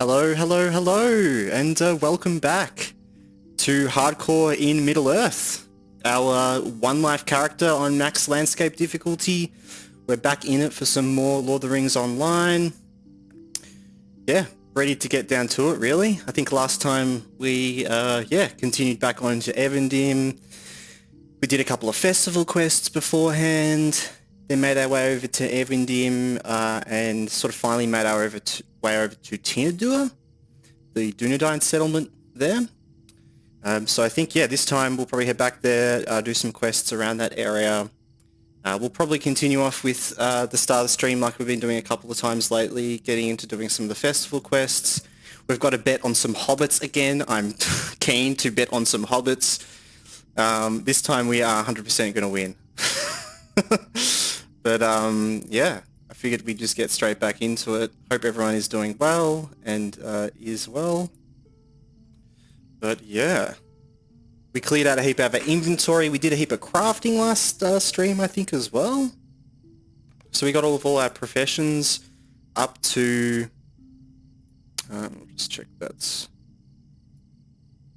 Hello, hello, hello, and welcome back to Hardcore in Middle-earth, our one life character on max landscape difficulty. We're back in it for some more Lord of the Rings Online. Yeah, ready to get down to it, really. I think last time we, continued back on to Evendim. We did a couple of festival quests beforehand, then made our way over to Evendim, and sort of finally made our way over to Tinadur, the Dunedain settlement there. So I think, this time we'll probably head back there, do some quests around that area. We'll probably continue off with the start of the stream like we've been doing a couple of times lately, getting into doing some of the festival quests. We've got to bet on some hobbits again. I'm keen to bet on some hobbits. This time we are 100% going to win. But yeah, I figured we'd just get straight back into it. Hope everyone is doing well and is well. But yeah, we cleared out a heap of our inventory. We did a heap of crafting last stream, I think, as well. So we got all our professions up to... just check that's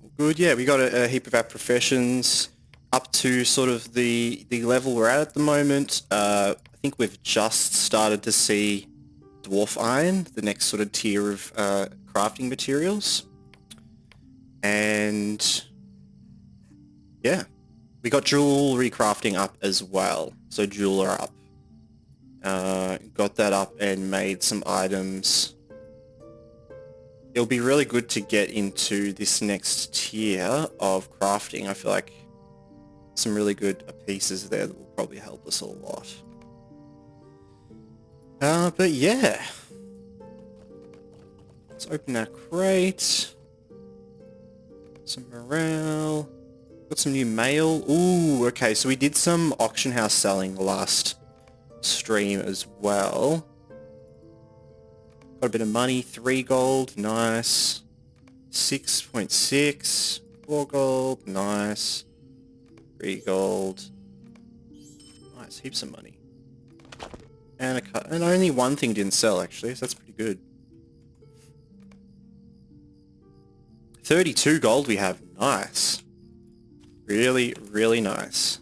all good. Yeah, we got a heap of our professions up to sort of the level we're at the moment. I think we've just started to see dwarf iron, the next sort of tier of crafting materials. And yeah, we got jewelry crafting up as well. So jeweler up. Got that up and made some items. It'll be really good to get into this next tier of crafting. I feel like some really good pieces there that will probably help us a lot. But yeah. Let's open our crate. Some morale. Got some new mail. Ooh, okay, so we did some auction house selling last stream as well. Got a bit of money, 3 gold, nice. 6.6, 4 gold, nice. 3 gold. Nice, heaps of money. And only one thing didn't sell, actually, so that's pretty good. 32 gold we have, nice. Really, really nice.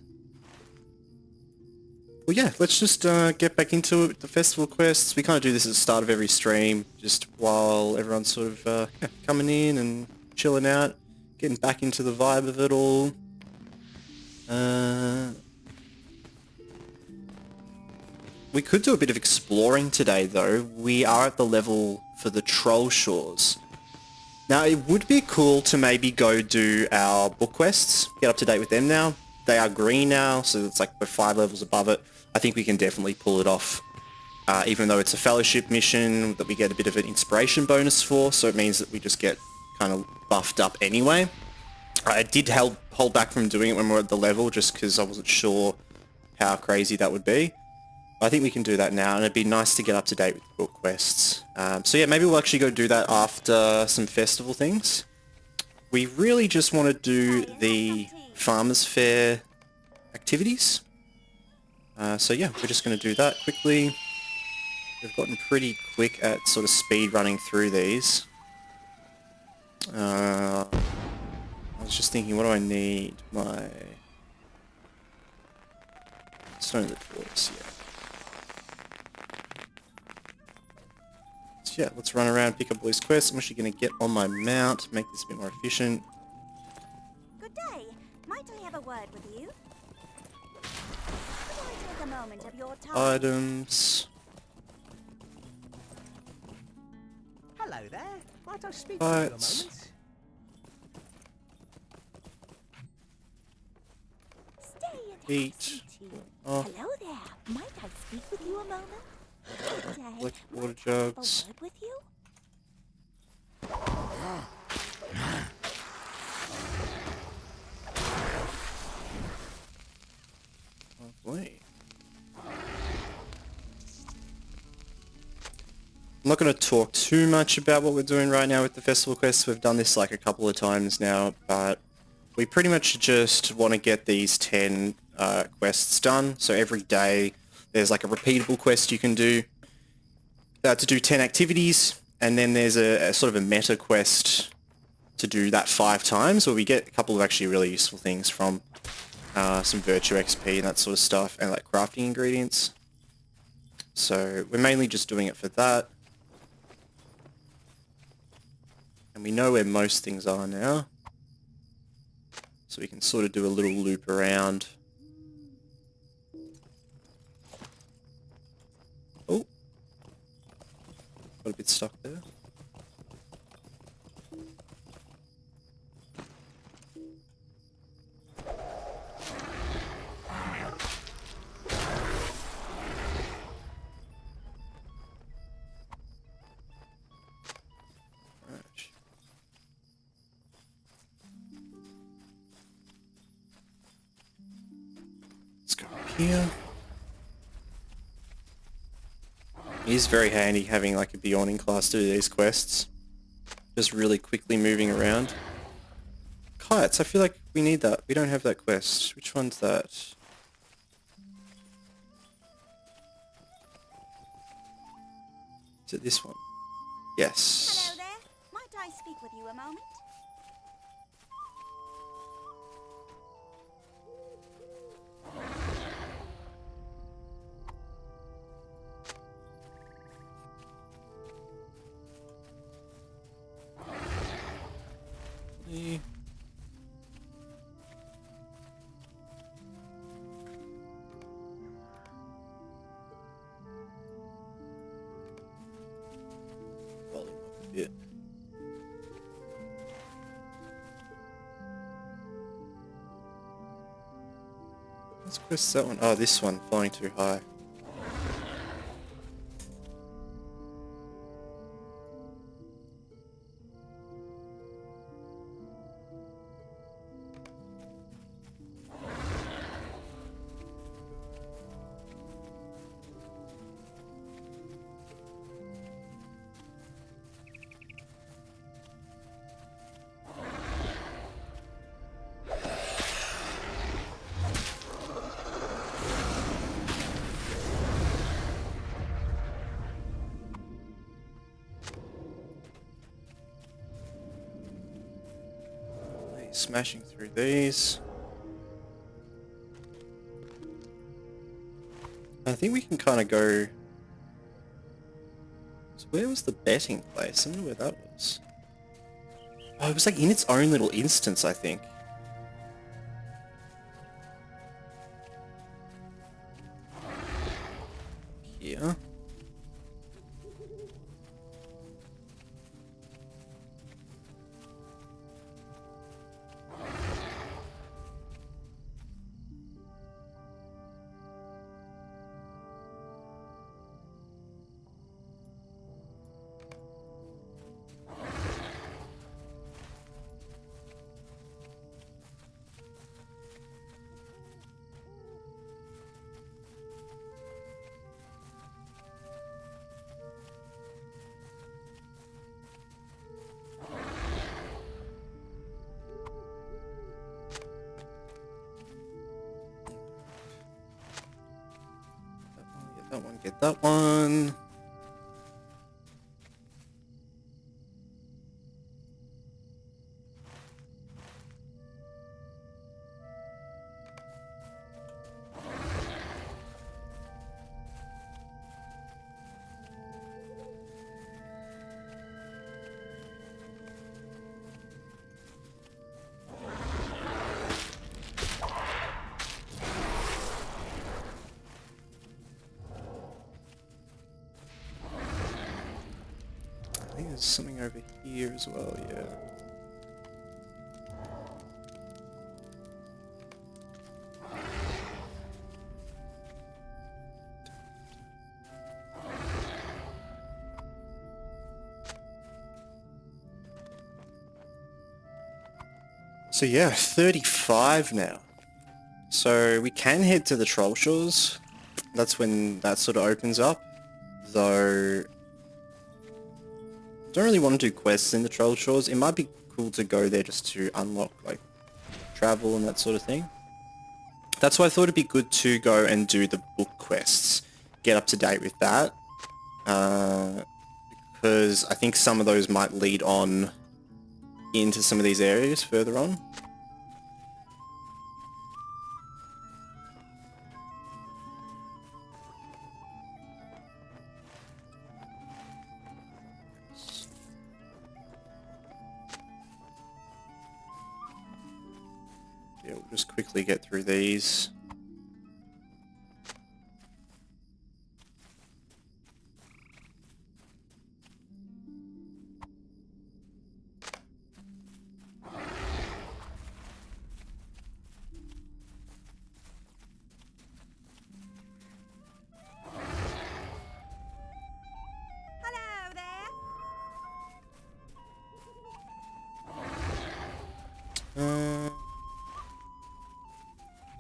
Well, yeah, let's just get back into it with the festival quests. We kind of do this at the start of every stream, just while everyone's sort of coming in and chilling out, getting back into the vibe of it all. We could do a bit of exploring today, though. We are at the level for the Troll Shores. Now, it would be cool to maybe go do our book quests, get up to date with them now. They are green now, so it's like we're 5 levels above it. I think we can definitely pull it off, even though it's a fellowship mission that we get a bit of an inspiration bonus for, so it means that we just get kind of buffed up anyway. I did hold back from doing it when we were at the level, just because I wasn't sure how crazy that would be. I think we can do that now, and it'd be nice to get up to date with the book quests. So yeah, maybe we'll actually go do that after some festival things. We really just want to do the Farmers Fair activities. So yeah, we're just going to do that quickly. We've gotten pretty quick at sort of speed running through these. I was just thinking, what do I need? My Stone of the Dwarves, yeah. So yeah, let's run around, pick up all these quests. I'm actually going to get on my mount, make this a bit more efficient. Good day. Might I have a word with you? Could I take a moment of your time? Items. Hello there. Might I speak to you a moment? Stay and Eat. Hello there. Might I speak with you a moment? Good day. Collect water Might I have jugs. a word with you? Lovely. I'm not going to talk too much about what we're doing right now with the festival quests. We've done this like a couple of times now, but we pretty much just want to get these 10 quests done. So every day there's like a repeatable quest you can do to do 10 activities. And then there's a sort of a meta quest to do that 5 times, where we get a couple of actually really useful things from some virtue XP and that sort of stuff, and like crafting ingredients. So we're mainly just doing it for that. And we know where most things are now. So we can sort of do a little loop around. Oh. Got a bit stuck there. Here. It is very handy having like a Beyonding class to do these quests. Just really quickly moving around. Kites, I feel like we need that. We don't have that quest. Which one's that? Is it this one? Yes. Hello there. Might I speak with you a moment? Volume up a bit. Let's quest that one. Oh, this one, flying too high. Smashing through these. I think we can kind of go... So where was the betting place? I don't know where that was. Oh, it was like in its own little instance, I think. Here. That one, get that one. I think there's something over here as well, yeah. So yeah, 35 now. So we can head to the Troll Shores. That's when that sort of opens up. Though... don't really want to do quests in the Troll Shores. It might be cool to go there just to unlock, like, travel and that sort of thing. That's why I thought it'd be good to go and do the book quests. Get up to date with that. because I think some of those might lead on into some of these areas further on. Yeah, we'll just quickly get through these. Hello there.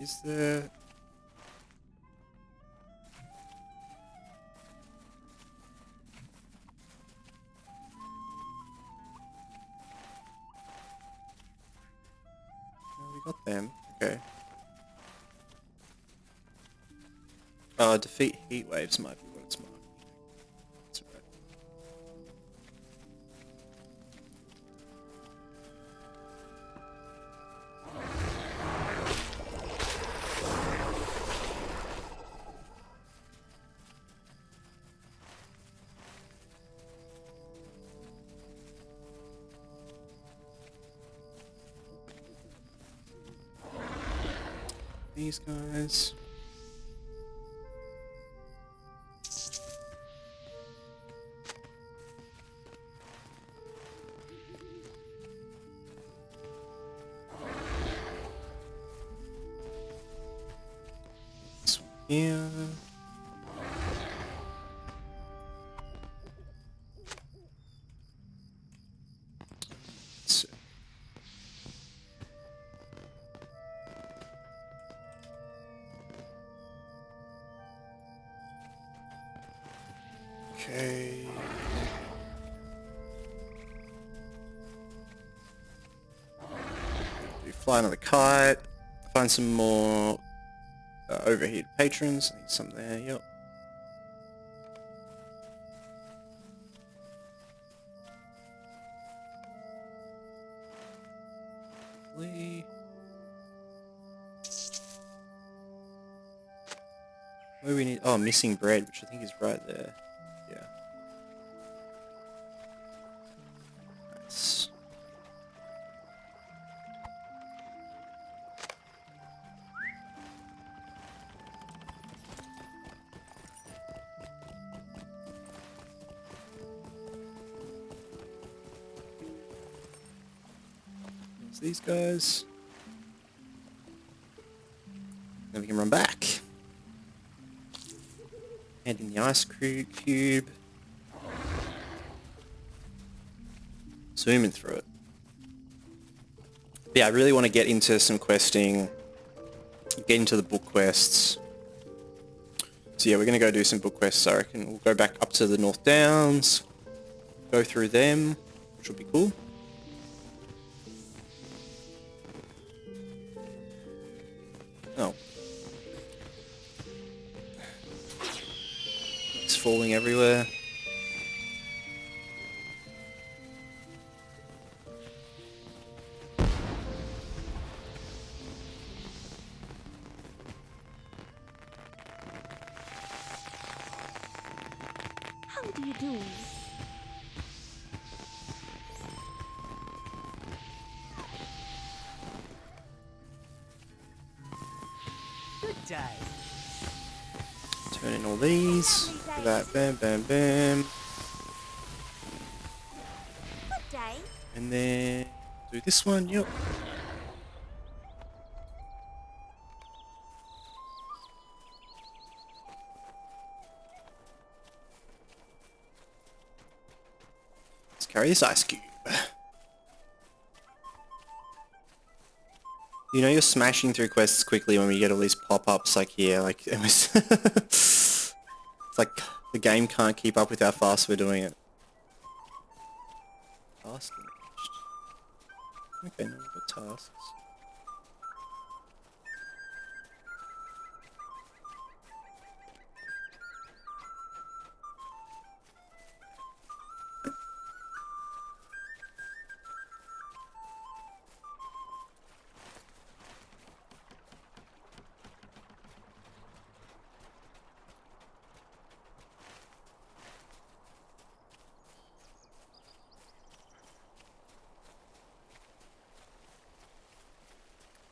Is there... No, we got them. Okay. Defeat heat waves might be what it's marked. That's alright. These guys. This one here. Let's see. Okay. Do fly another kite. Find some more overheated patrons. I think some there. Yep. Lee. Where we need? Oh, missing bread, which I think is right there. Yeah. Nice. There's these guys. Then we can run back. And in the ice cube. Zooming through it. But yeah, I really want to get into some questing. Get into the book quests. So yeah, we're going to go do some book quests, I reckon. We'll go back up to the North Downs. Go through them, which will be cool. Oh. It's falling everywhere. How do you do? Good day. Turn in all these. Do that, bam, bam, bam. Good day. And then do this one, yep. Let's carry this ice cube. You know you're smashing through quests quickly when we get all these pop-ups like here, like it was it's like the game can't keep up with how fast we're doing it. Task engaged. Okay, now we've got tasks.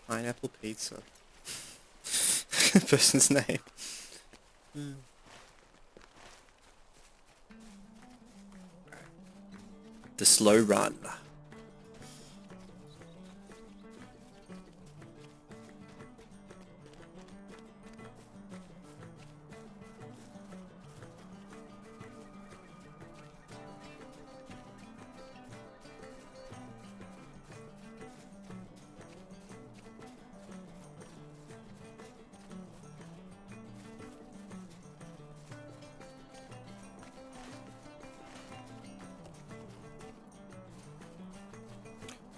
Pineapple pizza. Person's name. The slow run.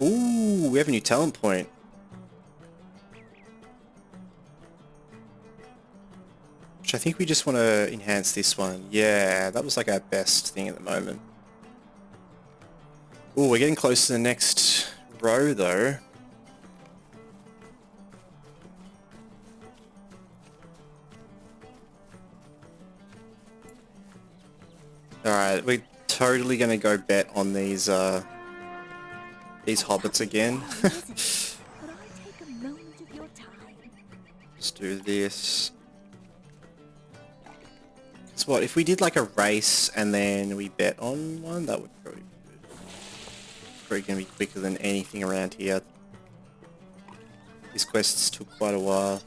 Ooh, we have a new talent point. Which I think we just want to enhance this one. Yeah, that was like our best thing at the moment. Ooh, we're getting close to the next row though. Alright, we're totally gonna go bet on these hobbits again. Let's do this. So what, if we did like a race and then we bet on one, that would probably be good. Probably gonna be quicker than anything around here. These quests took quite a while.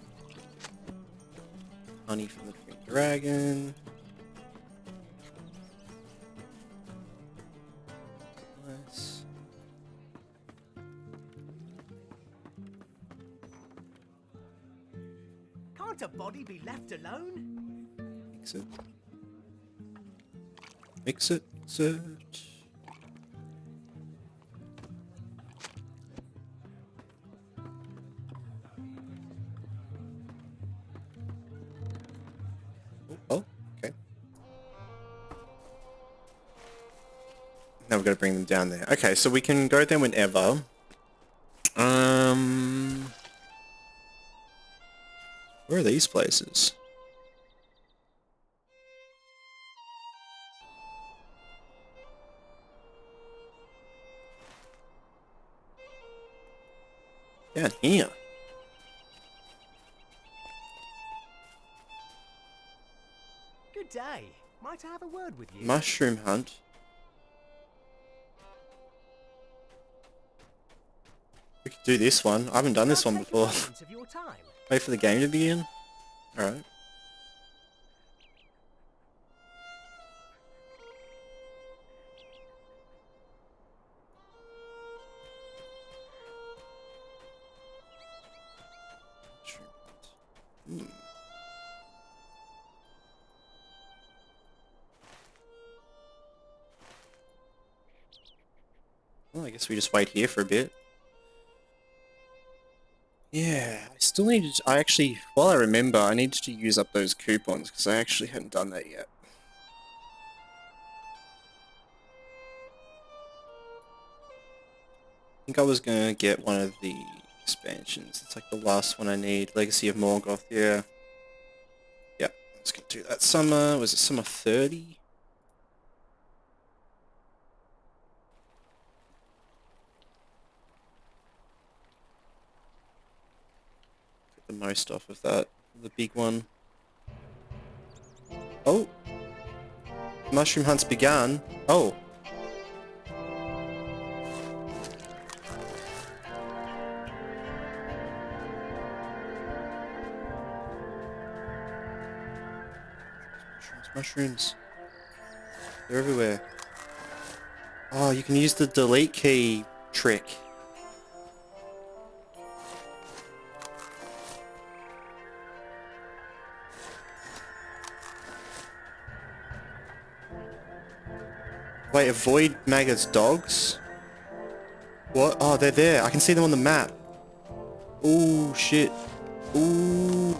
Honey from the Pink Dragon. Nice. Can't a body be left alone? Mix it. Mix it, mix it. Oh, okay. Now we've got to bring them down there. Okay, so we can go there whenever. Where are these places? Down here. Good day. Might I have a word with you? Mushroom hunt. We could do this one. I haven't done this one before. Of your time. Wait for the game to begin. Alright. Well, I guess we just wait here for a bit. Yeah, I still needed to, I actually, while I remember, I needed to use up those coupons because I actually hadn't done that yet. I think I was gonna get one of the expansions. It's like the last one I need. Legacy of Morgoth, yeah. Yeah, I was gonna do that summer. Was it summer 30? Get the most off of that. The big one. Oh! Mushroom hunt's begun. Oh! Mushrooms. They're everywhere. Oh, you can use the delete key trick. Wait, avoid Maggott's dogs? What? Oh, they're there. I can see them on the map. Ooh, shit. Ooh.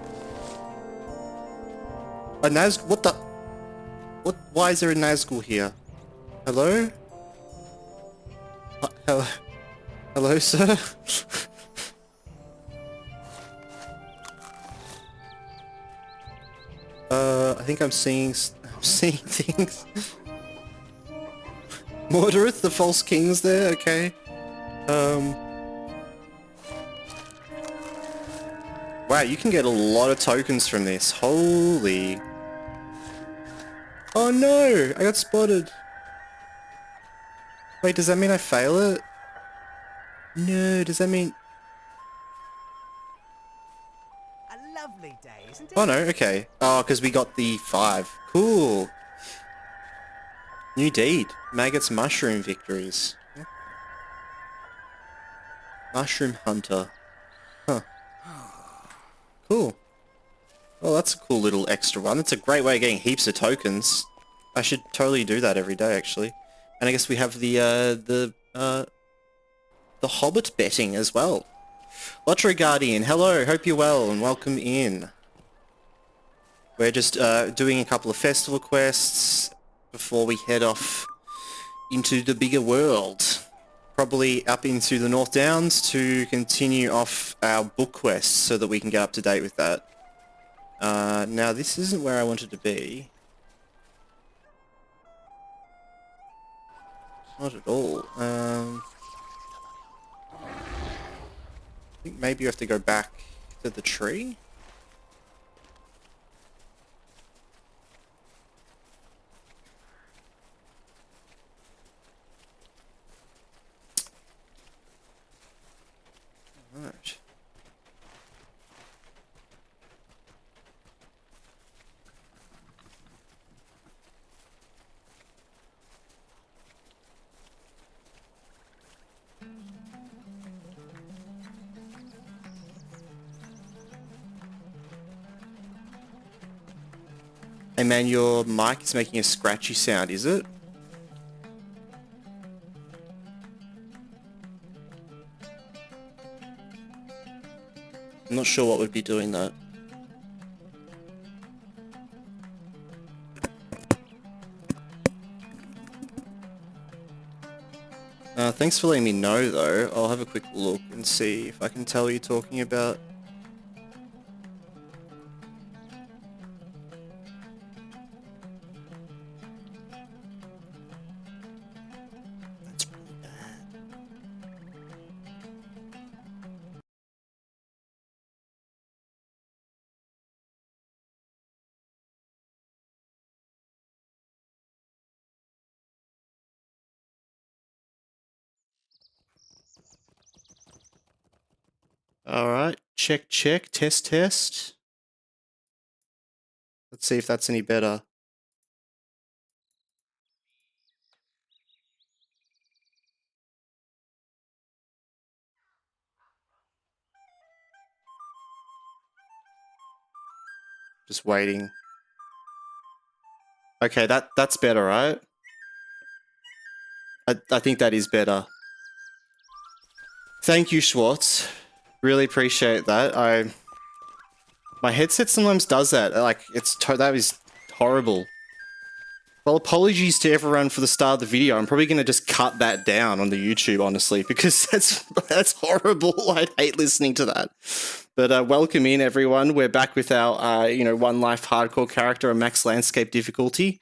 A Nazgul? What the? What? Why is there a Nazgul here? Hello? Hello? Hello, sir? I think I'm seeing things. Mordorith, the false king's there, okay. Wow, you can get a lot of tokens from this. Holy. Oh no, I got spotted. Wait, does that mean I fail it? No, does that mean... A lovely day, isn't it? Oh no, okay. Oh, because we got the 5. Cool. New deed. Maggots mushroom victories. Mushroom hunter. Huh. Cool. Well, that's a cool little extra one. It's a great way of getting heaps of tokens. I should totally do that every day, actually. And I guess we have the Hobbit betting as well. Lotro Guardian, hello, hope you're well and welcome in. We're just doing a couple of festival quests before we head off into the bigger world. Probably up into the North Downs to continue off our book quests so that we can get up to date with that. Now this isn't where I wanted to be. Not at all. I think maybe you have to go back to the tree. Right. Hey man, your mic is making a scratchy sound, is it? I'm not sure what would be doing that. Thanks for letting me know though. I'll have a quick look and see if I can tell what you're talking about. That's really bad. Alright, check, check, test, test. Let's see if that's any better. Just waiting. Okay, that's better, right? I think that is better. Thank you, Schwartz. Really appreciate that. My headset sometimes does that. Like, that is horrible. Well, apologies to everyone for the start of the video. I'm probably going to just cut that down on the YouTube, honestly, because that's horrible. I hate listening to that. But welcome in, everyone. We're back with our, One Life hardcore character and max landscape difficulty.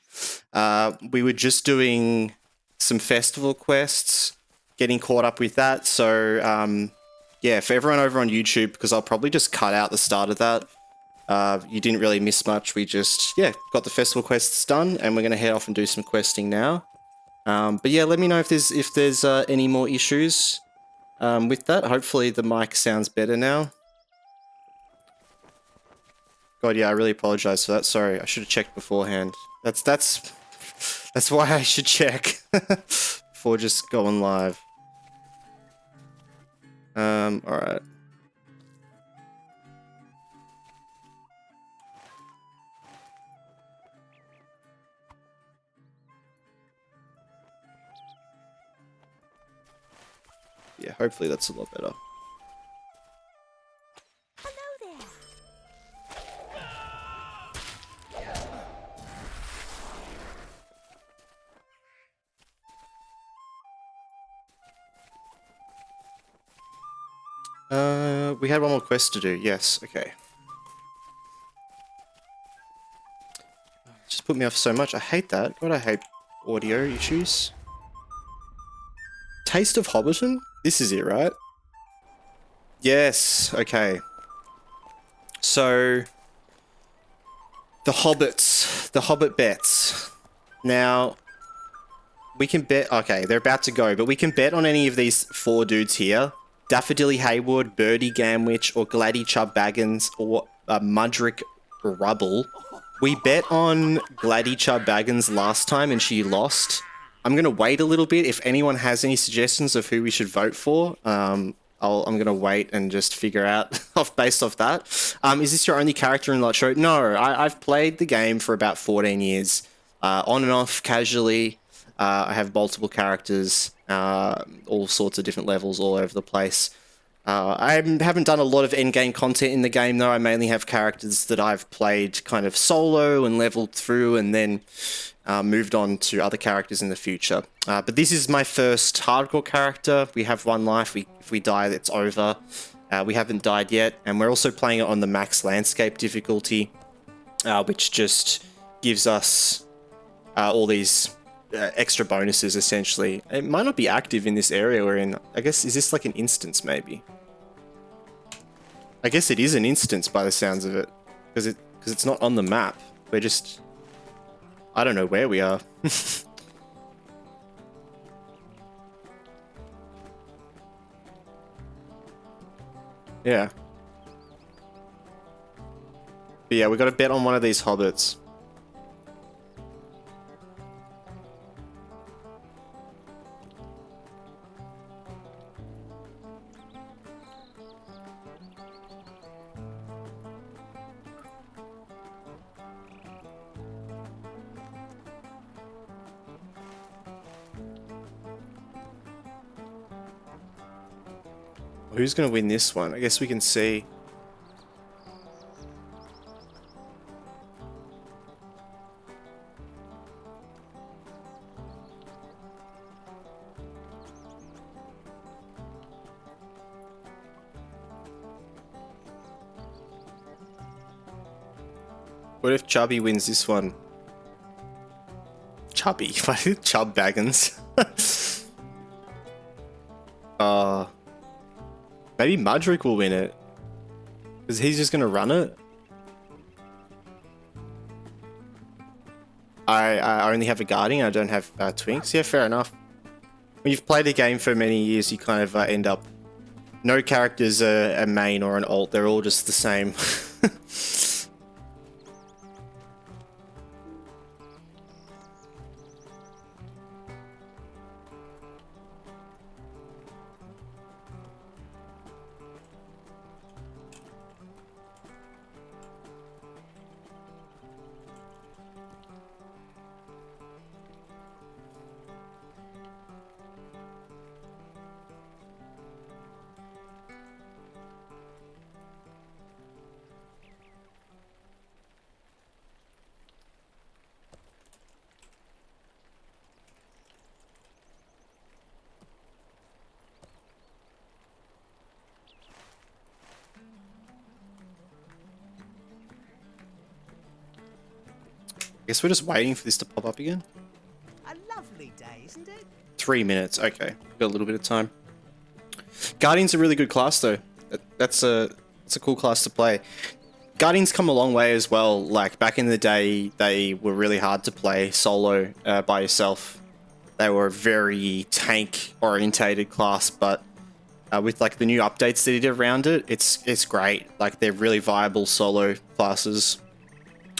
We were just doing some festival quests, getting caught up with that. So, yeah, for everyone over on YouTube, because I'll probably just cut out the start of that. You didn't really miss much. We just, got the festival quests done, and we're going to head off and do some questing now. But yeah, let me know if there's any more issues with that. Hopefully the mic sounds better now. God, yeah, I really apologize for that. Sorry, I should have checked beforehand. That's why I should check before just going live. All right. Yeah, hopefully that's a lot better. Hello there. We had one more quest to do. Yes, okay. Just put me off so much. I hate that. God, I hate audio issues. Taste of Hobbiton? This is it, right? Yes, okay. So, the hobbits, the hobbit bets. Now, we can bet, okay, they're about to go, but we can bet on any of these 4 dudes here. Daffodilly Hayward, Birdie Gamwich, or Gladdy Chubb Baggins, or Mudrick Rubble. We bet on Gladdy Chubb Baggins last time and she lost. I'm going to wait a little bit. If anyone has any suggestions of who we should vote for, I'm going to wait and just figure out based off that. Is this your only character in LOTRO? No, I've played the game for about 14 years, on and off, casually. I have multiple characters, all sorts of different levels all over the place. I haven't done a lot of endgame content in the game, though. I mainly have characters that I've played kind of solo and leveled through and then moved on to other characters in the future. But this is my first hardcore character. We have 1 life. If we die, it's over. We haven't died yet. And we're also playing it on the max landscape difficulty, which just gives us all these extra bonuses, essentially. It might not be active in this area we're in. I guess, is this like an instance, maybe? I guess it is an instance by the sounds of it, because it's not on the map. We're just... I don't know where we are. Yeah. But yeah, we got to bet on one of these hobbits. Who's going to win this one? I guess we can see. What if Chubby wins this one? Chubby? Chubb Baggins. Maybe Mudrick will win it. Because he's just going to run it. I only have a Guardian, I don't have Twinks. Yeah, fair enough. When you've played a game for many years, you kind of end up... No character's a main or an alt, they're all just the same. Guess we're just waiting for this to pop up again. A lovely day, isn't it? 3 minutes. Okay, got a little bit of time. Guardian's a really good class, though. That's a cool class to play. Guardians come a long way as well. Like back in the day, they were really hard to play solo by yourself. They were a very tank-orientated class, but with like the new updates that they did around it, it's great. Like they're really viable solo classes.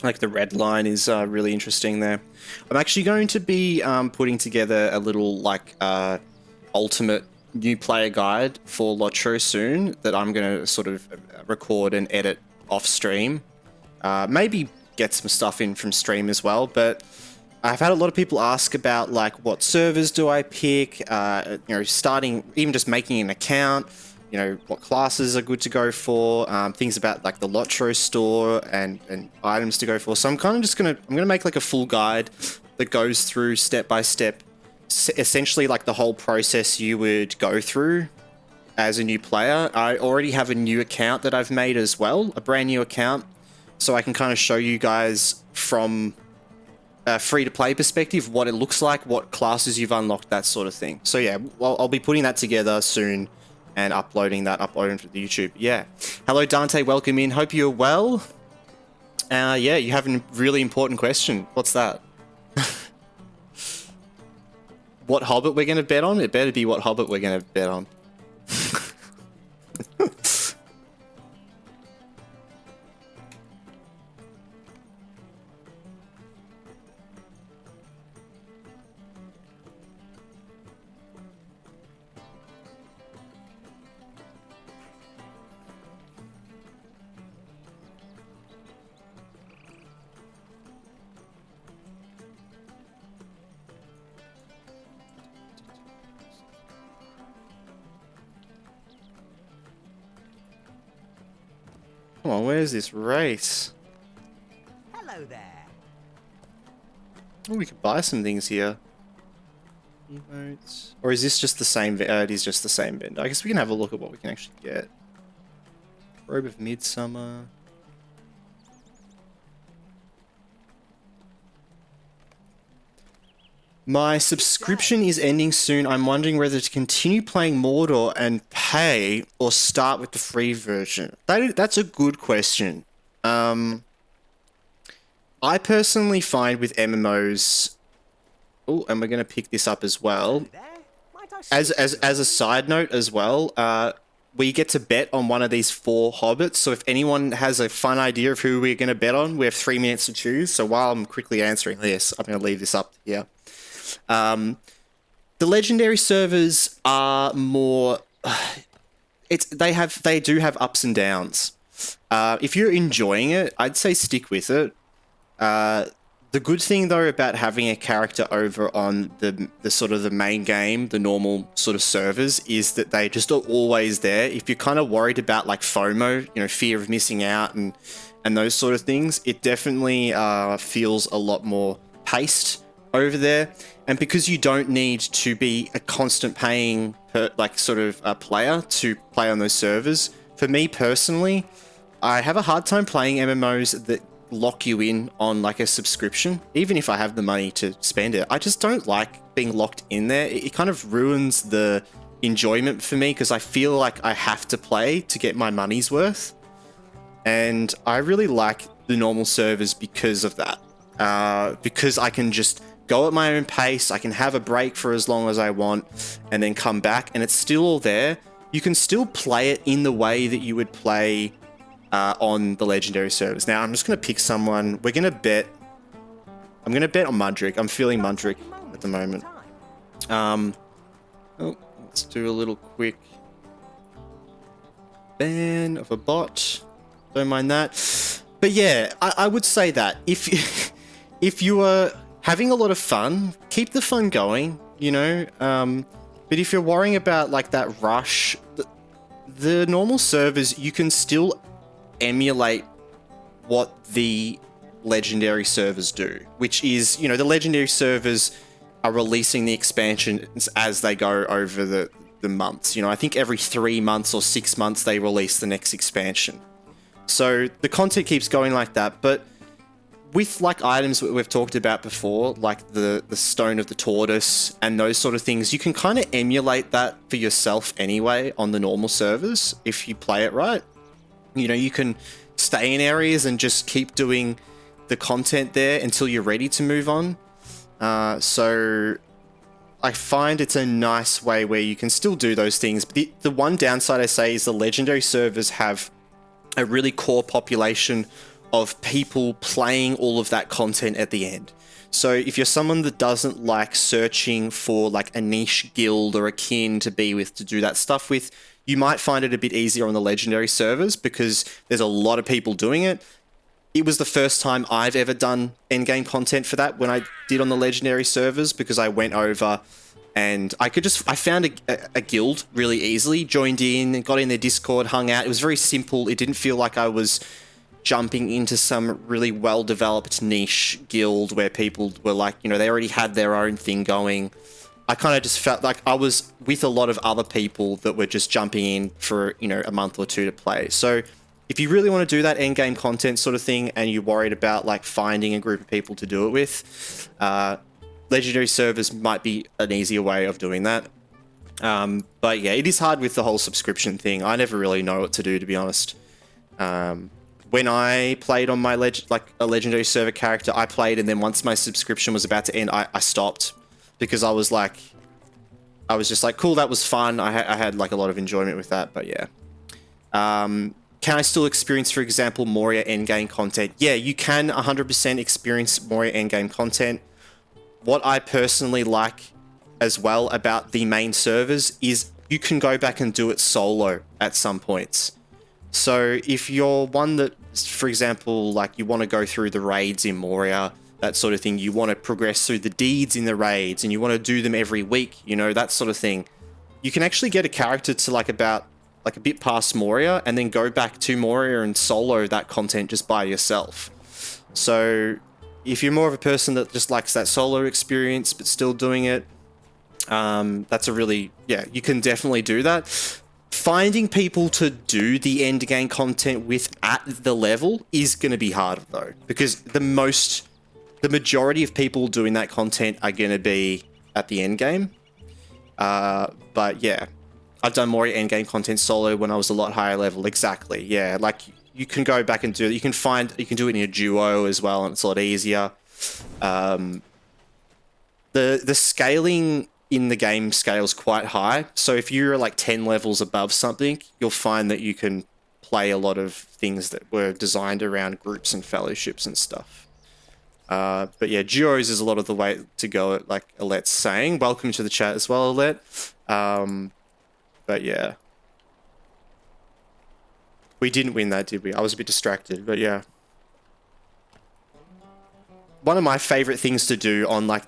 Like the red line is really interesting there. I'm actually going to be putting together a little like ultimate new player guide for LOTRO soon that I'm going to sort of record and edit off stream. Maybe get some stuff in from stream as well, but I've had a lot of people ask about like what servers do I pick, you know, starting, even just making an account, you know, what classes are good to go for, things about like the LOTRO store and items to go for. So I'm kind of just I'm gonna make like a full guide that goes through step by step, essentially like the whole process you would go through as a new player. I already have a new account that I've made as well, a brand new account, so I can kind of show you guys from a free-to-play perspective what it looks like, what classes you've unlocked, that sort of thing. So yeah, I'll be putting that together soon and uploading to the YouTube. Yeah. Hello, Dante. Welcome in. Hope you're well. Yeah, you have a really important question. What's that? What Hobbit we're going to bet on? It better be what Hobbit we're going to bet on. Come on, where's this race? Hello there. Oh, we could buy some things here. Emotes. Or is this just the same? It is just the same vendor. I guess we can have a look at what we can actually get. Robe of Midsummer. My subscription is ending soon. I'm wondering whether to continue playing Mordor and pay or start with the free version. That's a good question. I personally find with MMOs... Oh, and we're going to pick this up as well. As a side note as well, we get to bet on one of these 4 hobbits. So if anyone has a fun idea of who we're going to bet on, we have 3 minutes to choose. So while I'm quickly answering this, I'm going to leave this up here. The legendary servers are more... They do have ups and downs. If you're enjoying it, I'd say stick with it. The good thing though about having a character over on the sort of the main game, the normal sort of servers, is that they just are always there. If you're kind of worried about like FOMO, you know, fear of missing out and those sort of things, it definitely feels a lot more paced over there. And because you don't need to be a constant paying player to play on those servers, for me personally, I have a hard time playing MMOs that lock you in on like a subscription, even if I have the money to spend it. I just don't like being locked in there. It kind of ruins the enjoyment for me because I feel like I have to play to get my money's worth. And I really like the normal servers because of that. Because I can just go at my own pace, I can have a break for as long as I want, and then come back, and it's still all there. You can still play it in the way that you would play on the legendary servers. Now, I'm just going to pick someone. We're going to bet. I'm going to bet on Mudrick. I'm feeling Mudrick at the moment. Let's do a little quick ban of a bot. Don't mind that. But yeah, I would say that if you are having a lot of fun, keep the fun going, you know. But if you're worrying about like that rush, the normal servers, you can still emulate what the legendary servers do, which is, you know, the legendary servers are releasing the expansions as they go over the months. You know, I think every 3 months or 6 months they release the next expansion. So the content keeps going like that, but with like items that we've talked about before, like the Stone of the Tortoise and those sort of things, you can kind of emulate that for yourself anyway on the normal servers if you play it right. You know, you can stay in areas and just keep doing the content there until you're ready to move on. So I find it's a nice way where you can still do those things. But the one downside I say is the legendary servers have a really core population of people playing all of that content at the end. So if you're someone that doesn't like searching for like a niche guild or a kin to be with, to do that stuff with, you might find it a bit easier on the legendary servers because there's a lot of people doing it. It was the first time I've ever done endgame content for that when I did on the legendary servers, because I went over and I found a guild really easily, joined in, got in their Discord, hung out. It was very simple. It didn't feel like I was jumping into some really well-developed niche guild where people were like, you know, they already had their own thing going. I kind of just felt like I was with a lot of other people that were just jumping in for, you know, a month or two to play. So if you really want to do that endgame content sort of thing and you're worried about like finding a group of people to do it with, legendary servers might be an easier way of doing that. But yeah, it is hard with the whole subscription thing. I never really know what to do, to be honest. When I played on my a legendary server character, I played, and then once my subscription was about to end, I stopped because I was just like, cool, that was fun. I had like a lot of enjoyment with that, but yeah. Can I still experience, for example, Moria endgame content? Yeah, you can 100% experience Moria endgame content. What I personally like as well about the main servers is you can go back and do it solo at some points. So if you're one that, for example, like you want to go through the raids in Moria, that sort of thing, you want to progress through the deeds in the raids and you want to do them every week, you know, that sort of thing, you can actually get a character to like about like a bit past Moria and then go back to Moria and solo that content just by yourself. So if you're more of a person that just likes that solo experience but still doing it, that's a really, yeah, you can definitely do that. Finding people to do the end game content with at the level is going to be harder though, because the majority of people doing that content are going to be at the end game. But yeah, I've done more end game content solo when I was a lot higher level. Exactly. Yeah. Like you can go back and do it. You can do it in a duo as well, and it's a lot easier. The scaling in the game scales quite high. So if you're like 10 levels above something, you'll find that you can play a lot of things that were designed around groups and fellowships and stuff. But yeah, duos is a lot of the way to go, like Alette's saying. Welcome to the chat as well, Alette. But yeah. We didn't win that, did we? I was a bit distracted, but yeah. One of my favorite things to do on like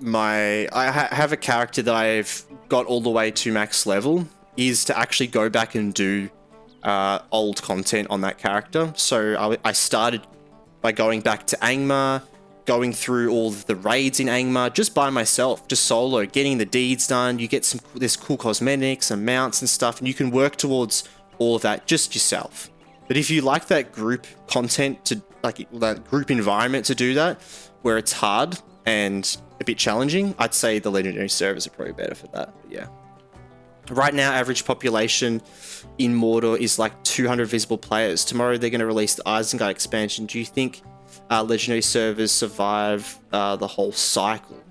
I have a character that I've got all the way to max level is to actually go back and do old content on that character. So I started by going back to Angmar, going through all of the raids in Angmar just by myself, just solo, getting the deeds done. You get this cool cosmetics and mounts and stuff, and you can work towards all of that just yourself. But if you like that group content, to like that group environment to do that, where it's hard and a bit challenging, I'd say the legendary servers are probably better for that. But yeah. Right now, average population in Mordor is like 200 visible players. Tomorrow they're going to release the Isengard expansion. Do you think legendary servers survive the whole cycle?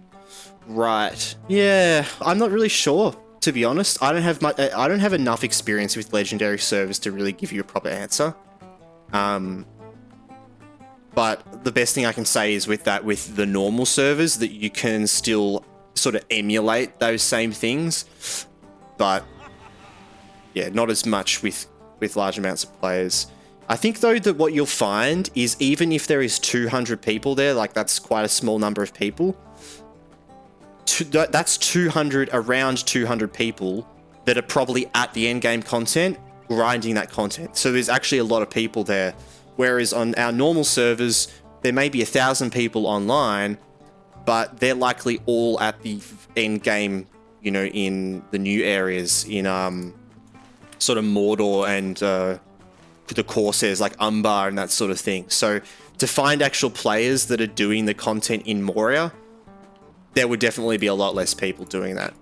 Right. Yeah, I'm not really sure, to be honest. I don't have enough experience with legendary servers to really give you a proper answer. But the best thing I can say is with the normal servers, that you can still sort of emulate those same things. But yeah, not as much with large amounts of players. I think though that what you'll find is even if there is 200 people there, like that's quite a small number of people. That's around 200 people that are probably at the end game content, grinding that content. So there's actually a lot of people there. Whereas on our normal servers, there may be 1,000 people online, but they're likely all at the end game, you know, in the new areas, in sort of Mordor and the Corsairs, like Umbar and that sort of thing. So to find actual players that are doing the content in Moria, there would definitely be a lot less people doing that.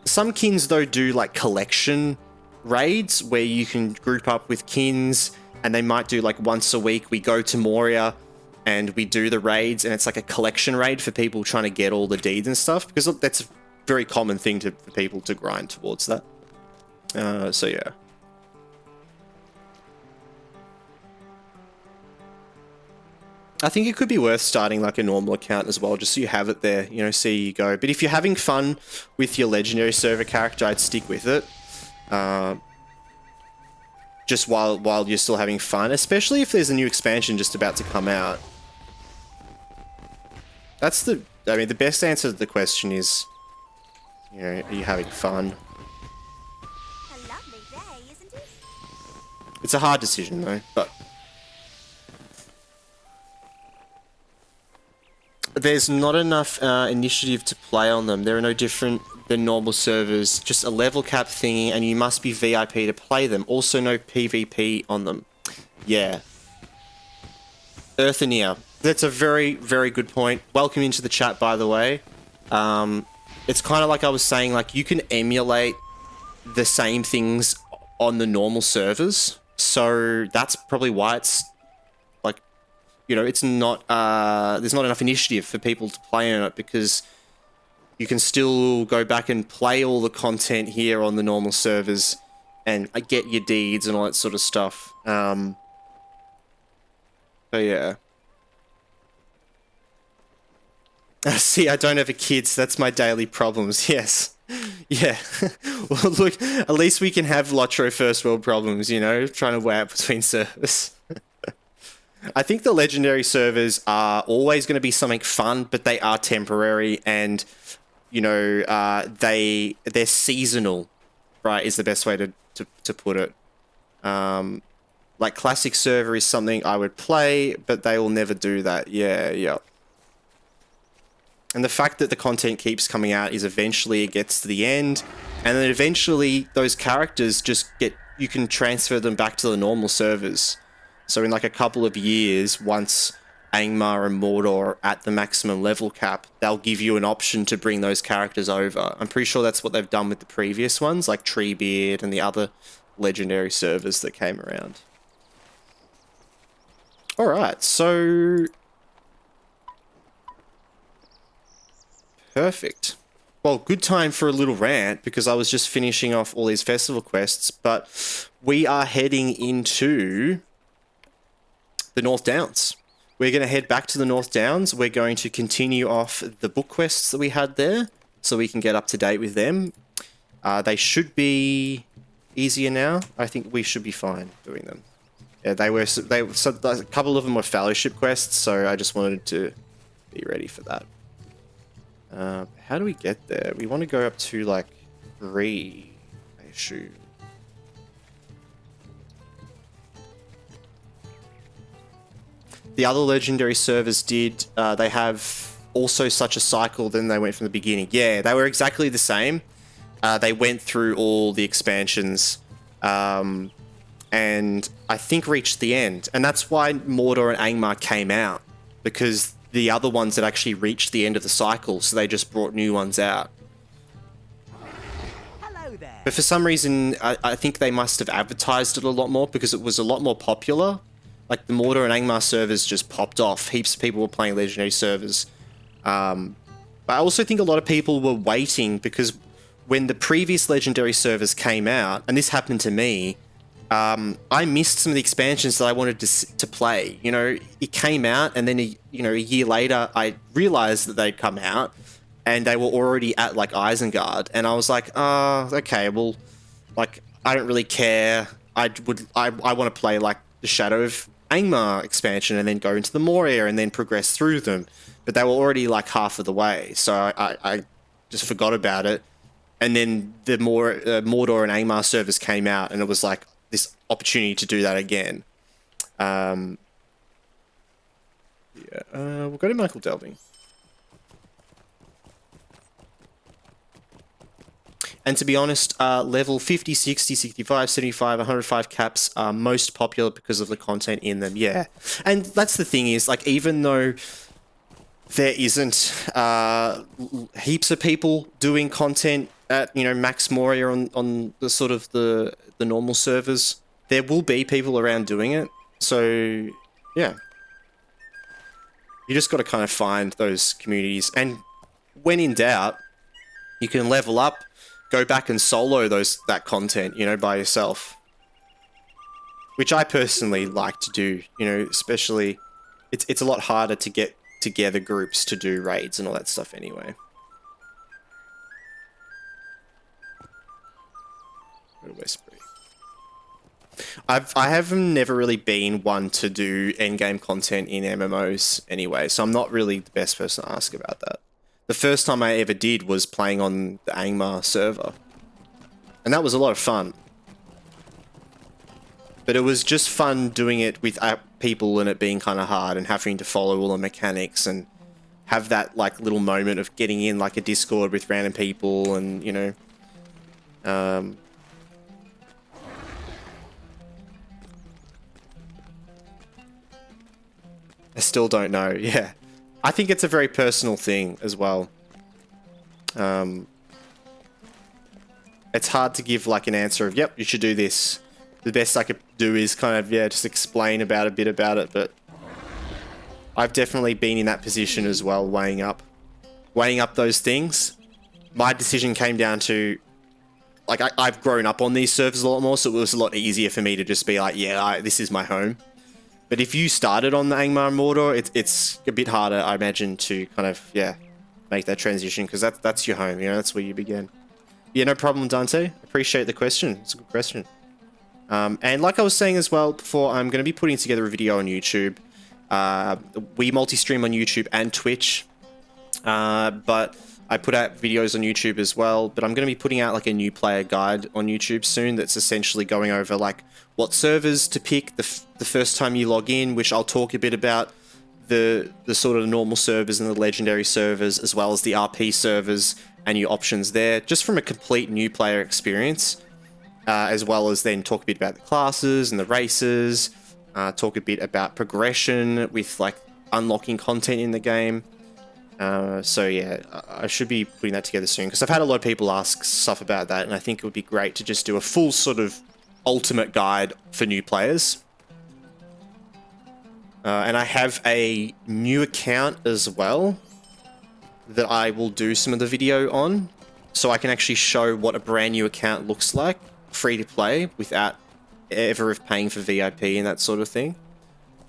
Some kins, though, do like collection raids where you can group up with kins, and they might do like once a week, we go to Moria and we do the raids, and it's like a collection raid for people trying to get all the deeds and stuff, because that's a very common thing for people to grind towards that. So yeah. I think it could be worth starting like a normal account as well, just so you have it there, you know, see you go. But if you're having fun with your legendary server character, I'd stick with it. Just while you're still having fun, especially if there's a new expansion just about to come out. I mean, the best answer to the question is, you know, are you having fun? A lovely day, isn't it? It's a hard decision though, but there's not enough initiative to play on them. There are no different than normal servers, just a level cap thingy, and you must be VIP to play them. Also no PvP on them. Yeah. Eartheneer. That's a very, very good point. Welcome into the chat, by the way. It's kind of like I was saying, like you can emulate the same things on the normal servers, So that's probably why it's like, you know, it's not there's not enough initiative for people to play on it, because you can still go back and play all the content here on the normal servers and get your deeds and all that sort of stuff. So yeah. See, I don't have a kids. That's my daily problems. Yes. Yeah. Well, look, at least we can have LOTRO first world problems, you know, trying to weigh out between servers. I think the legendary servers are always going to be something fun, but they are temporary, and, you know, they're seasonal, right, is the best way to put it. Like, classic server is something I would play, but they will never do that. Yeah. And the fact that the content keeps coming out is eventually it gets to the end, and then eventually those characters just you can transfer them back to the normal servers. So in like a couple of years, once Angmar and Mordor are at the maximum level cap, they'll give you an option to bring those characters over. I'm pretty sure that's what they've done with the previous ones, like Treebeard and the other legendary servers that came around. Alright, so... perfect. Well, good time for a little rant, because I was just finishing off all these festival quests, but we are heading into the North Downs. We're going to head back to the North Downs. We're going to continue off the book quests that we had there, so we can get up to date with them. They should be easier now. I think we should be fine doing them. Yeah, so a couple of them were fellowship quests, so I just wanted to be ready for that. How do we get there? We want to go up to, like, 3, I assume. The other legendary servers did, they have also such a cycle, then they went from the beginning. Yeah, they were exactly the same. They went through all the expansions, and I think reached the end. And that's why Mordor and Angmar came out, because the other ones had actually reached the end of the cycle, so they just brought new ones out. Hello there. But for some reason, I think they must have advertised it a lot more, because it was a lot more popular. Like, the Mordor and Angmar servers just popped off. Heaps of people were playing legendary servers. But I also think a lot of people were waiting, because when the previous legendary servers came out, and this happened to me, I missed some of the expansions that I wanted to play. You know, it came out, and then a year later, I realized that they'd come out, and they were already at like Isengard, and I was like, okay, well, like, I don't really care. I want to play like the Shadow of Angmar expansion, and then go into the Moria, and then progress through them. But they were already like half of the way, so I just forgot about it. And then the Mordor and Angmar servers came out, and it was like this opportunity to do that again. We'll go to Michael Delving. And to be honest, level 50, 60, 65, 75, 105 caps are most popular because of the content in them, yeah. And that's the thing is, like, even though there isn't heaps of people doing content at, Max Moria on the sort of the normal servers, there will be people around doing it. So, yeah. You just got to kind of find those communities. And when in doubt, you can level up, go back and solo that content, by yourself. Which I personally like to do, especially... It's a lot harder to get together groups to do raids and all that stuff anyway. Westbury. I have never really been one to do endgame content in MMOs anyway, so I'm not really the best person to ask about that. The first time I ever did was playing on the Angmar server, and that was a lot of fun. But it was just fun doing it with people and it being kind of hard and having to follow all the mechanics and have that like little moment of getting in like a Discord with random people and, I still don't know, yeah. I think it's a very personal thing as well. It's hard to give like an answer of, yep, you should do this. the best I could do is kind of, yeah, just explain a bit about it, but I've definitely been in that position as well, weighing up those things. My decision came down to, like, I've grown up on these servers a lot more, so it was a lot easier for me to just be like, yeah, this is my home. But if you started on the Angmar and Mordor, it's a bit harder, I imagine, to kind of, yeah, make that transition, because that's your home, you know, that's where you begin. Yeah, no problem, Dante. Appreciate the question. It's a good question. And like I was saying as well before, I'm going to be putting together a video on YouTube. We multi-stream on YouTube and Twitch, but I put out videos on YouTube as well. But I'm going to be putting out like a new player guide on YouTube soon that's essentially going over like what servers to pick the first time you log in, which I'll talk a bit about the sort of normal servers and the legendary servers, as well as the RP servers and your options there, just from a complete new player experience, as well as then talk a bit about the classes and the races, talk a bit about progression with like unlocking content in the game. So yeah, I should be putting that together soon, because I've had a lot of people ask stuff about that, and I think it would be great to just do a full sort of ultimate guide for new players. And I have a new account as well that I will do some of the video on, so I can actually show what a brand new account looks like, free to play, without ever paying for VIP and that sort of thing.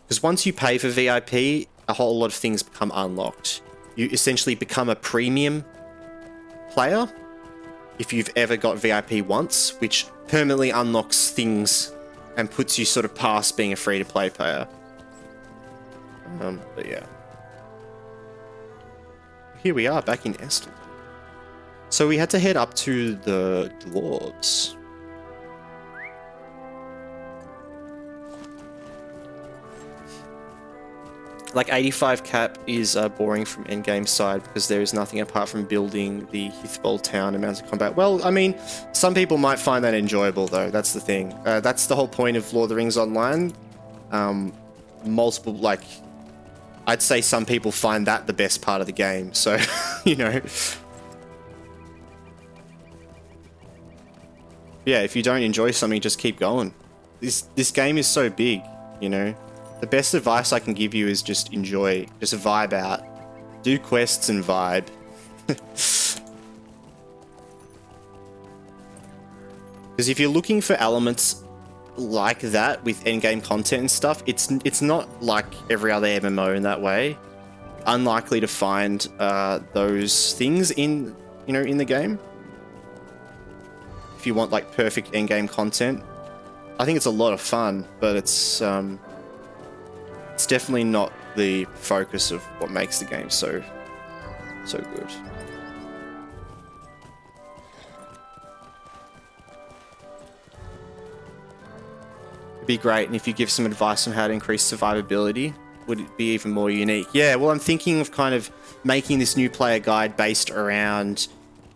Because once you pay for VIP, a whole lot of things become unlocked. You essentially become a premium player if you've ever got VIP once, which permanently unlocks things and puts you sort of past being a free-to-play player. But yeah. Here we are, back in Estel. So we had to head up to the dwarves. Like 85 cap is boring from endgame side, because there is nothing apart from building the Hithbol town and mounted combat. Well, I mean, some people might find that enjoyable though, that's the thing. That's the whole point of Lord of the Rings Online. Multiple, like, I'd say some people find that the best part of the game, so, you know. Yeah, if you don't enjoy something, just keep going. This game is so big, you know. The best advice I can give you is just enjoy, just vibe out. Do quests and vibe. Because if you're looking for elements like that with endgame content and stuff, it's not like every other MMO in that way. Unlikely to find those things in, you know, in the game. If you want like perfect endgame content, I think it's a lot of fun, but it's definitely not the focus of what makes the game so good. It'd be great, and if you give some advice on how to increase survivability, would it be even more unique? Yeah, well, I'm thinking of kind of making this new player guide based around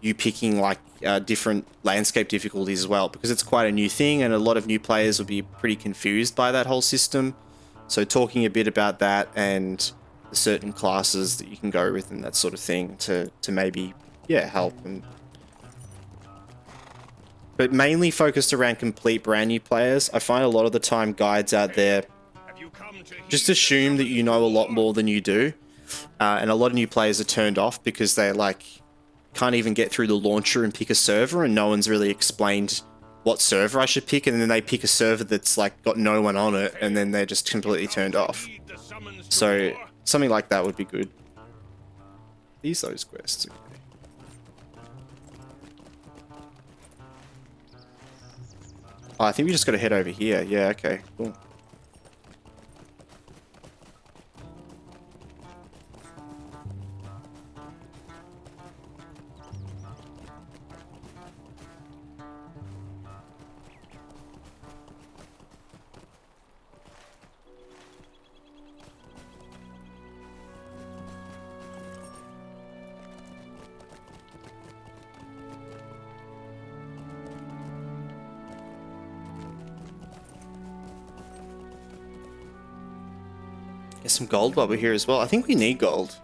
you picking like different landscape difficulties as well, because it's quite a new thing, and a lot of new players will be pretty confused by that whole system. So talking a bit about that and the certain classes that you can go with and that sort of thing to maybe, yeah, help. But mainly focused around complete brand new players. I find a lot of the time guides out there just assume that you know a lot more than you do. And a lot of new players are turned off because they like can't even get through the launcher and pick a server, and no one's really explained what server I should pick, and then they pick a server that's like got no one on it, and then they're just completely turned off. So something like that would be good. Those quests. Okay. Oh, I think we just got to head over here. Yeah, okay, cool. There's some gold while we're here as well. I think we need gold.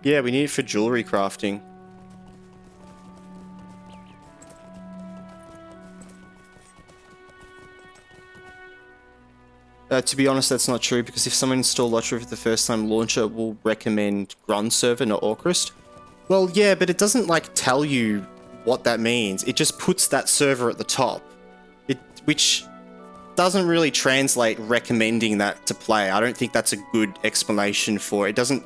Yeah, we need it for jewelry crafting. To be honest, that's not true, because if someone installed LOTRO for the first time, launcher will recommend Grund server, not Orcrist. Well, yeah, but it doesn't, like, tell you what that means. It just puts that server at the top. Which doesn't really translate recommending that to play. I don't think that's a good explanation for it. It doesn't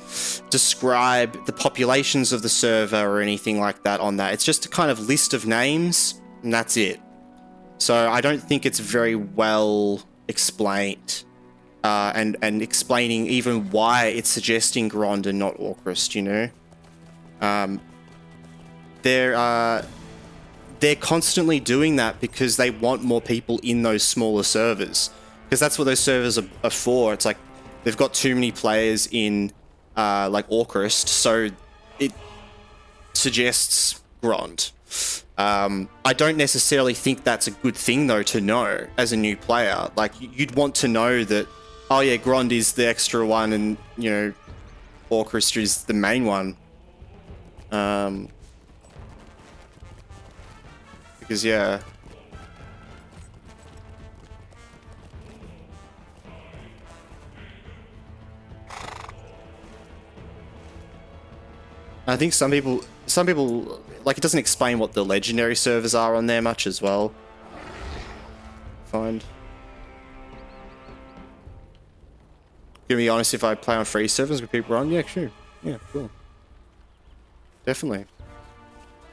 describe the populations of the server or anything like that on that. It's just a kind of list of names, and that's it. So I don't think it's very well explained, and explaining even why it's suggesting Grond and not Orcrist, you know? They're constantly doing that because they want more people in those smaller servers. Because that's what those servers are for. It's like, they've got too many players in, like, Orcrist, so it suggests Grond. I don't necessarily think that's a good thing, though, to know as a new player. Like, you'd want to know that, oh yeah, Grond is the extra one and, you know, Orcrist is the main one. Because, yeah. I think some people, like, it doesn't explain what the legendary servers are on there much as well. Find. Gonna be honest, if I play on free servers with people on, yeah, sure. Yeah, cool. Definitely.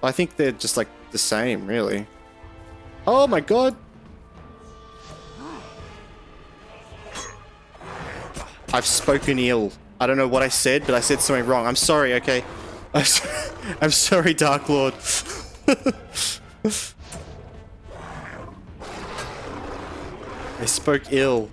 I think they're just, like, the same, really. Oh my god! I've spoken ill. I don't know what I said, but I said something wrong. I'm sorry, okay? I'm sorry, Dark Lord. I spoke ill.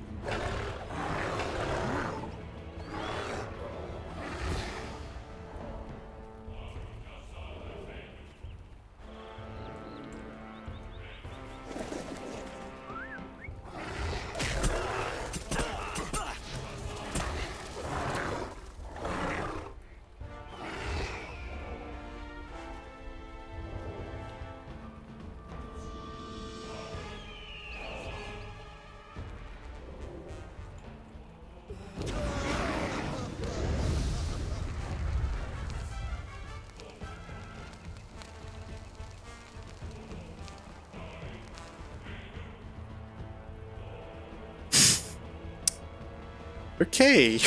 Okay.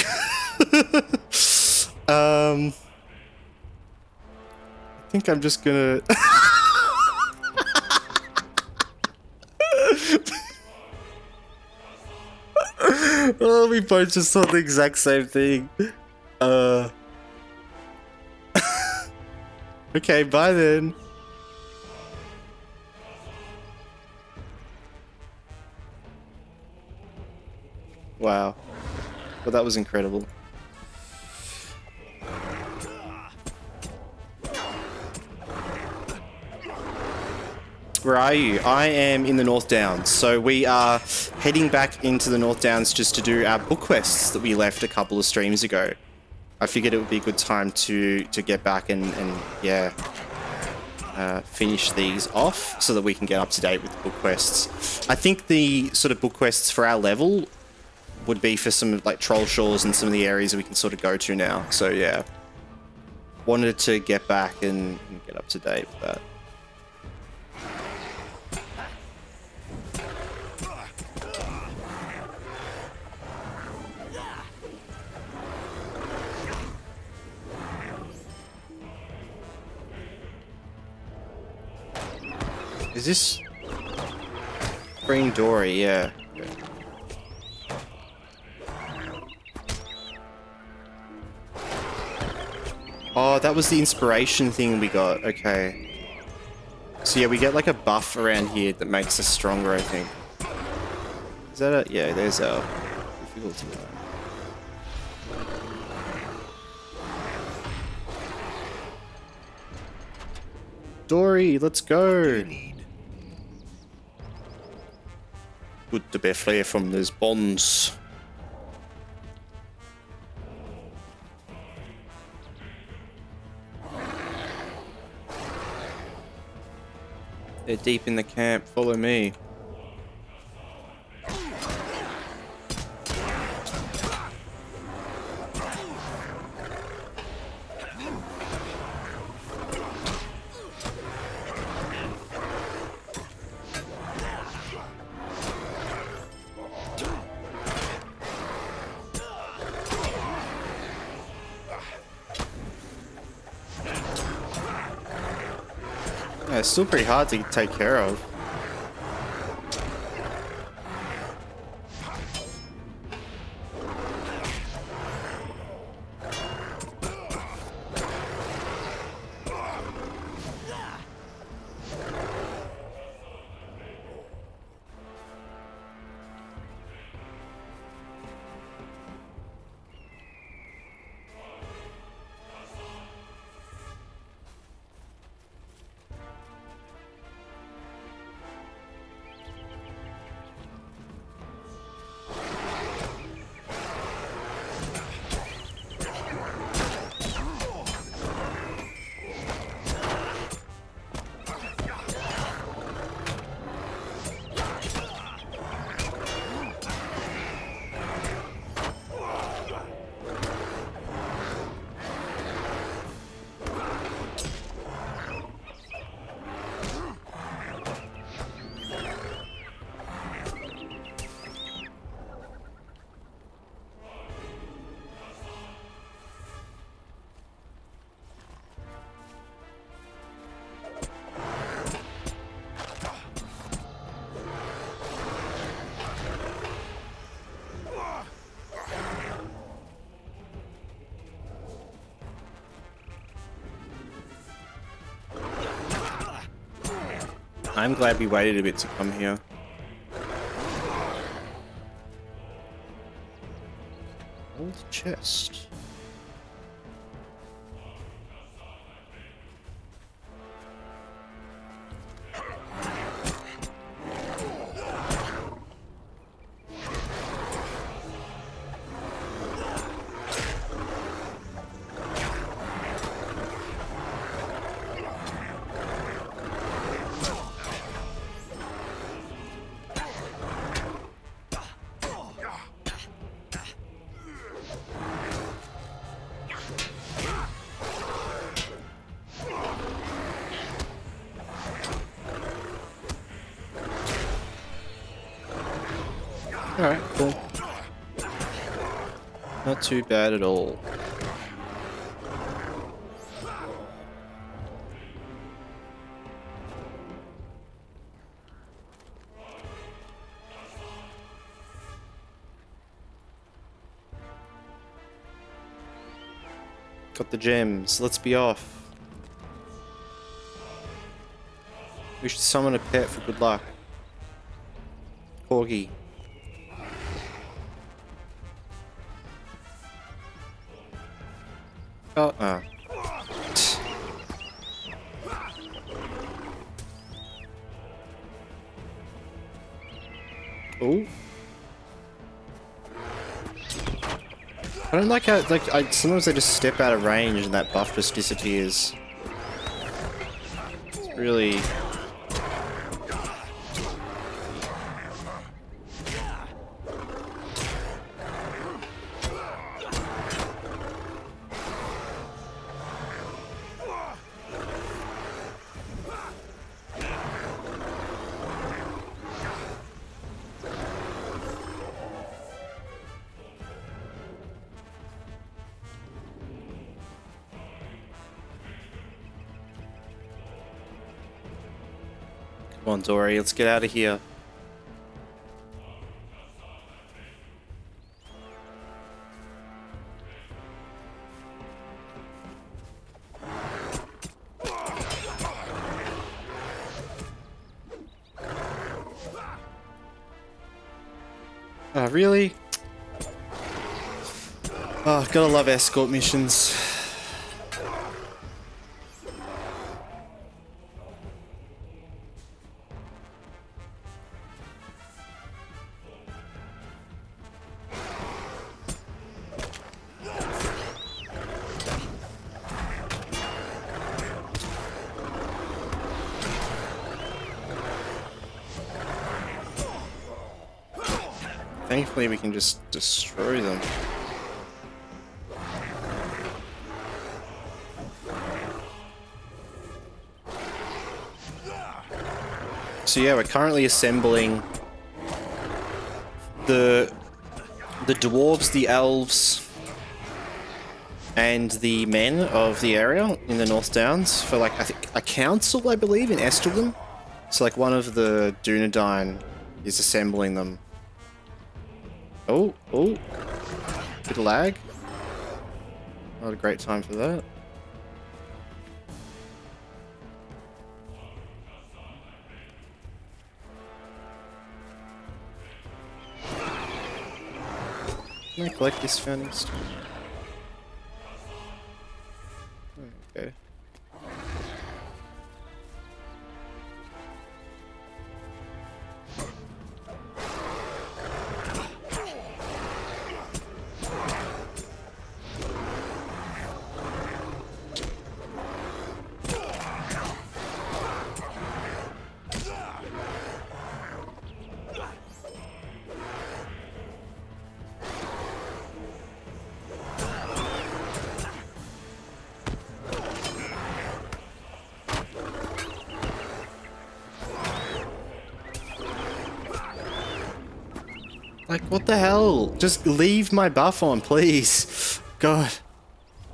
I think I'm just gonna... Oh, we both just saw the exact same thing. Okay, bye then. Wow. Well, that was incredible. Where are you? I am in the North Downs. So we are heading back into the North Downs just to do our book quests that we left a couple of streams ago. I figured it would be a good time to get back and yeah, finish these off so that we can get up to date with the book quests. I think the sort of book quests for our level would be for some like Troll Shores and some of the areas we can sort of go to now. So yeah, wanted to get back and get up to date with that. Is this Green Dory? Yeah. Oh, that was the inspiration thing we got. Okay. So yeah, we get like a buff around here that makes us stronger, I think. Is that a... Yeah, there's our difficulty. Dory, let's go! Good to be free from these bonds. They're deep in the camp, follow me. Yeah, it's still pretty hard to take care of. I'm glad we waited a bit to come here. Old chest. Alright, cool. Not too bad at all. Got the gems. Let's be off. We should summon a pet for good luck. Corgi. Oh, oh. Oh. I don't like how, sometimes I just step out of range and that buff just disappears. It's really... Come on, Dory, let's get out of here. Oh, really? Oh, gotta love escort missions. Thankfully, we can just destroy them. So yeah, we're currently assembling the dwarves, the elves, and the men of the area in the North Downs for like I think a council, I believe, in Estelden. So like one of the Dunedain is assembling them. Oh, bit of lag. Not a great time for that. Can I collect this founding stone? Okay. Like, what the hell? Just leave my buff on, please. God.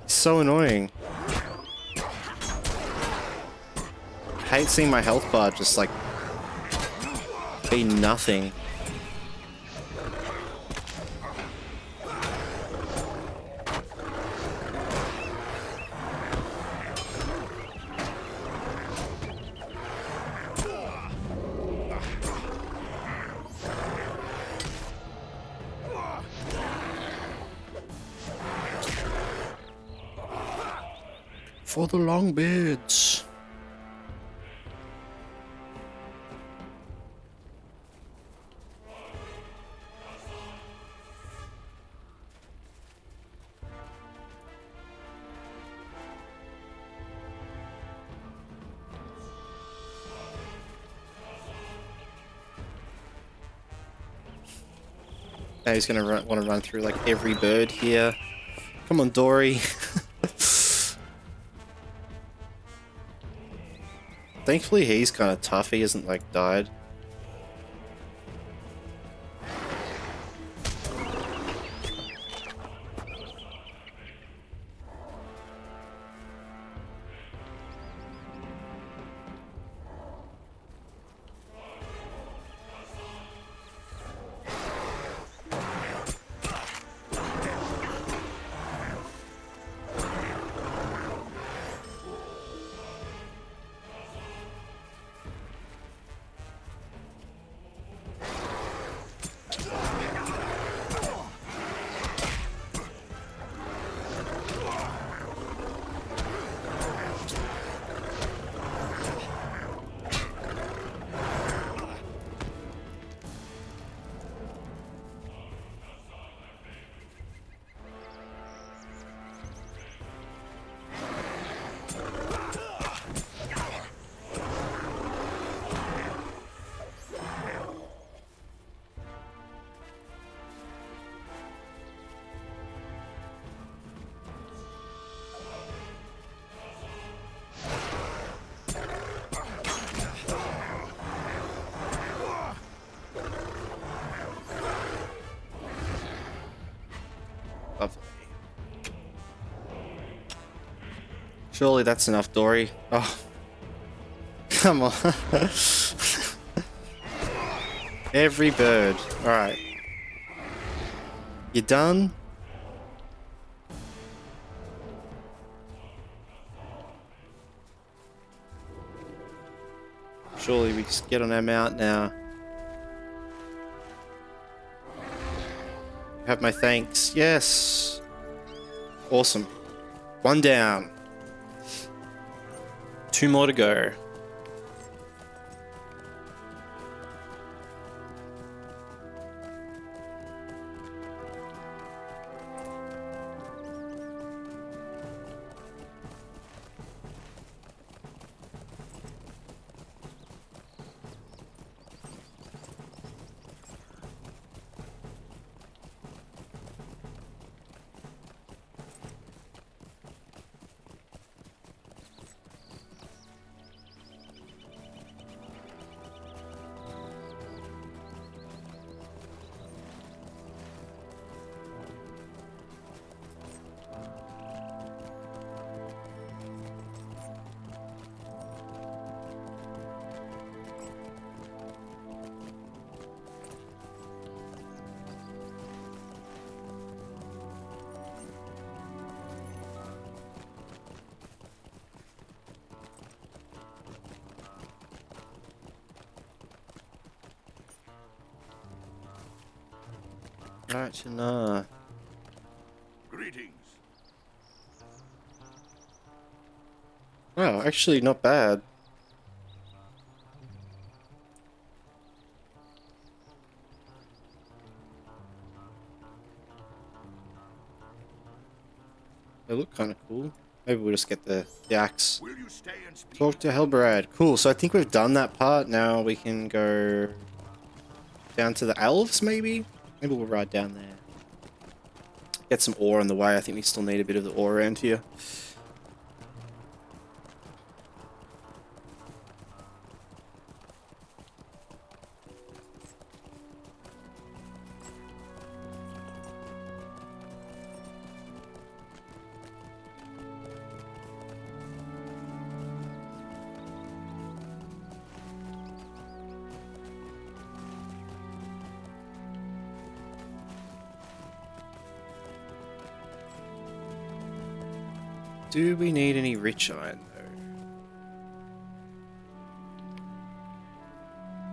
It's so annoying. I hate seeing my health bar just, like, be nothing. For the longbeards. Now he's gonna want to run through like every bird here. Come on, Dory. Thankfully, he's kind of tough. He hasn't, like, died. Lovely. Surely that's enough, Dory. Oh. Come on. Every bird. Alright. You done? Surely we just get on our mount now. Have my thanks. Yes. Awesome. One down. 2 more to go. Right, nah. Greetings. Oh, actually not bad. They look kind of cool. Maybe we'll just get the axe. Will you stay and speak? Talk to Helbrad. Cool, so I think we've done that part. Now we can go down to the elves, maybe? Maybe we'll ride down there. Get some ore on the way. I think we still need a bit of the ore around here. Do we need any rich iron, though?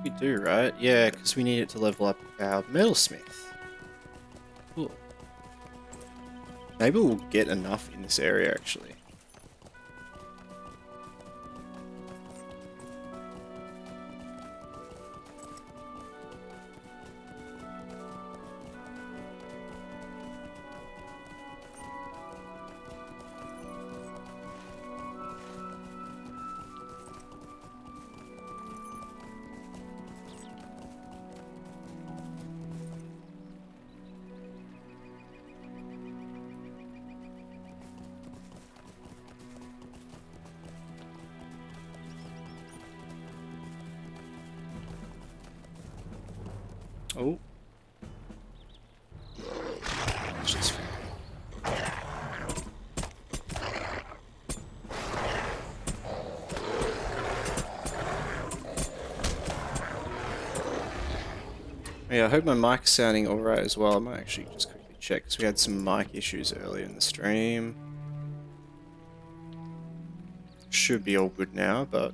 We do, right? Yeah, because we need it to level up our metalsmith. Cool. Maybe we'll get enough in this area, actually. Oh. Just yeah, I hope my mic's sounding alright as well. I might actually just quickly check because we had some mic issues earlier in the stream. Should be all good now, but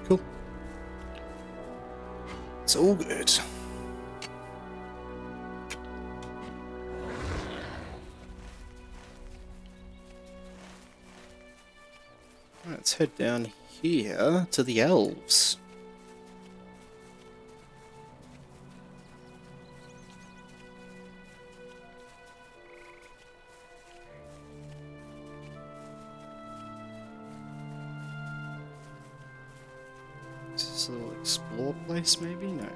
cool. It's all good. Let's head down here to the elves. Is this a little explore place, maybe? No.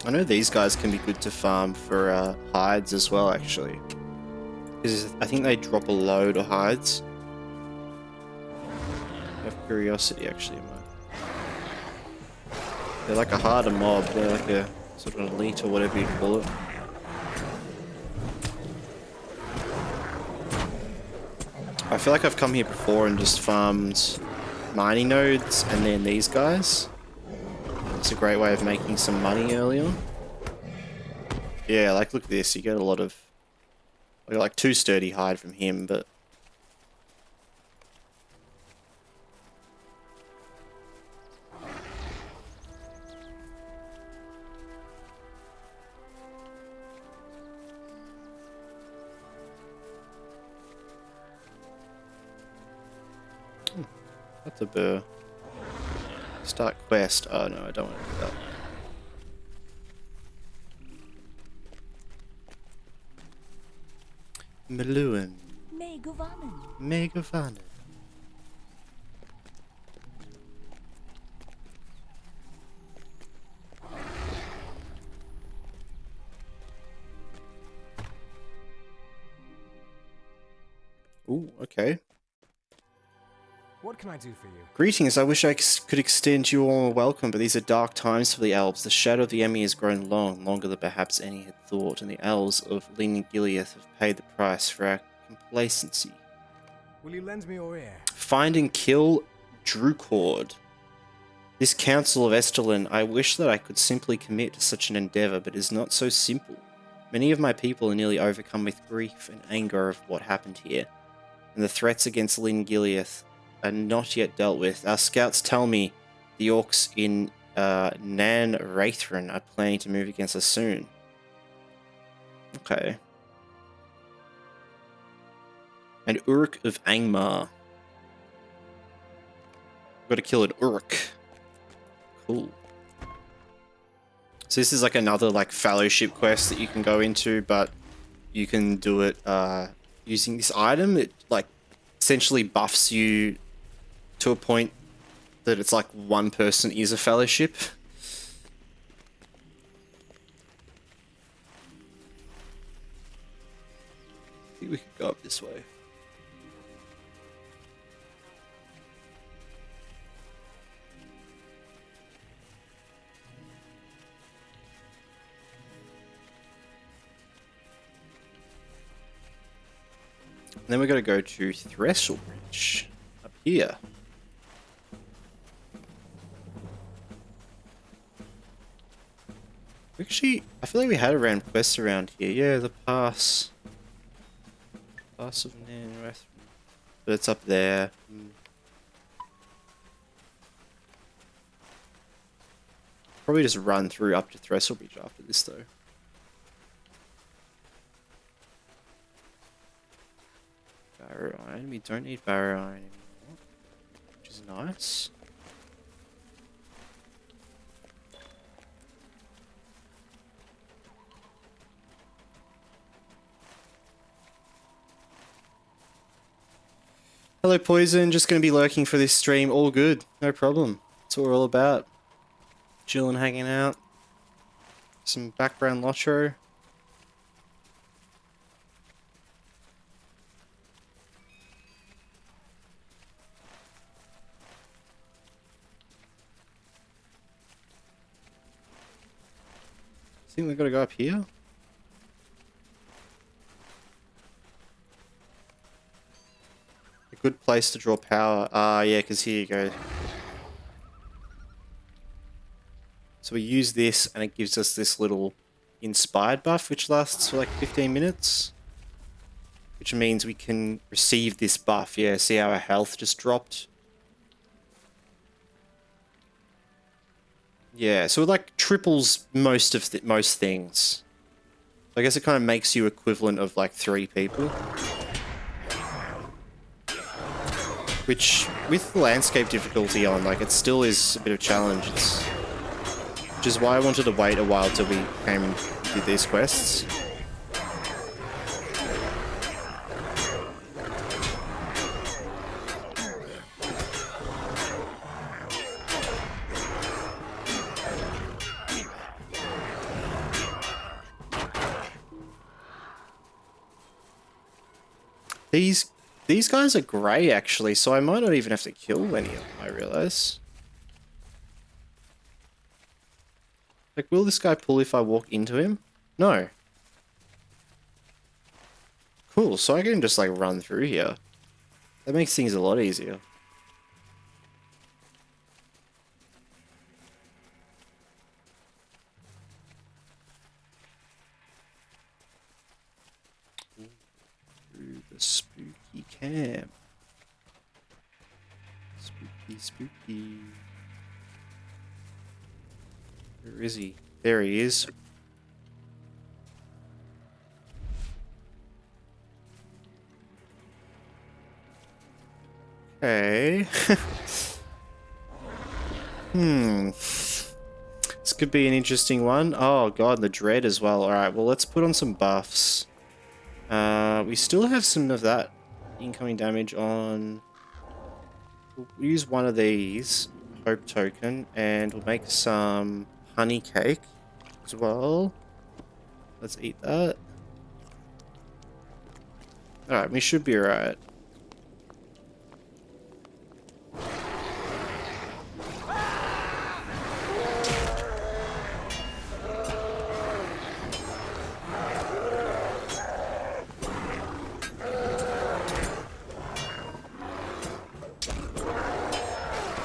I know these guys can be good to farm for hides as well, actually. Because I think they drop a load of hides. Out of curiosity, actually. They're like a harder mob. They're like a sort of elite or whatever you'd call it. I feel like I've come here before and just farmed mining nodes and then these guys. It's a great way of making some money early on. Yeah, like look at this, you get a lot of... I got like 2 sturdy hide from him, but... That's a burr. Start quest. Oh no, I don't want to do that. Meluan. Megavanen. Megavanen. Ooh, okay. What can I do for you? Greetings, I wish I could extend you all a welcome, but these are dark times for the elves. The shadow of the enemy has grown long, longer than perhaps any had thought, and the elves of Gileath have paid the price for our complacency. Will you lend me your ear? Find and kill Drucord. This council of Estelin, I wish that I could simply commit to such an endeavour, but it is not so simple. Many of my people are nearly overcome with grief and anger of what happened here, and the threats against Gileath are not yet dealt with. Our scouts tell me the orcs in Nan Raithrin are planning to move against us soon. Okay. An Uruk of Angmar. Got to kill an Uruk. Cool. So this is like another like fellowship quest that you can go into, but you can do it using this item. It like essentially buffs you to a point that it's like one person is a fellowship. I think we could go up this way. And then we got to go to Threstlebridge up here. Actually, I feel like we had a random quest around here. Yeah, the pass. Pass of Nanrath. But it's up there. Probably just run through up to Threstlebridge after this though. Barrow iron. We don't need barrow iron anymore, which is nice. Hello Poison, just going to be lurking for this stream. All good, no problem. That's what we're all about. Chilling, hanging out. Some background LOTRO. I think we've got to go up here. A good place to draw power. Yeah, because here you go. So we use this and it gives us this little inspired buff which lasts for like 15 minutes. Which means we can receive this buff. Yeah, see how our health just dropped? Yeah, so it like triples most of most things. I guess it kind of makes you equivalent of like 3 people. Which, with the landscape difficulty on, like it still is a bit of a challenge. Which is why I wanted to wait a while till we came and did these quests. These guys are grey actually, so I might not even have to kill any of them, I realise. Like, will this guy pull if I walk into him? No. Cool, so I can just like run through here. That makes things a lot easier. Through the spooky camp. Spooky, spooky. Where is he? There he is. Okay. This could be an interesting one. Oh god, the dread as well. Alright, well let's put on some buffs. We still have some of that incoming damage on... We'll use one of these, hope token, and we'll make some honey cake as well. Let's eat that. Alright, we should be alright.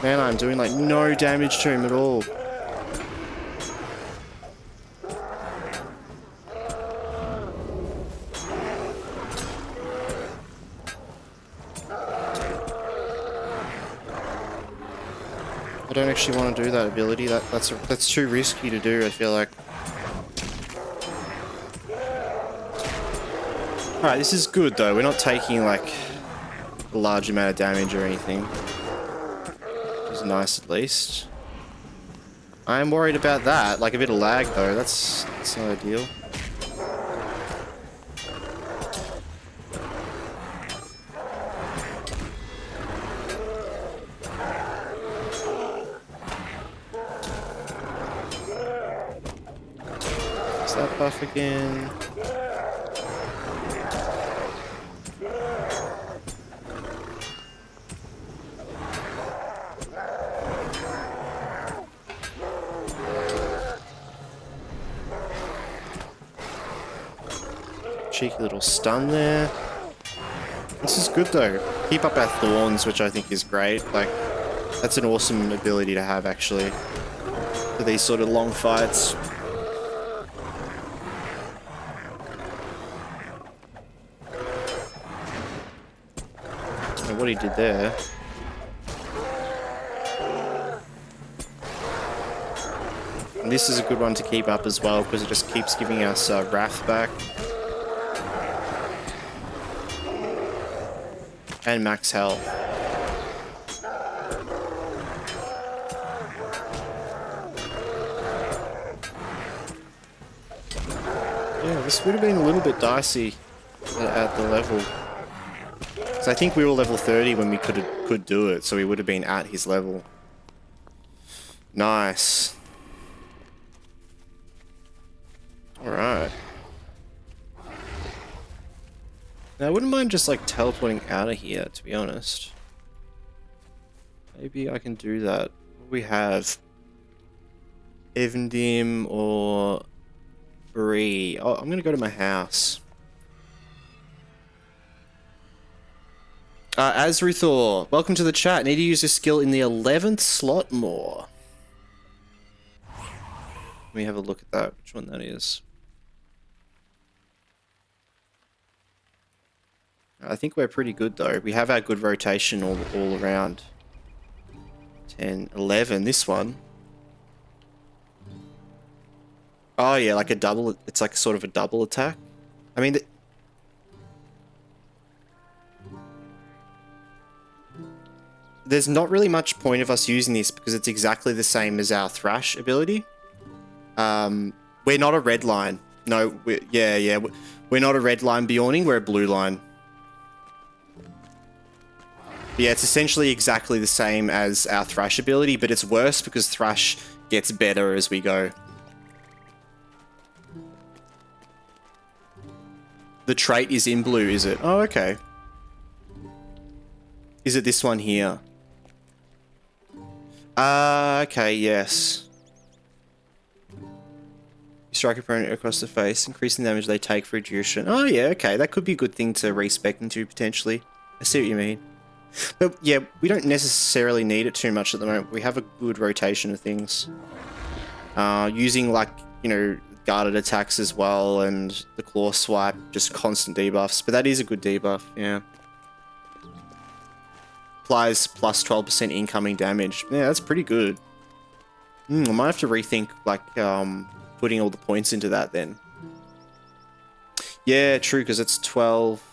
Man, I'm doing like no damage to him at all. I don't actually want to do that ability. That's too risky to do, I feel like. Alright, this is good though. We're not taking like a large amount of damage or anything. Which is nice at least. I am worried about that. Like a bit of lag though. That's not ideal. Is that buff again? Cheeky little stun there. This is good though. Keep up our thorns, which I think is great. Like, that's an awesome ability to have actually for these sort of long fights. And what he did there. And this is a good one to keep up as well because it just keeps giving us Wrath back. And max health. Yeah, this would have been a little bit dicey at the level. Because I think we were level 30 when we could do it, so we would have been at his level. Nice. Alright. Now, I wouldn't mind just like teleporting out of here, to be honest. Maybe I can do that. What do we have? Evendim or Bree. Oh, I'm gonna go to my house. Azruthor, welcome to the chat. Need to use this skill in the 11th slot more. Let me have a look at that, which one that is. I think we're pretty good though. We have our good rotation all around. 10, 11, this one. Oh yeah, like a double, it's like sort of a double attack. I mean, there's not really much point of us using this because it's exactly the same as our Thrash ability. We're not a red line. No, we're not a red line Bjorning, we're a blue line. Yeah, it's essentially exactly the same as our Thrash ability, but it's worse because Thrash gets better as we go. The trait is in blue, is it? Oh, okay. Is it this one here? Okay, yes. You strike opponent across the face, increasing the damage they take for a duration. Oh yeah, okay, that could be a good thing to respec into potentially. I see what you mean. But yeah, we don't necessarily need it too much at the moment. We have a good rotation of things. Using like, you know, guarded attacks as well and the claw swipe, just constant debuffs. But that is a good debuff, yeah. Applies plus 12% incoming damage. Yeah, that's pretty good. I might have to rethink like putting all the points into that then. Yeah, true, because it's 12.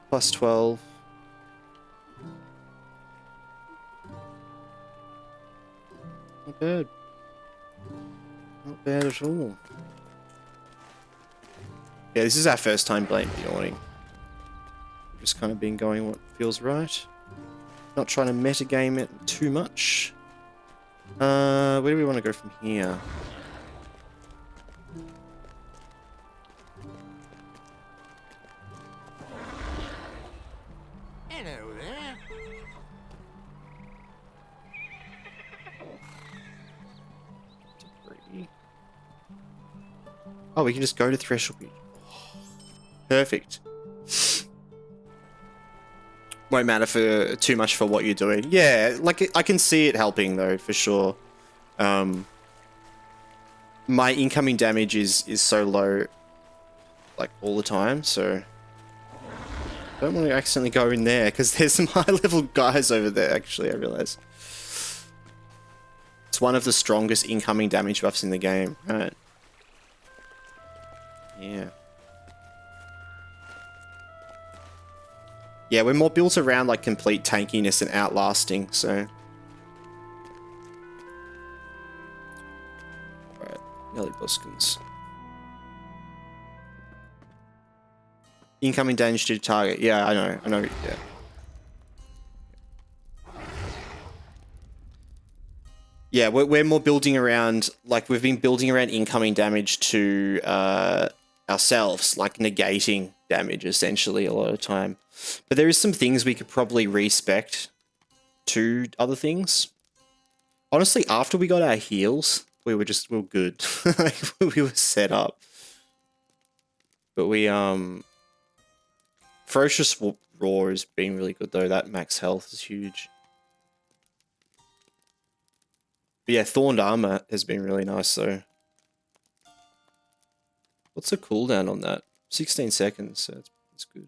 Plus 12. Not bad. Not bad at all. Yeah, this is our first time playing Bjorning. Just kind of been going what feels right. Not trying to metagame it too much. Where do we want to go from here? Hello there. Oh, we can just go to Threshold. Perfect. won't matter for too much for what you're doing. Yeah, like I can see it helping though, for sure. My incoming damage is so low, like all the time, so I don't want to accidentally go in there because there's some high level guys over there. Actually, I realize it's one of the strongest incoming damage buffs in the game, right? Yeah. Yeah, we're more built around like complete tankiness and outlasting, so. Alright, Nelly Buskins. Incoming damage to target. Yeah, I know, yeah. Yeah, we're more building around, like we've been building around incoming damage to ourselves, like negating damage essentially a lot of the time. But there is some things we could probably respect to other things. Honestly, after we got our heals, we were good. Like, we were set up. But we Ferocious Roar has been really good though. That max health is huge. But yeah, Thorned Armor has been really nice though. What's the cooldown on that? 16 seconds, so it's good.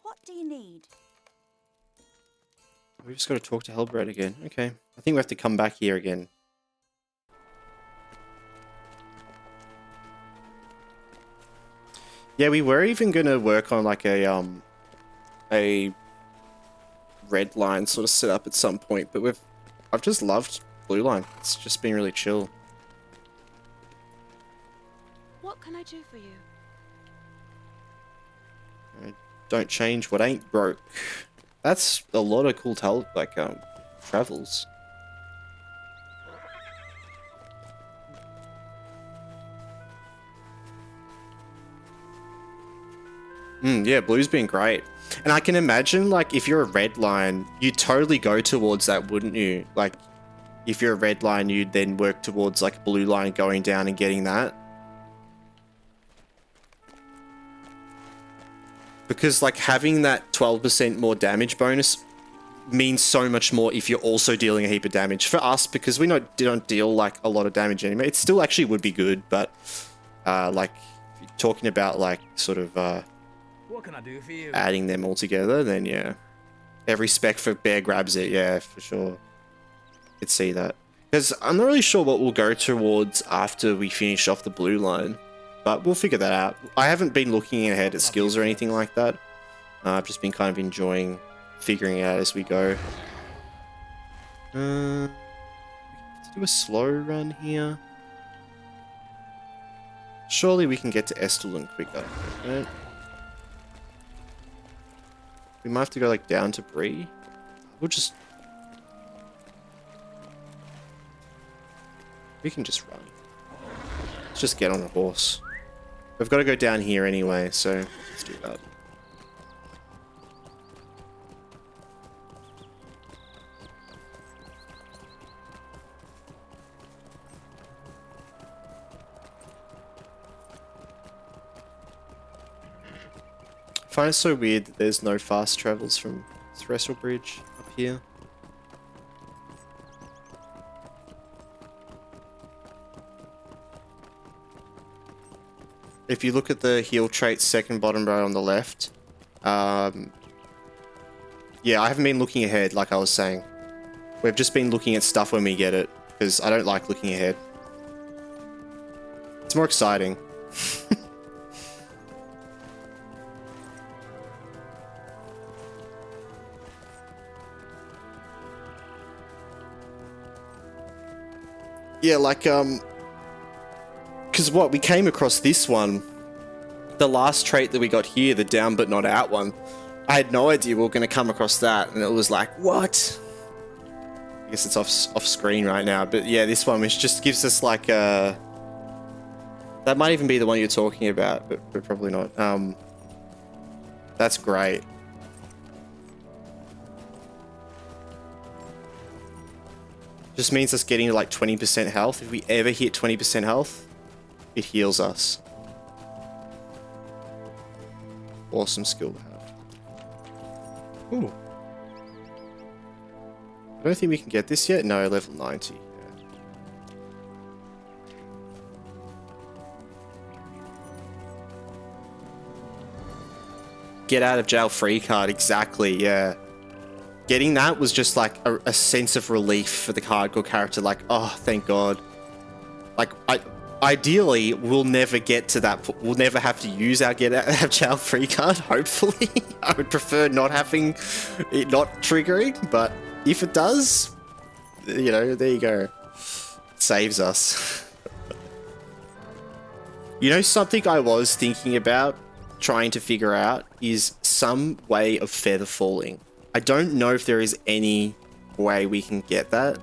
What do you need? We've just got to talk to Hellbred again. Okay. I think we have to come back here again. Yeah, we were even going to work on like a red line sort of setup at some point, but I've just loved blue line. It's just been really chill. What can I do for you? Don't change what ain't broke. That's a lot of cool travels. Yeah, blue's been great. And I can imagine, like, if you're a red line, you'd totally go towards that, wouldn't you? Like, if you're a red line, you'd then work towards, like, a blue line going down and getting that. Because, like, having that 12% more damage bonus means so much more if you're also dealing a heap of damage. For us, because we don't deal, like, a lot of damage anymore. It still actually would be good, but, like, if you're talking about, like, sort of, What can I do for you? adding them all together, then yeah. Every spec for bear grabs it, yeah, for sure. Could see that. Because I'm not really sure what we'll go towards after we finish off the blue line. But we'll figure that out. I haven't been looking ahead at skills or anything like that. I've just been kind of enjoying figuring it out as we go. Let's do a slow run here. Surely we can get to Estelin quicker, right? We might have to go like down to Bree. We'll just... We can just run. Let's just get on a horse. We've got to go down here anyway, so let's do that. I find it so weird that there's no fast travels from Threshold Bridge up here. If you look at the heal trait second bottom row on the left, yeah, I haven't been looking ahead like I was saying. We've just been looking at stuff when we get it, because I don't like looking ahead. It's more exciting. Yeah, like, because what, we came across this one, the last trait that we got here, the down but not out one, I had no idea we were going to come across that, and it was like, what? I guess it's off screen right now, but yeah, this one, which just gives us like a... That might even be the one you're talking about, but probably not. That's great. Just means us getting to like 20% health. If we ever hit 20% health, it heals us. Awesome skill to have. Ooh. I don't think we can get this yet. No, level 90. Yeah. Get out of jail free card, exactly, yeah. Getting that was just like a sense of relief for the hardcore character, like, oh, thank God. Like, ideally, we'll never get to that, we'll never have to use our get out of jail free card, hopefully. I would prefer not having it not triggering, but if it does, you know, there you go. It saves us. You know, something I was thinking about trying to figure out is some way of feather falling. I don't know if there is any way we can get that,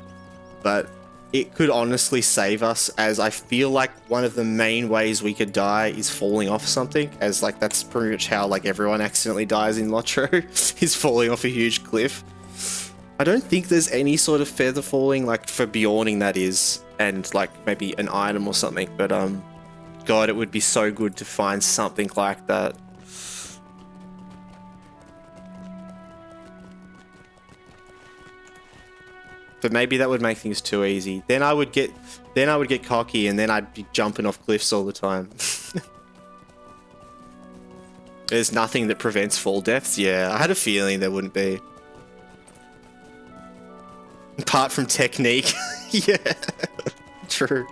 but it could honestly save us, as I feel like one of the main ways we could die is falling off something, as like that's pretty much how like everyone accidentally dies in LOTRO, is falling off a huge cliff. I don't think there's any sort of feather falling, like for Bjorning that is, and like maybe an item or something, but God, it would be so good to find something like that. But maybe that would make things too easy. Then I would get cocky, and then I'd be jumping off cliffs all the time. There's nothing that prevents fall deaths. Yeah, I had a feeling there wouldn't be. Apart from technique. Yeah, true.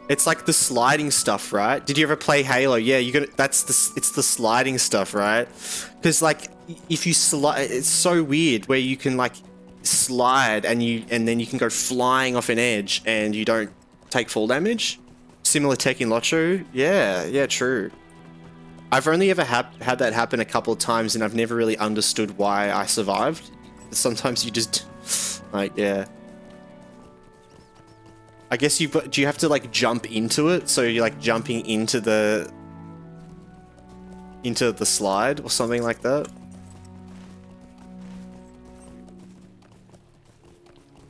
It's like the sliding stuff, right? Did you ever play Halo? Yeah, it's the sliding stuff, right? Because like if you slide, it's so weird where you can like slide and then you can go flying off an edge and you don't take fall damage. Similar tech in LOTRO. Yeah, true. I've only ever had that happen a couple of times, and I've never really understood why I survived. Sometimes you just like, yeah. I guess do you have to like jump into it? So you're like jumping into the slide or something like that?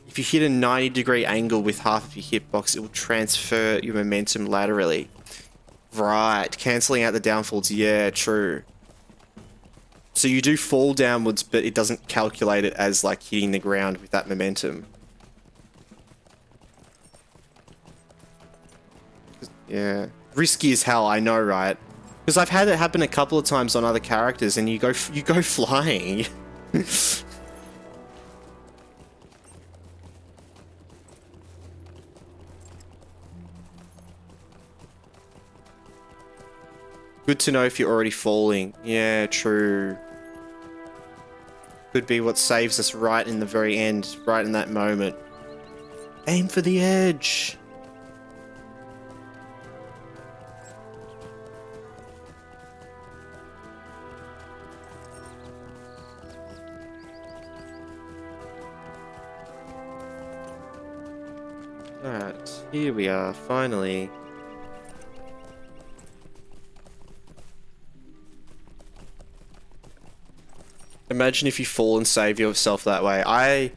If you hit a 90-degree angle with half of your hitbox, it will transfer your momentum laterally. Right, cancelling out the downfalls. Yeah, true. So you do fall downwards, but it doesn't calculate it as like hitting the ground with that momentum. Yeah, risky as hell, I know, right? Because I've had it happen a couple of times on other characters, and you go flying. Good to know if you're already falling. Yeah, true. Could be what saves us right in the very end, right in that moment. Aim for the edge. Alright, here we are, finally. Imagine if you fall and save yourself that way. I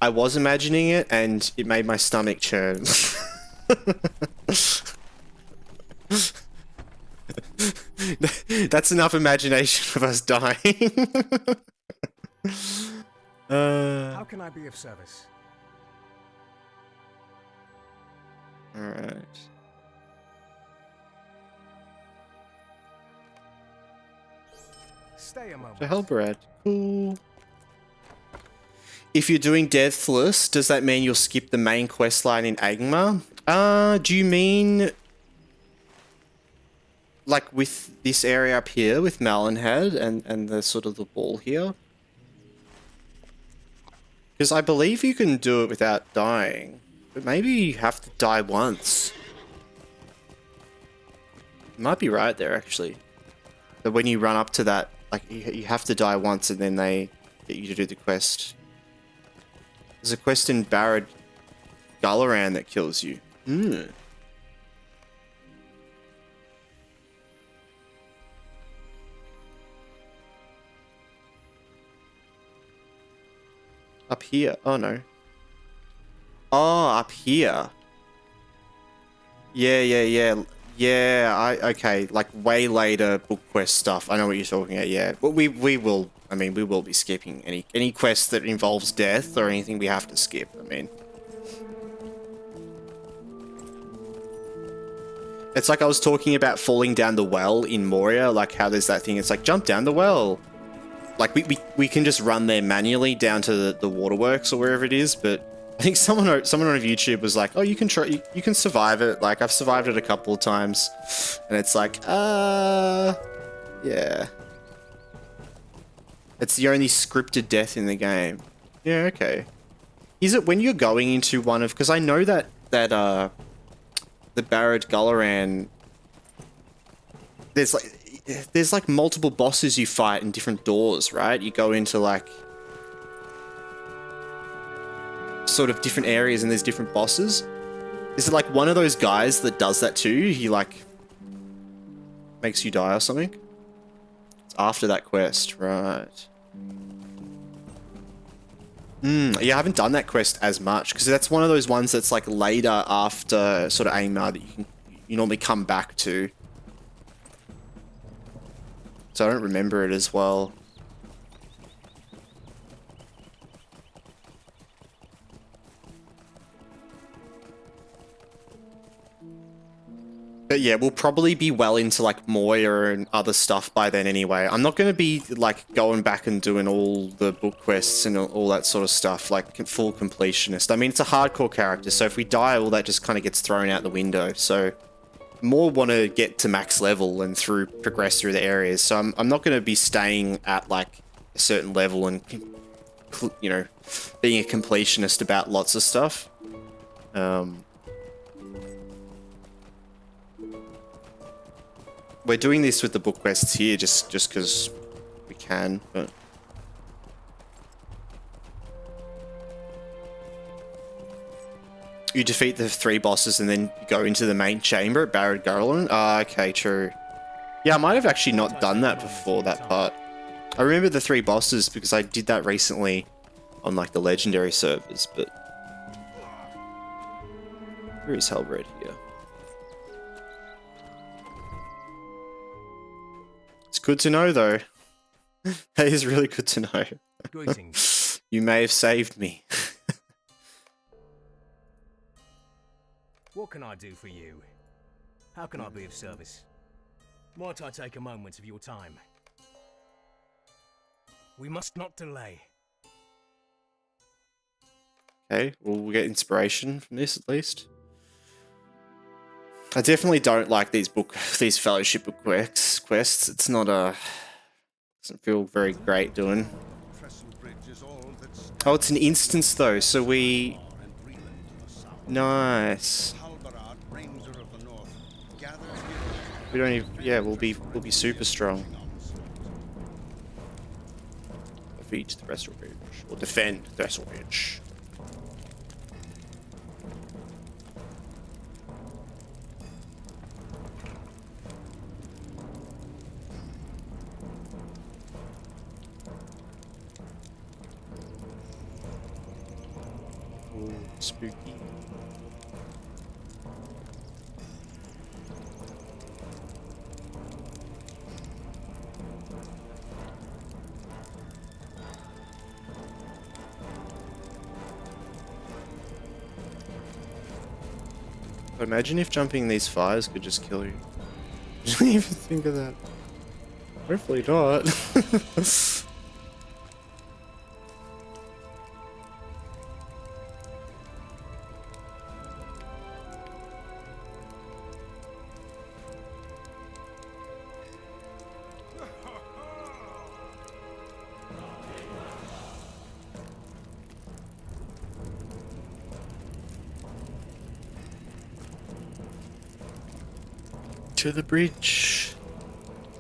was imagining it, and it made my stomach churn. That's enough imagination of us dying. How can I be of service? Alright. Stay a moment. So Helbrad. Cool. If you're doing Deathless, does that mean you'll skip the main quest line in Angmar? Do you mean like with this area up here with Mallenhead and the sort of the wall here? Because I believe you can do it without dying, but maybe you have to die once. You might be right there, actually. That when you run up to that, like you have to die once, and then they get you to do the quest. There's a quest in Barad Gulleran that kills you. Up here. Oh, no. Oh, up here. Yeah. Yeah, okay, like way later book quest stuff. I know what you're talking about, yeah. But we will, I mean, we will be skipping any quest that involves death or anything we have to skip, I mean. It's like I was talking about falling down the well in Moria, like how there's that thing, it's like jump down the well. Like we can just run there manually down to the waterworks or wherever it is, but I think someone on YouTube was like, "Oh, you can try, you can survive it." Like I've survived it a couple of times, and it's like, yeah, it's the only scripted death in the game. Yeah, okay. Is it when you're going into one of? Because I know that the Barad Gulleran, there's like multiple bosses you fight in different doors, right? You go into like sort of different areas and there's different bosses. Is it like one of those guys that does that too? He like makes you die or something? It's after that quest, right? Yeah, I haven't done that quest as much because that's one of those ones that's like later after sort of Aimar that you normally come back to. So I don't remember it as well. But yeah, we'll probably be well into like Moya and other stuff by then anyway. I'm not going to be like going back and doing all the book quests and all that sort of stuff, like full completionist. I mean, it's a hardcore character, so if we die, all that just kind of gets thrown out the window. So more want to get to max level and progress through the areas. So I'm not going to be staying at like a certain level and, you know, being a completionist about lots of stuff. We're doing this with the book quests here just because we can, but you defeat the 3 bosses and then you go into the main chamber at Barad Gulleran. Ah, okay, true. Yeah, I might have actually not done that before, that part. I remember the 3 bosses because I did that recently on like the legendary servers, but where is Hellbred here? It's good to know, though. That is really good to know. Greetings. You may have saved me. What can I do for you? How can I be of service? Might I take a moment of your time? We must not delay. Okay, well, we'll get inspiration from this at least. I definitely don't like these fellowship book quests. It's not doesn't feel very great doing. Oh, it's an instance though, so we... Nice. We don't even... Yeah, we'll be super strong. Defeat the Threstal Ridge. Or defend Threstal Ridge. Ooh, spooky. Imagine if jumping these fires could just kill you. Didn't even think of that. Hopefully not. To the bridge.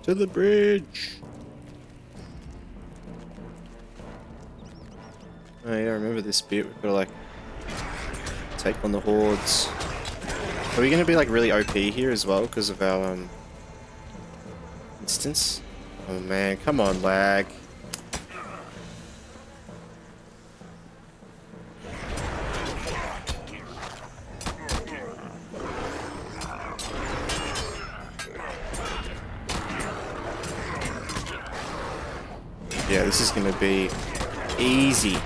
To the bridge. Oh yeah, I remember this bit. We've got to like take on the hordes. Are we going to be like really OP here as well because of our instance? Oh man, come on, lag. Yeah, this is going to be easy.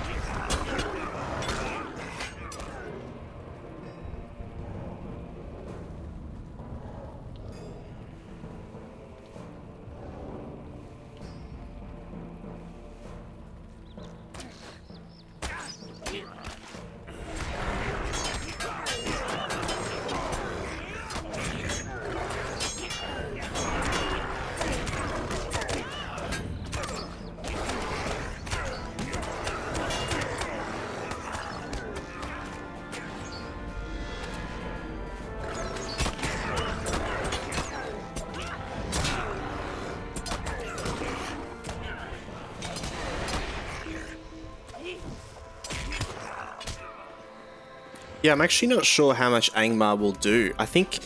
Yeah, I'm actually not sure how much Angmar will do. I think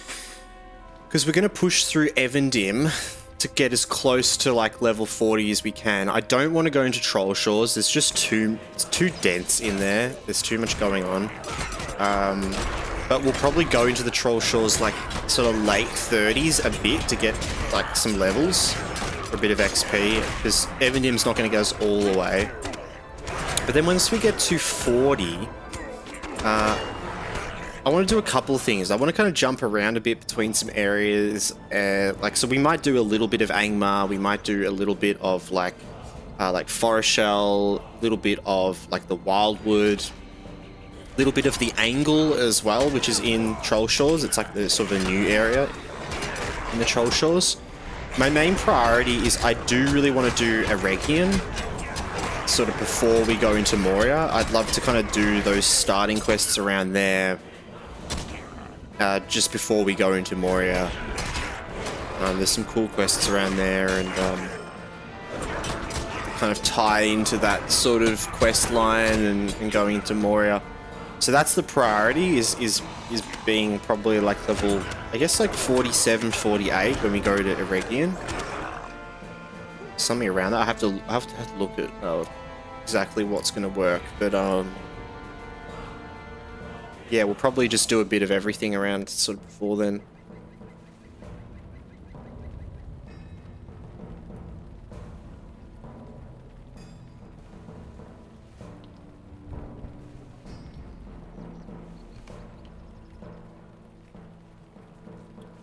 because we're going to push through Evendim to get as close to like level 40 as we can. I don't want to go into Troll Shores. There's just it's too dense in there. There's too much going on. But we'll probably go into the Troll Shores like sort of late 30s a bit to get like some levels for a bit of XP, because Evendim's not going to get us all the way. But then once we get to 40, I want to do a couple of things. I want to kind of jump around a bit between some areas. So we might do a little bit of Angmar. We might do a little bit of like Forest Shell, a little bit of like the Wildwood, a little bit of the Angle as well, which is in Troll Shores. It's like the sort of a new area in the Troll Shores. My main priority is I do really want to do Eregion sort of before we go into Moria. I'd love to kind of do those starting quests around there just before we go into Moria. There's some cool quests around there, and kind of tie into that sort of quest line and going into Moria. So that's the priority, is being probably like level, I guess like 47, 48 when we go to Eregion. Something around that. I have to look at exactly what's going to work, but yeah, we'll probably just do a bit of everything around sort of before then.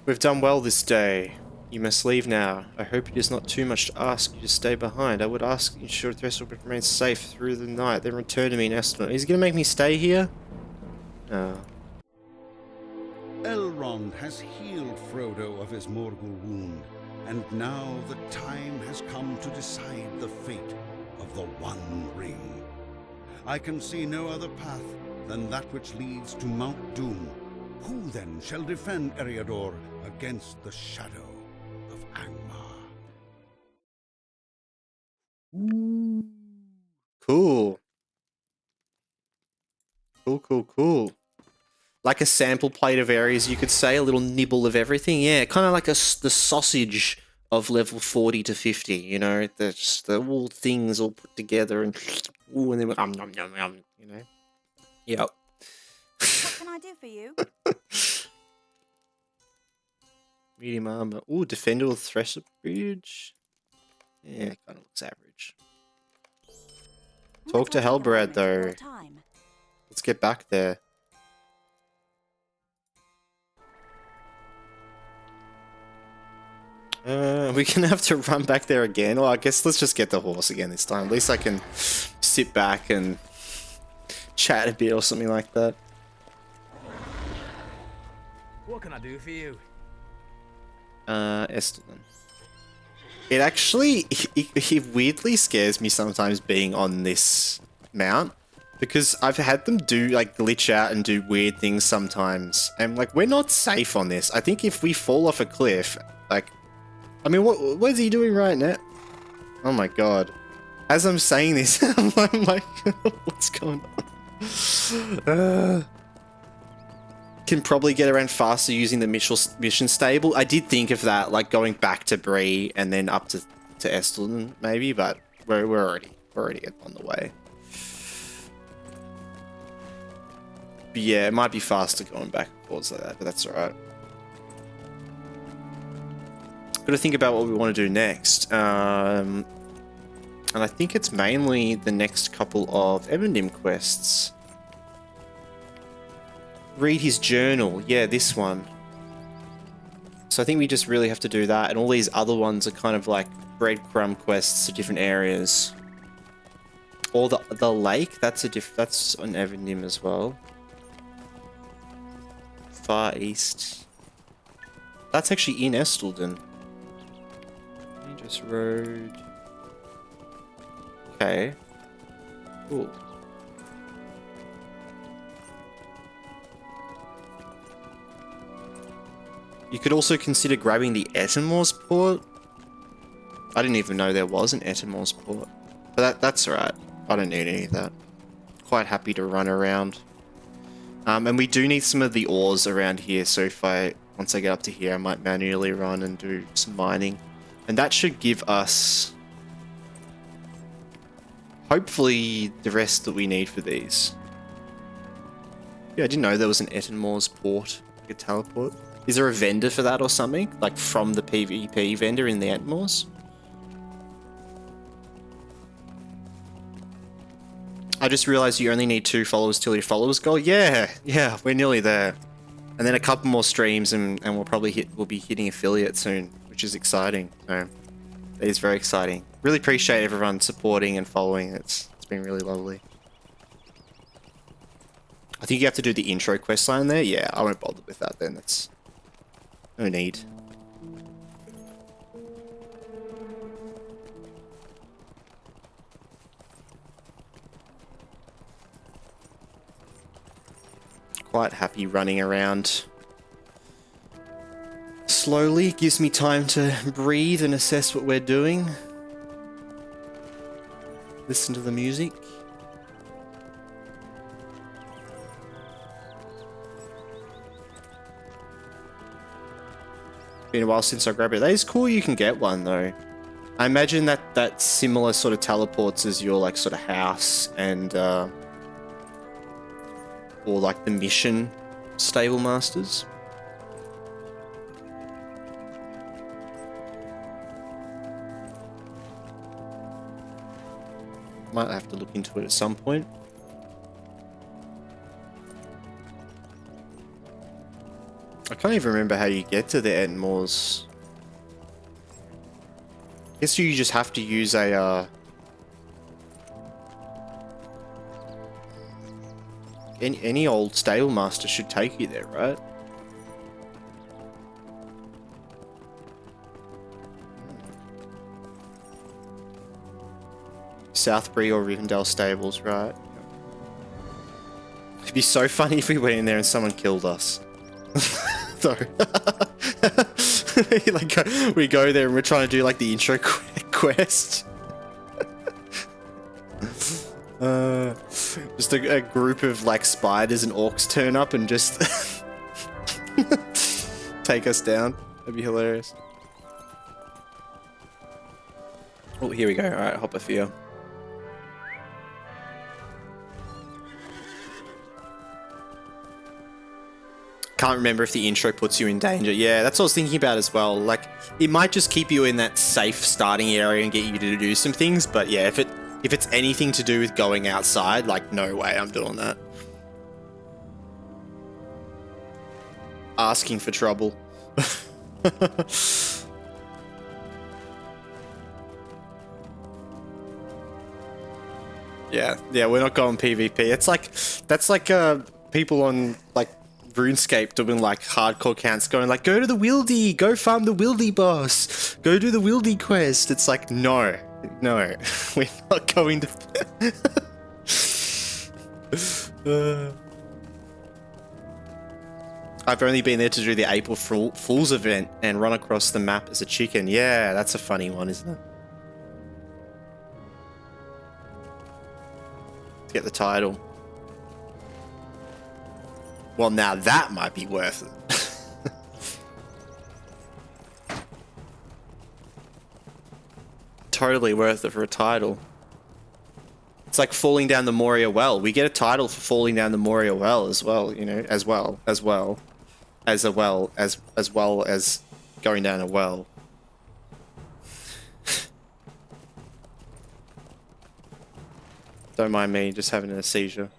We've done well this day. You must leave now. I hope it is not too much to ask you to stay behind. I would ask you should the rest will remain safe through the night, then return to me in Estelon. Is he going to make me stay here? No. Elrond has healed Frodo of his Morgul wound, and now the time has come to decide the fate of the One Ring. I can see no other path than that which leads to Mount Doom. Who then shall defend Eriador against the shadow of Angmar? Cool. Cool. Like a sample plate of areas, you could say, a little nibble of everything. Yeah, kind of like the sausage of level 40 to 50, you know? The all things all put together and ooh, and then nom, nom, nom, you know? Yep. What can I do for you? Medium armor. Ooh, defender with thresher bridge. Yeah, kind of looks average. Talk to Helbrad though. Let's get back there. We're gonna have to run back there again. Well, I guess let's just get the horse again this time. At least I can sit back and chat a bit or something like that. What can I do for you? Estelon. It actually, it weirdly scares me sometimes being on this mount, because I've had them do, like, glitch out and do weird things sometimes, and, like, we're not safe on this. I think if we fall off a cliff, like, I mean, what is he doing right now? Oh my god. As I'm saying this, I'm like, what's going on? Can probably get around faster using the mission stable. I did think of that, like going back to Bree and then up to Estelon maybe, but we're already on the way. But yeah, it might be faster going back and forwards like that, but that's alright. Got to think about what we want to do next. And I think it's mainly the next couple of Evandim quests. Read his journal. Yeah, this one. So I think we just really have to do that. And all these other ones are kind of like breadcrumb quests to different areas. Or the lake, that's an Evandim as well. Far East. That's actually in Estelden. Dangerous Road. Okay. Cool. You could also consider grabbing the Ettenmore's port. I didn't even know there was an Ettenmore's port. But that's alright. I don't need any of that. Quite happy to run around. And we do need some of the ores around here, so once I get up to here, I might manually run and do some mining. And that should give us, hopefully, the rest that we need for these. Yeah, I didn't know there was an Ettenmore's port, like a teleport. Is there a vendor for that or something? Like from the PvP vendor in the Ettenmore's? I just realized you only need 2 followers till your followers goal. Yeah, we're nearly there. And then a couple more streams and we'll be hitting affiliate soon, which is exciting. So it is very exciting. Really appreciate everyone supporting and following. It's been really lovely. I think you have to do the intro quest line there. Yeah, I won't bother with that then. That's no need. Quite happy running around slowly. Gives me time to breathe and assess what we're doing. Listen to the music. Been a while since I grabbed it. That is cool, you can get one though. I imagine that's similar sort of teleports as your like sort of house and or like the mission stable masters. Might have to look into it at some point. I can't even remember how you get to the Ettenmore's. I guess you just have to use a any old stable master should take you there, right? Southbury or Rivendell stables, right? It'd be so funny if we went in there and someone killed us. So, like, we go there and we're trying to do like the intro quest. Just a group of like spiders and orcs turn up and just take us down. That'd be hilarious. Oh, here we go. Alright, hop off here. Can't remember if the intro puts you in danger. Yeah, that's what I was thinking about as well. Like, it might just keep you in that safe starting area and get you to do some things, but yeah, if it's anything to do with going outside, like, no way I'm doing that. Asking for trouble. Yeah, we're not going PvP. It's like, that's like people on like RuneScape doing like hardcore counts going like, go to the Wildy, go farm the Wildy boss, go do the Wildy quest. It's like, no, we're not going to. I've only been there to do the April Fool's event and run across the map as a chicken. Yeah, that's a funny one, isn't it? To get the title. Well, now that might be worth it. Totally worth it for a title. It's like falling down the Moria well. We get a title for falling down the Moria well as well, you know, as well as going down a well. Don't mind me just having a seizure.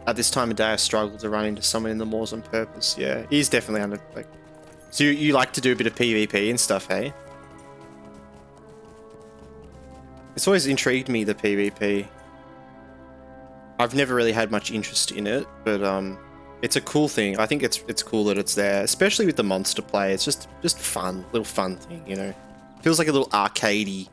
At this time of day, I struggle to run into someone in the moors on purpose. Yeah, he's definitely under, like... So you like to do a bit of PvP and stuff, hey? It's always intrigued me, the PvP. I've never really had much interest in it, but it's a cool thing. I think it's cool that it's there, especially with the monster play. It's just fun, little fun thing, you know? Feels like a little arcadey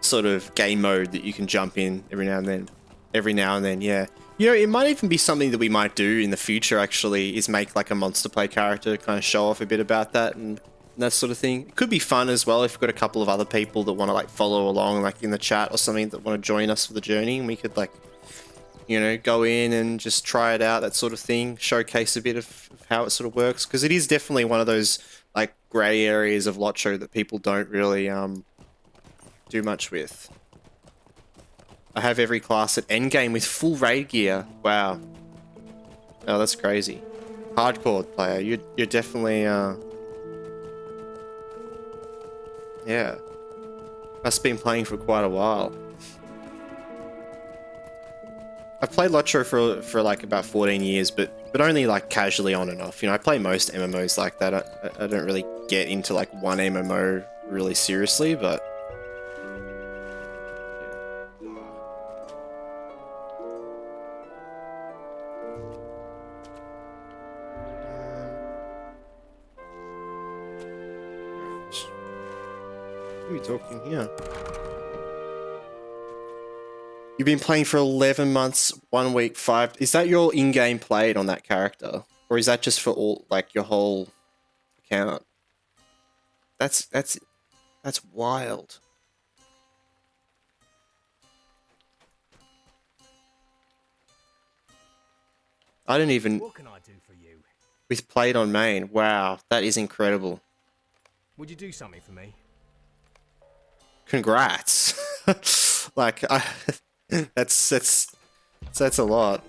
sort of game mode that you can jump in every now and then. Every now and then, yeah. You know, it might even be something that we might do in the future, actually, is make like a monster play character, kind of show off a bit about that and that sort of thing. It could be fun as well if we've got a couple of other people that want to like follow along, like in the chat or something, that want to join us for the journey, and we could like, you know, go in and just try it out, that sort of thing, showcase a bit of how it sort of works, because it is definitely one of those like grey areas of LOTRO that people don't really do much with. I have every class at endgame with full raid gear. Wow. Oh, that's crazy. Hardcore player. You're definitely yeah. Must have been playing for quite a while. I've played LOTRO for like about 14 years, but only like casually on and off. You know, I play most MMOs like that. I don't really get into like one MMO really seriously, but what are we talking here? You've been playing for 11 months, 1 week, 5... Is that your in-game played on that character? Or is that just for all, like, your whole account? That's wild. I didn't even... What can I do for you? With played on main. Wow, that is incredible. Would you do something for me? Congrats. Like, that's a lot.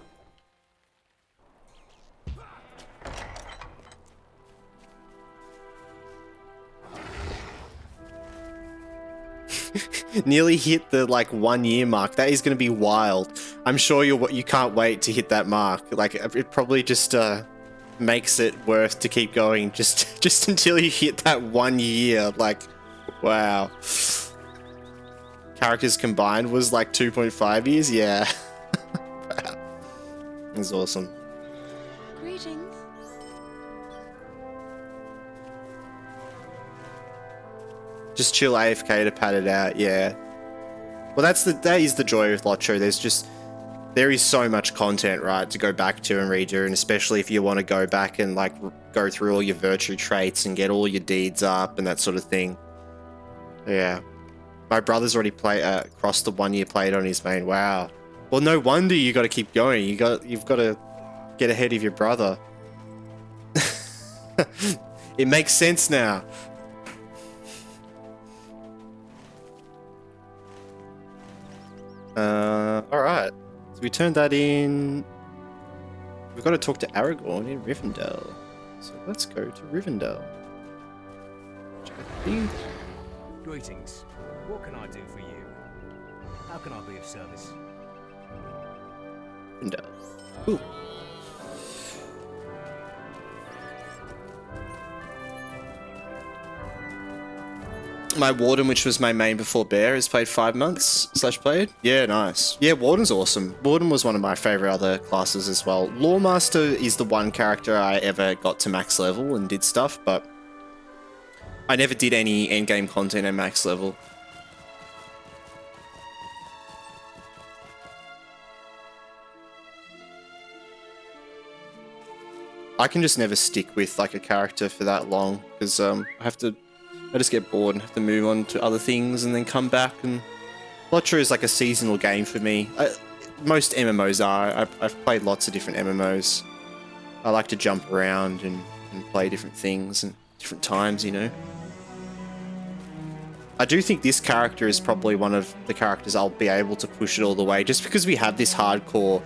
Nearly hit the like 1 year mark. That is going to be wild. I'm sure you can't wait to hit that mark. Like, it probably just makes it worth to keep going just until you hit that 1 year. Like, wow. Characters combined was like 2.5 years? Yeah. Wow. That's awesome. Greetings. Just chill AFK to pad it out, yeah. Well, that is the joy with LOTRO. There is so much content, right, to go back to and redo, and especially if you want to go back and like go through all your virtue traits and get all your deeds up and that sort of thing. Yeah. My brother's already crossed the 1 year played on his main. Wow. Well, no wonder you got to keep going. You've got to get ahead of your brother. It makes sense now. All right. So we turned that in. We've got to talk to Aragorn in Rivendell. So let's go to Rivendell. Greetings. What can I do for you? How can I be of service? Rivendell. Ooh. My Warden, which was my main before Bear, has played 5 months / played. Yeah, nice. Yeah, Warden's awesome. Warden was one of my favorite other classes as well. Lawmaster is the one character I ever got to max level and did stuff, but I never did any endgame content at max level. I can just never stick with like a character for that long because I just get bored and have to move on to other things and then come back. And LOTRO is like a seasonal game for me. Most MMOs are. I've played lots of different MMOs. I like to jump around and play different things and different times, you know. I do think this character is probably one of the characters I'll be able to push it all the way, just because we have this hardcore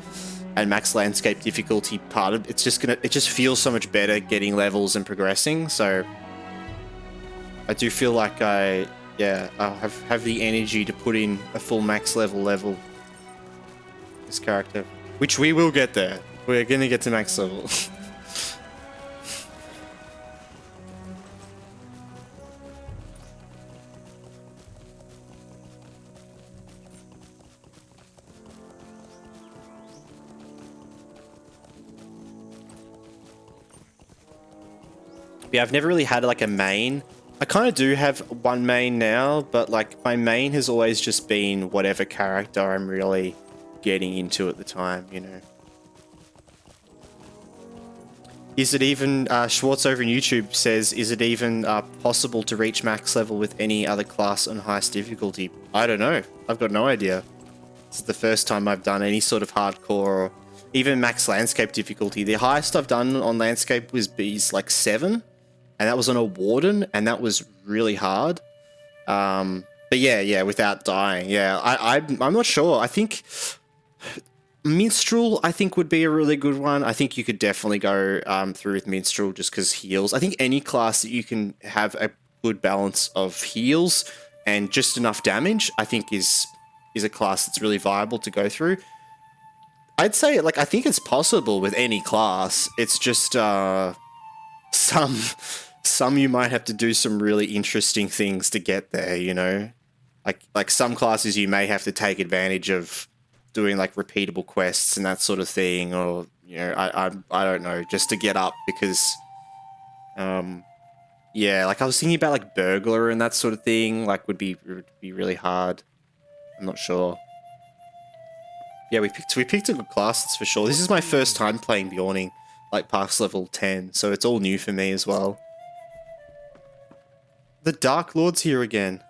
and max landscape difficulty part of it just feels so much better getting levels and progressing. So I do feel like I have the energy to put in a full max level this character, which we will get there. We're gonna get to max level. Yeah, I've never really had like a main. I kind of do have one main now, but like my main has always just been whatever character I'm really getting into at the time, you know. Is it even, Schwartz over in YouTube says, is it even possible to reach max level with any other class on highest difficulty? I don't know. I've got no idea. This is the first time I've done any sort of hardcore or even max landscape difficulty. The highest I've done on landscape was like 7. And that was on a warden, and that was really hard. But yeah, without dying. Yeah, I'm not sure. I think Minstrel, I think, would be a really good one. I think you could definitely go through with Minstrel just because heals. I think any class that you can have a good balance of heals and just enough damage, I think is a class that's really viable to go through. I'd say, like, I think it's possible with any class. It's just some you might have to do some really interesting things to get there, you know? Like some classes you may have to take advantage of doing like repeatable quests and that sort of thing, or, you know, I don't know, just to get up because, yeah, like I was thinking about like burglar and that sort of thing, like would be really hard. I'm not sure. Yeah, we picked a good class, that's for sure. This is my first time playing Bjorning, like past level 10, so it's all new for me as well. The Dark Lord's here again.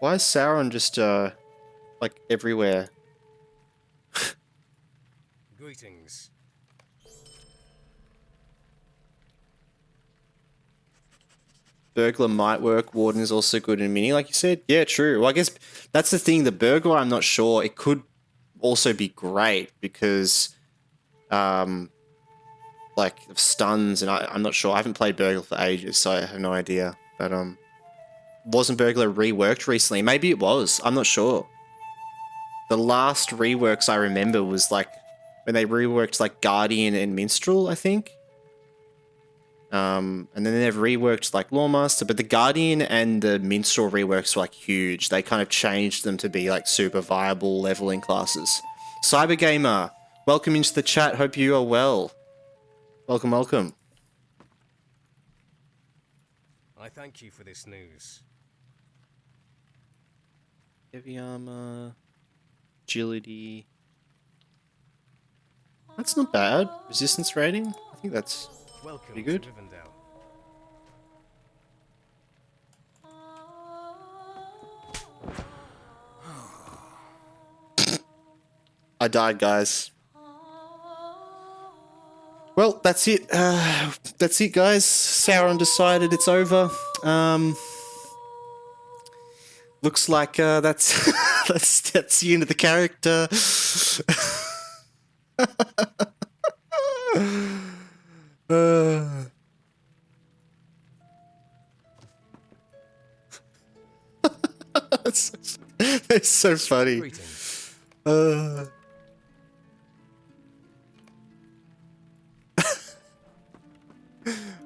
Why is Sauron just, like, everywhere? Greetings. Burglar might work. Warden is also good in mini, like you said. Yeah, true. Well, I guess that's the thing. The burglar, I'm not sure. It could also be great because, like, of stuns, and I'm not sure. I haven't played burglar for ages, so I have no idea. But wasn't burglar reworked recently? Maybe it was. I'm not sure. The last reworks I remember was like when they reworked like Guardian and Minstrel, I think. And then they've reworked like Lawmaster, but the Guardian and the Minstrel reworks were like huge. They kind of changed them to be like super viable leveling classes. Cybergamer, welcome into the chat. Hope you are well. Welcome, welcome. I thank you for this news. Heavy armor, agility. That's not bad. Resistance rating, I think that's Welcome pretty good. to Rivendell. I died, guys. Well, that's it. That's it, guys. Sauron decided it's over. Looks like that's that's the end of the character. That's so funny. Greetings.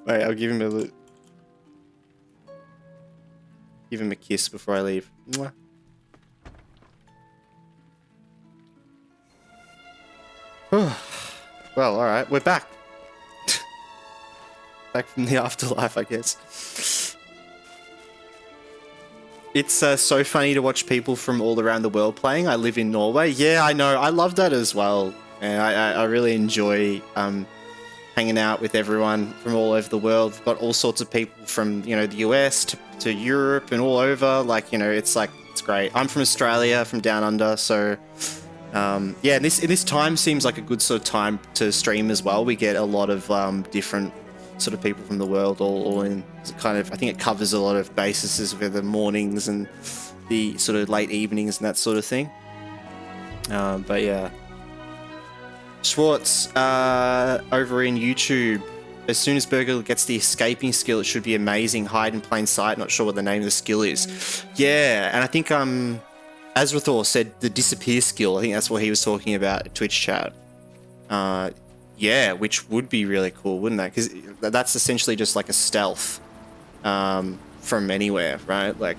Wait, I'll give him a kiss before I leave. Mwah. Well, alright, we're back. Back from the afterlife, I guess. It's so funny to watch people from all around the world playing. I live in Norway. Yeah, I know. I love that as well. And I really enjoy hanging out with everyone from all over the world. We've got all sorts of people from, you know, the US to Europe and all over. Like, you know, it's great. I'm from Australia, from down under, so yeah, and this time seems like a good sort of time to stream as well. We get a lot of different sort of people from the world all in. It's kind of, I think it covers a lot of bases with the mornings and the sort of late evenings and that sort of thing. But yeah. Schwartz, over in YouTube, as soon as Burglar gets the escaping skill, it should be amazing. Hide in plain sight. Not sure what the name of the skill is. Yeah, and I think Azrathor said the disappear skill. I think that's what he was talking about at Twitch chat. Yeah, which would be really cool, wouldn't that? Because that's essentially just like a stealth from anywhere, right? Like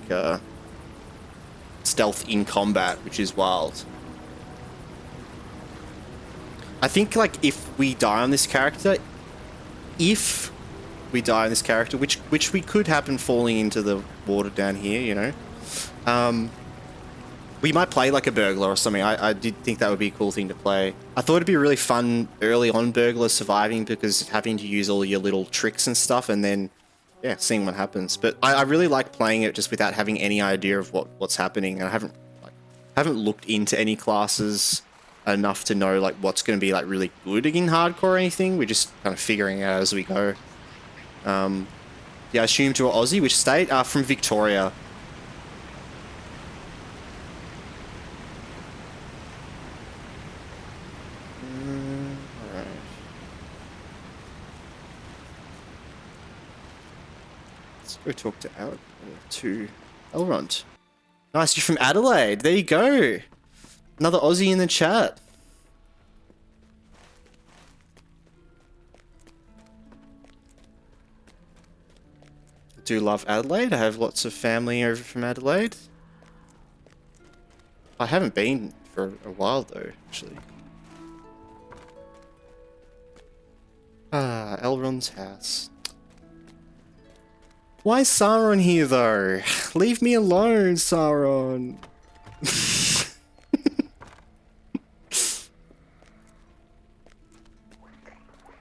stealth in combat, which is wild. I think like if we die on this character, which we could happen falling into the water down here, you know, we might play like a burglar or something. I did think that would be a cool thing to play. I thought it'd be really fun early on burglar surviving, because having to use all your little tricks and stuff, and then yeah, seeing what happens. But I really like playing it just without having any idea of what's happening, and I haven't looked into any classes enough to know like what's going to be like really good in hardcore or anything. We're just kind of figuring it out as we go. Yeah, I assume to Aussie. Which state? From Victoria. Alright. Let's go talk to Elrond. Nice, you're from Adelaide. There you go. Another Aussie in the chat. I do love Adelaide. I have lots of family over from Adelaide. I haven't been for a while though, actually. Elrond's house. Why is Sauron here though? Leave me alone, Sauron.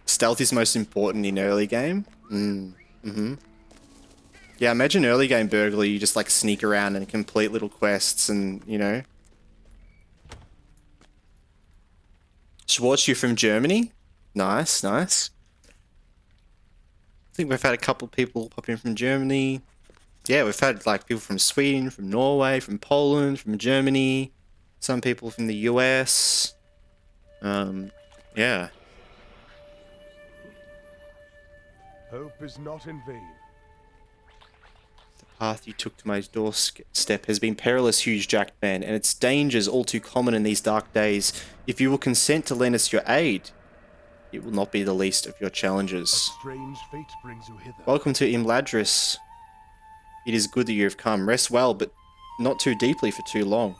Stealth is most important in early game. Yeah, imagine early game burglary, you just like sneak around and complete little quests and, you know. Schwartz, you from Germany? Nice, nice. I think we've had a couple of people pop in from Germany. Yeah, we've had like people from Sweden, from Norway, from Poland, from Germany. Some people from the US. Yeah. Hope is not in vain. The path you took to my doorstep has been perilous, huge jacked man, and its dangers all too common in these dark days. If you will consent to lend us your aid, it will not be the least of your challenges. Strange fate brings you hither. Welcome to Imladris. It is good that you have come. Rest well, but not too deeply for too long.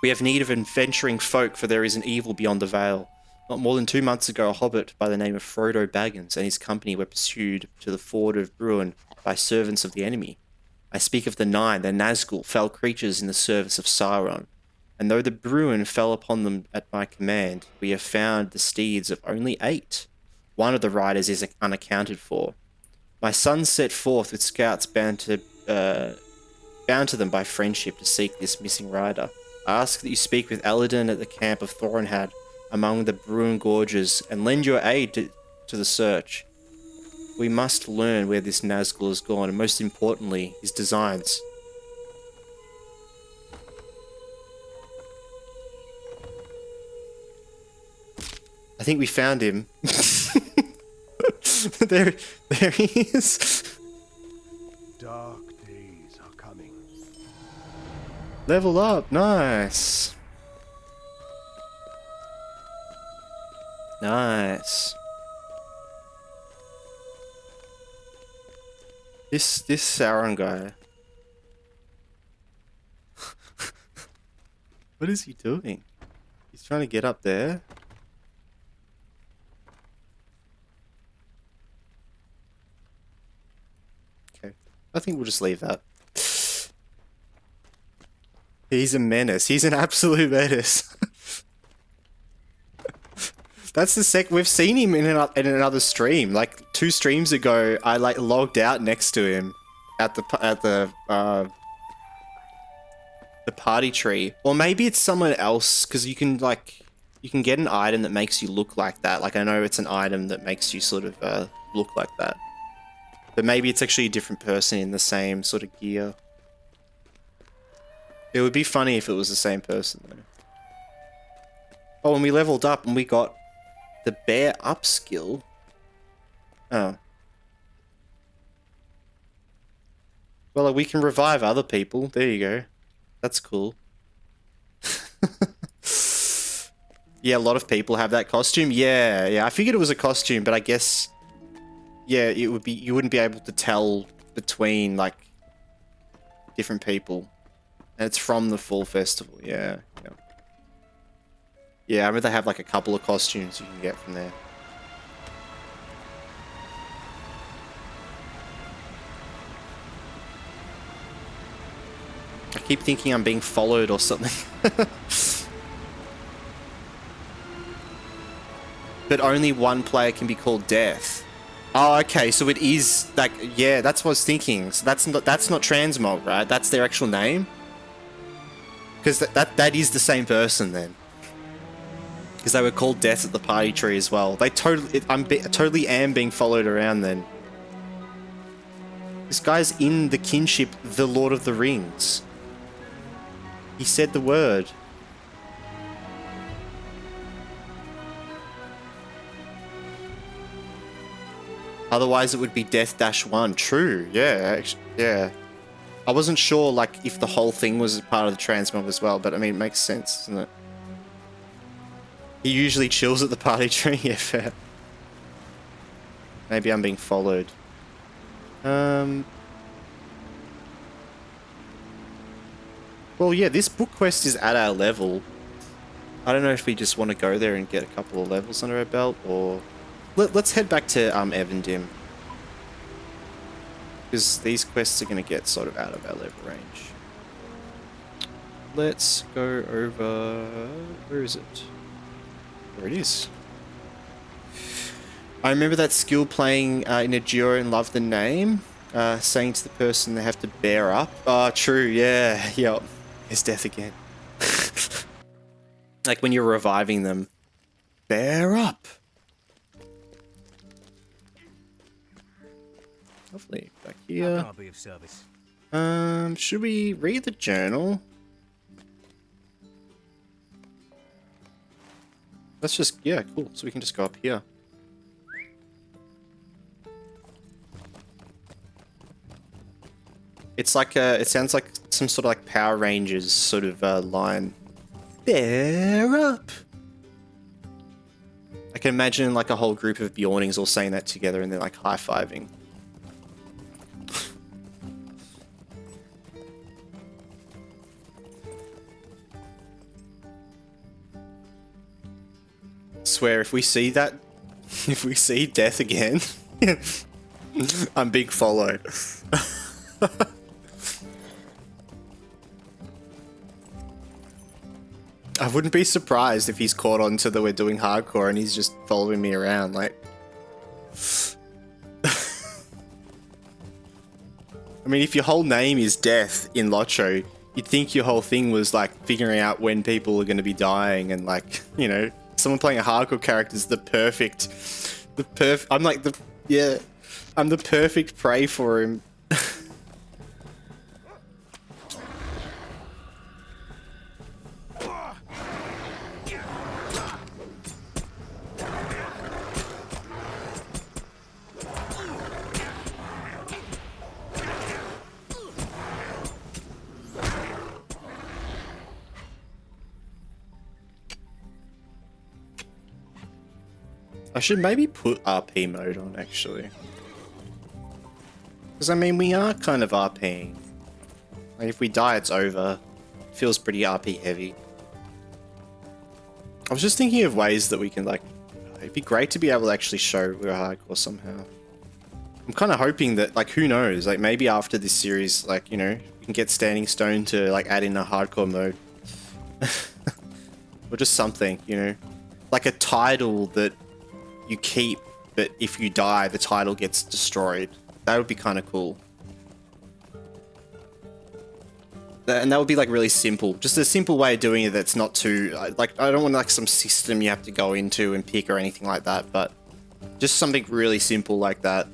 We have need of adventuring folk, for there is an evil beyond the veil. Not more than 2 months ago, a hobbit by the name of Frodo Baggins and his company were pursued to the ford of Bruin by servants of the enemy. I speak of the Nine, the Nazgul, fell creatures in the service of Sauron. And though the Bruin fell upon them at my command, we have found the steeds of only 8. One of the riders is unaccounted for. My sons set forth with scouts bound to them by friendship to seek this missing rider. I ask that you speak with Eladin at the camp of Thorinhad among the Bruin gorges and lend your aid to the search. We must learn where this Nazgul has gone, and most importantly, his designs. I think we found him. there he is. Dark days are coming. Level up, nice. Nice. This Sauron guy. What is he doing? He's trying to get up there. Okay. I think we'll just leave that. He's a menace. He's an absolute menace. That's the we've seen him in another stream. Like 2 streams ago, I like logged out next to him at the party tree. Or maybe it's someone else, because you can You can get an item that makes you look like that. Like, I know it's an item that makes you sort of look like that. But maybe it's actually a different person in the same sort of gear. It would be funny if it was the same person, though. Oh, and we leveled up and we got the bear up skill. Oh. Well, we can revive other people. There you go. That's cool. Yeah, a lot of people have that costume. Yeah, I figured it was a costume, but I guess, yeah, it would be, you wouldn't be able to tell between, like, different people. And it's from the fall festival, yeah. Yeah, I remember they have, like, a couple of costumes you can get from there. I keep thinking I'm being followed or something. But only one player can be called Death. Oh, okay, so it is, like, yeah, that's what I was thinking. So that's not Transmog, right? That's their actual name? Because that is the same person, then. Because they were called Death at the party tree as well. They totally, totally am being followed around, then. This guy's in the kinship, the Lord of the Rings. He said the word. Otherwise, it would be Death-1. True, yeah, yeah. I wasn't sure, like, if the whole thing was part of the transmog as well, but I mean, it makes sense, doesn't it? He usually chills at the party tree, yeah, fair. Maybe I'm being followed. Well, yeah, this book quest is at our level. I don't know if we just want to go there and get a couple of levels under our belt, or... Let's head back to Evandim. Because these quests are going to get sort of out of our level range. Let's go over... Where is it? There it is. I remember that skill playing in a duo and love the name. Saying to the person they have to bear up. Oh, true, yeah. Yep. It's Death again. Like when you're reviving them. Bear up. Lovely. Back here. How can I be of service? Should we read the journal? Let's just, yeah, cool. So we can just go up here. It's like it sounds like some sort of like Power Rangers sort of line. Bear up. I can imagine like a whole group of Bjornings all saying that together and they're like high-fiving. Swear, if we see that, if we see Death again, I'm big followed. I wouldn't be surprised if he's caught on to that we're doing hardcore and he's just following me around, like... I mean, if your whole name is Death in LOTRO, you'd think your whole thing was, like, figuring out when people are going to be dying and, like, you know, someone playing a hardcore character is I'm like the... Yeah. I'm the perfect prey for him. I should maybe put RP mode on, actually. Because, I mean, we are kind of RPing. Like, if we die, it's over. It feels pretty RP heavy. I was just thinking of ways that we can, like... It'd be great to be able to actually show we're hardcore somehow. I'm kind of hoping that, like, who knows? Like, maybe after this series, like, you know, we can get Standing Stone to, like, add in a hardcore mode. Or just something, you know? Like a title that you keep, but if you die, the title gets destroyed. That would be kind of cool. And that would be like really simple. Just a simple way of doing it that's not too like I don't want like some system you have to go into and pick or anything like that, but just something really simple like that.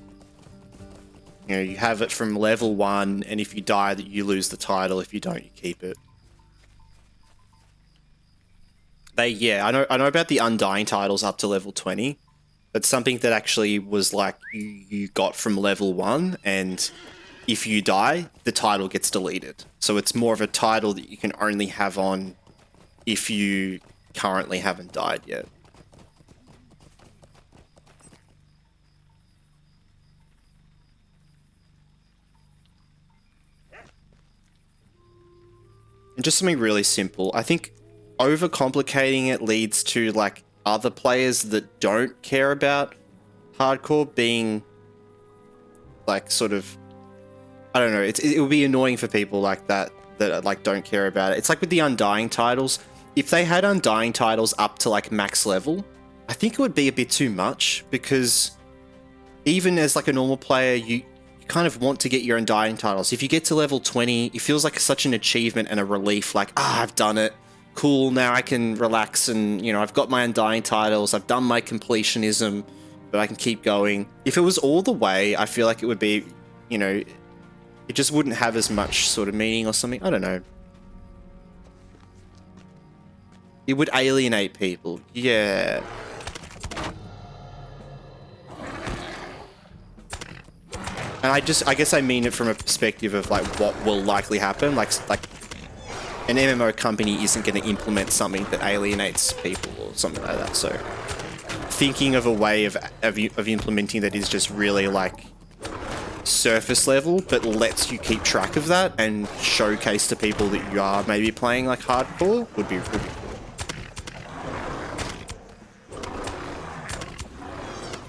You know, you have it from level 1, and if you die, that you lose the title. If you don't, you keep it. Yeah, I know about the Undying titles up to level 20. That's something that actually was like you got from level 1, and if you die, the title gets deleted. So it's more of a title that you can only have on if you currently haven't died yet. And just something really simple. I think overcomplicating it leads to like other players that don't care about hardcore being like sort of, I don't know, it would be annoying for people like that like don't care about it. It's like with the Undying titles. If they had Undying titles up to like max level, I think it would be a bit too much, because even as like a normal player, you kind of want to get your Undying titles. If you get to level 20, it feels like such an achievement and a relief, like, I've done it. Cool, now I can relax and, you know, I've got my Undying titles, I've done my completionism, but I can keep going. If it was all the way, I feel like it would be, you know, it just wouldn't have as much sort of meaning or something. I don't know. It would alienate people. Yeah. And I guess I mean it from a perspective of like what will likely happen. Like an MMO company isn't going to implement something that alienates people or something like that. So thinking of a way of implementing that is just really like surface level, but lets you keep track of that and showcase to people that you are maybe playing like hardcore would be cool.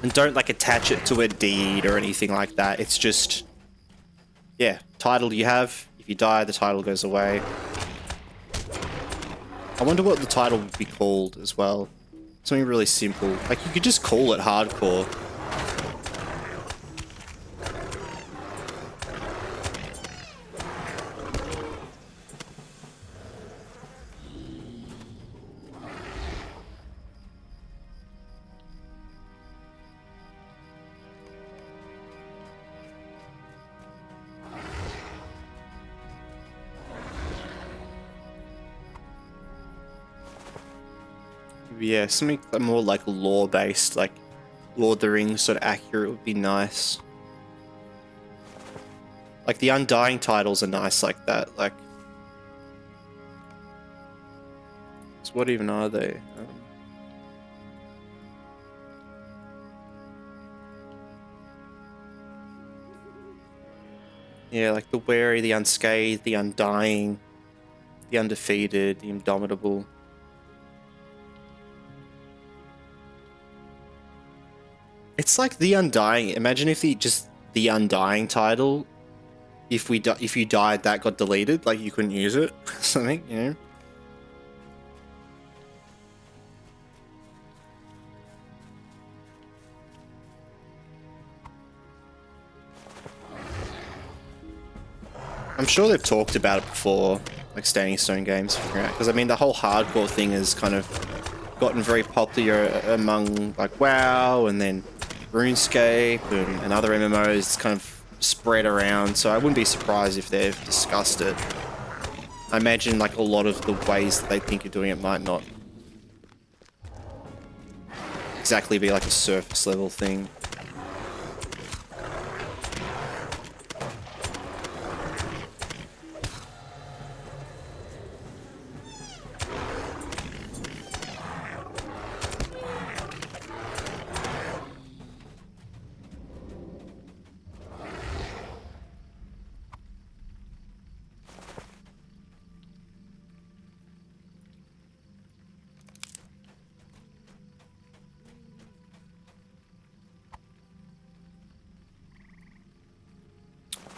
And don't like attach it to a deed or anything like that. It's just, yeah, title you have. If you die, the title goes away. I wonder what the title would be called as well. Something really simple. Like you could just call it hardcore. Yeah, something more like lore-based, like Lord of the Rings sort of accurate would be nice. Like the Undying titles are nice like that. Like, so what even are they? Yeah, like the Wary, the Unscathed, the Undying, the Undefeated, the Indomitable. It's like the Undying. Imagine if the Undying title, if you died, that got deleted, like you couldn't use it, something, you know. I'm sure they've talked about it before, like Standing Stone Games, because I mean the whole hardcore thing has kind of gotten very popular among like WoW and then RuneScape and other MMOs. It's kind of spread around, so I wouldn't be surprised if they've discussed it. I imagine like a lot of the ways that they think of doing it might not exactly be like a surface level thing.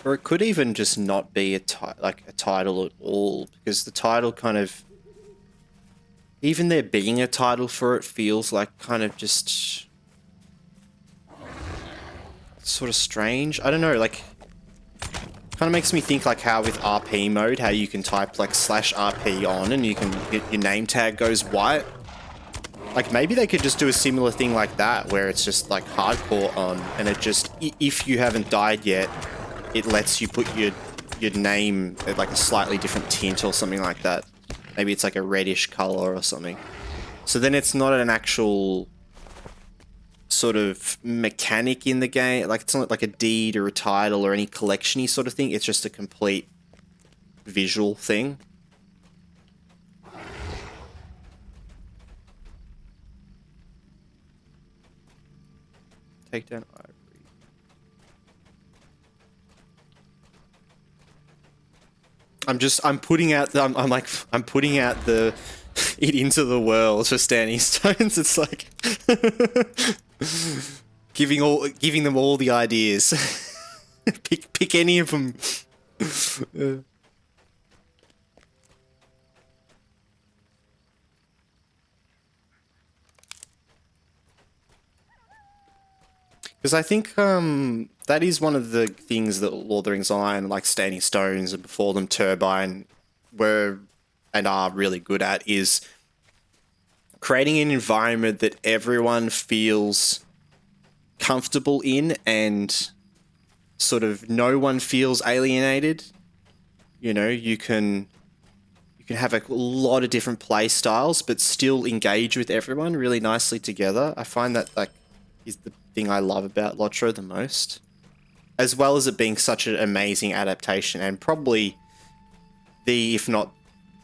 Or it could even just not be a title at all, because the title kind of, even there being a title for it feels like kind of just sort of strange. I don't know, like kind Kind of makes me think like how with RP mode, how you can type like /RP on and you can your name tag goes white. Like maybe they could just do a similar thing like that where it's just like hardcore on and it just, if you haven't died yet, it lets you put your name at like a slightly different tint or something like that. Maybe it's like a reddish color or something. So then it's not an actual sort of mechanic in the game. Like it's not like a deed or a title or any collection-y sort of thing. It's just a complete visual thing. Take down ivory. I'm putting out the it into the world for standing stones. It's like giving them all the ideas. pick any of them. Because I think that is one of the things that Lord of the Rings Online, like Standing Stones and before them Turbine, were and are really good at, is creating an environment that everyone feels comfortable in and sort of no one feels alienated. You know, you can have a lot of different play styles but still engage with everyone really nicely together. I find that like is the thing I love about LOTRO the most, as well as it being such an amazing adaptation and probably the, if not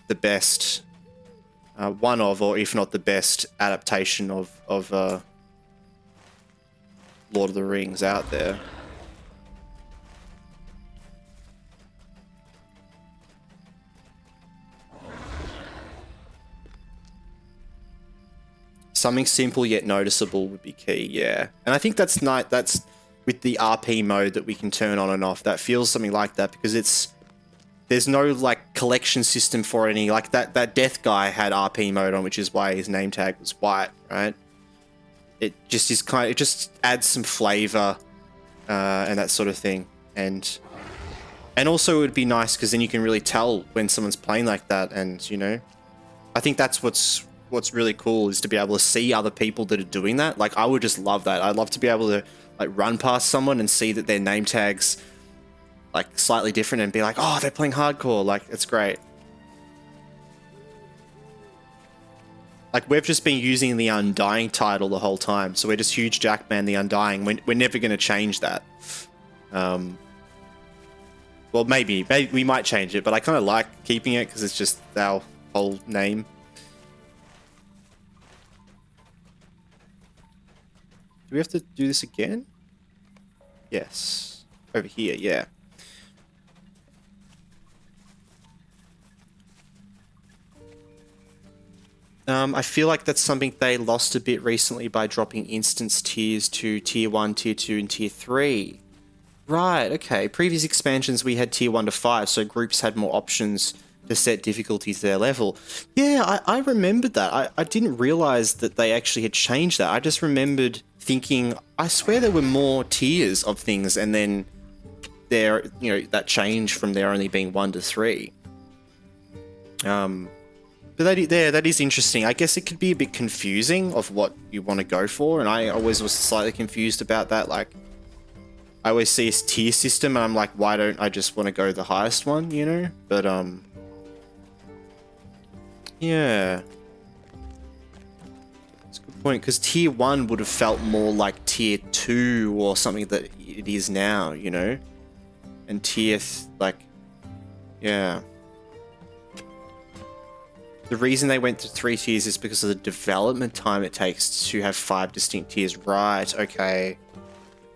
the best, one of, or if not the best adaptation of Lord of the Rings out there. Something simple yet noticeable would be key, yeah. And I think that's with the RP mode that we can turn on and off. That feels something like that because there's no like collection system for any, like that death guy had RP mode on, which is why his name tag was white, right? It just is it just adds some flavor and that sort of thing. And also it would be nice because then you can really tell when someone's playing like that, and you know, I think that's what's really cool is to be able to see other people that are doing that. Like I would just love that. I'd love to be able to like run past someone and see that their name tag's like slightly different and be like, oh, they're playing hardcore. Like it's great. Like we've just been using the Undying title the whole time. So we're just Huge Jackman the Undying. We're never going to change that. Well, maybe we might change it, but I kind of like keeping it because it's just our whole name. Do we have to do this again? Yes. Over here, yeah. I feel like that's something they lost a bit recently by dropping instance tiers to tier 1, tier 2, and tier 3. Right, okay. Previous expansions we had tier 1 to 5, so groups had more options to set difficulty to their level. Yeah, I remembered that. I didn't realize that they actually had changed that. I just remembered thinking, I swear there were more tiers of things, and then there, you know, that change from there only being 1 to 3. But that is interesting. I guess it could be a bit confusing of what you want to go for, and I always was slightly confused about that. Like, I always see a tier system, and I'm like, why don't I just want to go the highest one, you know? But, yeah. That's a good point, because tier 1 would have felt more like tier 2 or something that it is now, you know? And tier, yeah. The reason they went to 3 tiers is because of the development time it takes to have 5 distinct tiers. Right, okay.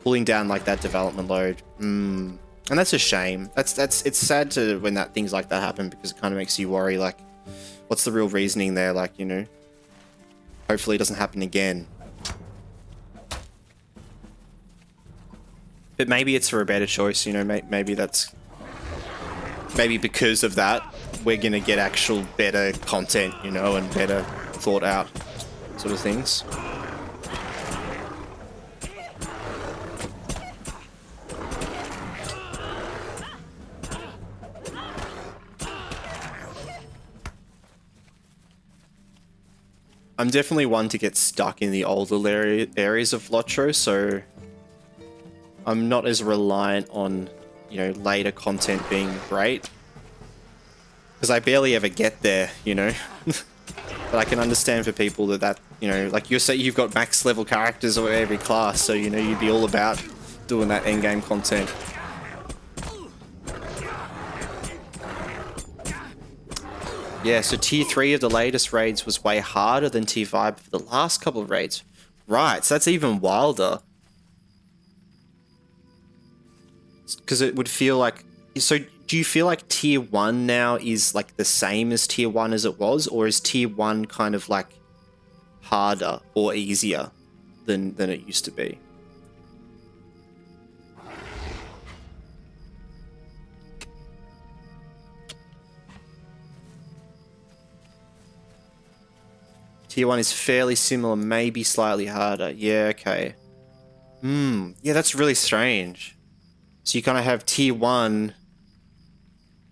Pulling down like that development load. And that's a shame. It's sad to when things like that happen, because it kind of makes you worry, like, what's the real reasoning there? Like, you know, hopefully it doesn't happen again. But maybe it's for a better choice, you know, maybe because of that, we're gonna get actual better content, you know, and better thought out sort of things. I'm definitely one to get stuck in the older areas of LOTRO, so I'm not as reliant on, you know, later content being great. Because I barely ever get there, you know. But I can understand for people that, you know, like you say, you've got max level characters or every class, so, you know, you'd be all about doing that endgame content. Yeah, so tier 3 of the latest raids was way harder than tier 5 for the last couple of raids. Right, so that's even wilder. Because it would feel like... So do you feel like tier 1 now is like the same as tier 1 as it was? Or is tier 1 kind of like harder or easier than it used to be? Tier 1 is fairly similar, maybe slightly harder. Yeah, okay. Yeah, that's really strange. So you kind of have tier 1,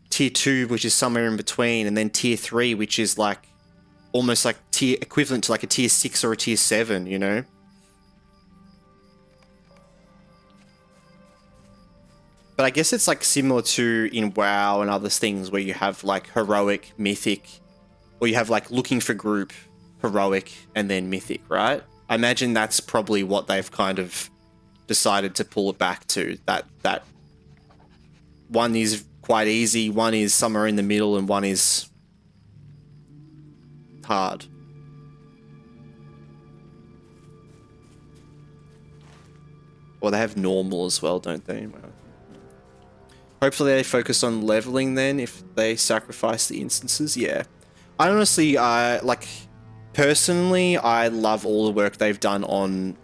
tier 2, which is somewhere in between, and then tier 3, which is like almost like tier equivalent to like a tier 6 or a tier 7, you know? But I guess it's like similar to in WoW and other things where you have like heroic, mythic, or you have like looking for group, heroic, and then mythic, right? I imagine that's probably what they've kind of decided to pull it back to. That one is quite easy, one is somewhere in the middle, and one is hard. Or they have normal as well, don't they? Hopefully they focus on leveling then if they sacrifice the instances. Yeah. I honestly, like... Personally, I love all the work they've done on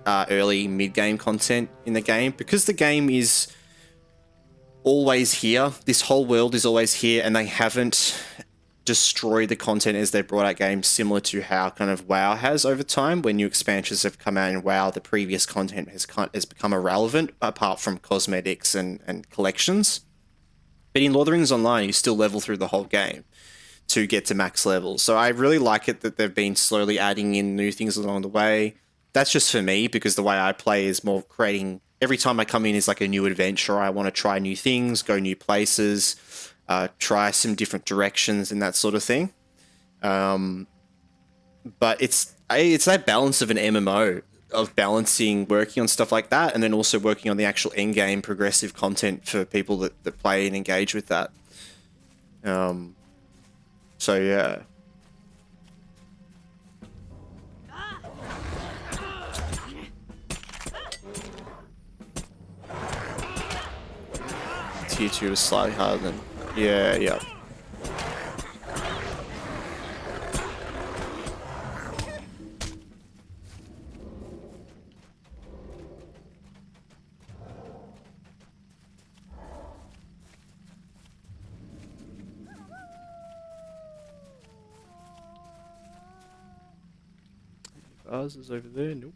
early mid-game content in the game, because the game is always here. This whole world is always here, and they haven't destroyed the content as they brought out games, similar to how kind of WoW has over time. When new expansions have come out in WoW, the previous content has become irrelevant, apart from cosmetics and collections. But in Lord of the Rings Online, you still level through the whole game to get to max level. So I really like it that they've been slowly adding in new things along the way. That's just for me, because the way I play is more creating... Every time I come in is like a new adventure. I want to try new things, go new places, try some different directions and that sort of thing. But it's that balance of an MMO, of balancing working on stuff like that and then also working on the actual endgame progressive content for people that play and engage with that. So yeah. Tier 2 is slightly harder than... Yeah. Ours is over there. Nope.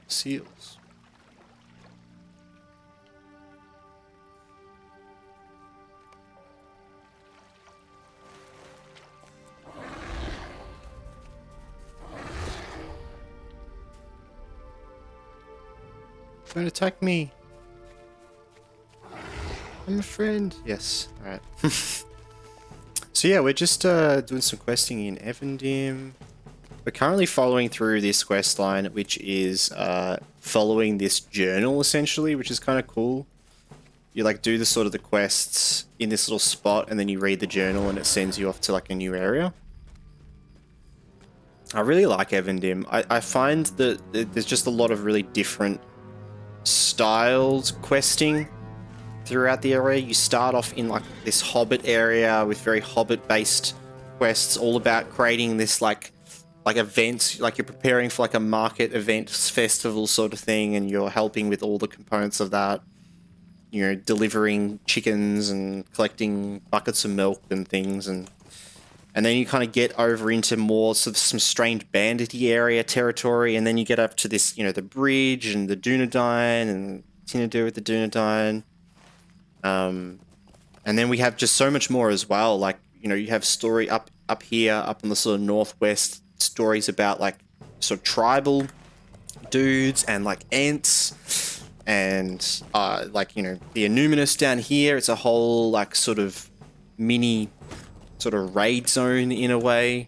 Seals. Don't attack me. I'm a friend. Yes. Alright. So yeah, we're just doing some questing in Evendim. We're currently following through this quest line, which is following this journal, essentially, which is kind of cool. You like do the sort of the quests in this little spot, and then you read the journal, and it sends you off to like a new area. I really like Evendim. I find that there's just a lot of really different styled questing throughout the area. You start off in like this hobbit area with very hobbit based quests, all about creating this like events, like you're preparing for like a market event festival sort of thing, and you're helping with all the components of that. You know, delivering chickens and collecting buckets of milk and things, and then you kind of get over into more sort of some strange bandity area territory, and then you get up to this, you know, the bridge and the Dunedain and to do with the Dunedain. And then we have just so much more as well. Like, you know, you have story up here, up in the sort of northwest, stories about like sort of tribal dudes and like ents, and like, you know, the Innuminous down here. It's a whole like sort of mini sort of raid zone in a way.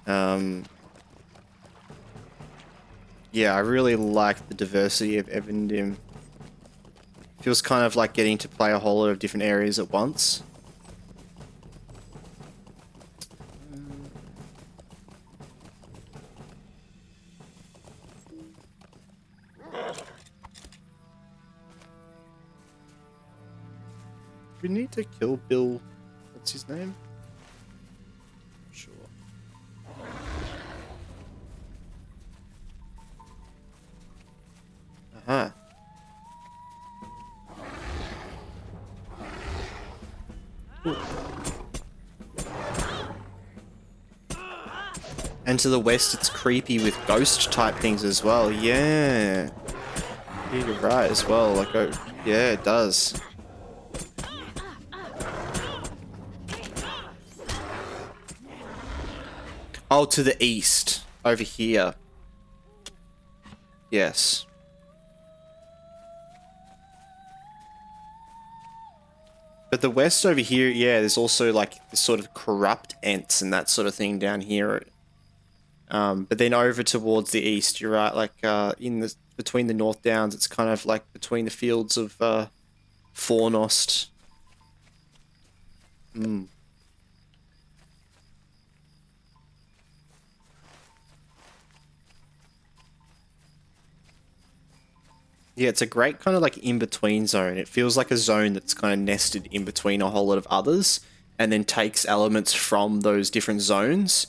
Yeah, I really like the diversity of Evendim. Feels kind of like getting to play a whole lot of different areas at once. We need to kill Bill. What's his name? Sure. Aha. Ooh. And to the west, it's creepy with ghost type things as well. Yeah. You're right as well. Like, oh, yeah, it does. Oh, to the east. Over here. Yes. But the west over here, yeah, there's also like this sort of corrupt ents and that sort of thing down here. But then over towards the east, you're right, like in the between the North Downs, it's kind of like between the fields of Fornost. Hmm. Yeah, it's a great kind of like in-between zone. It feels like a zone that's kind of nested in between a whole lot of others and then takes elements from those different zones.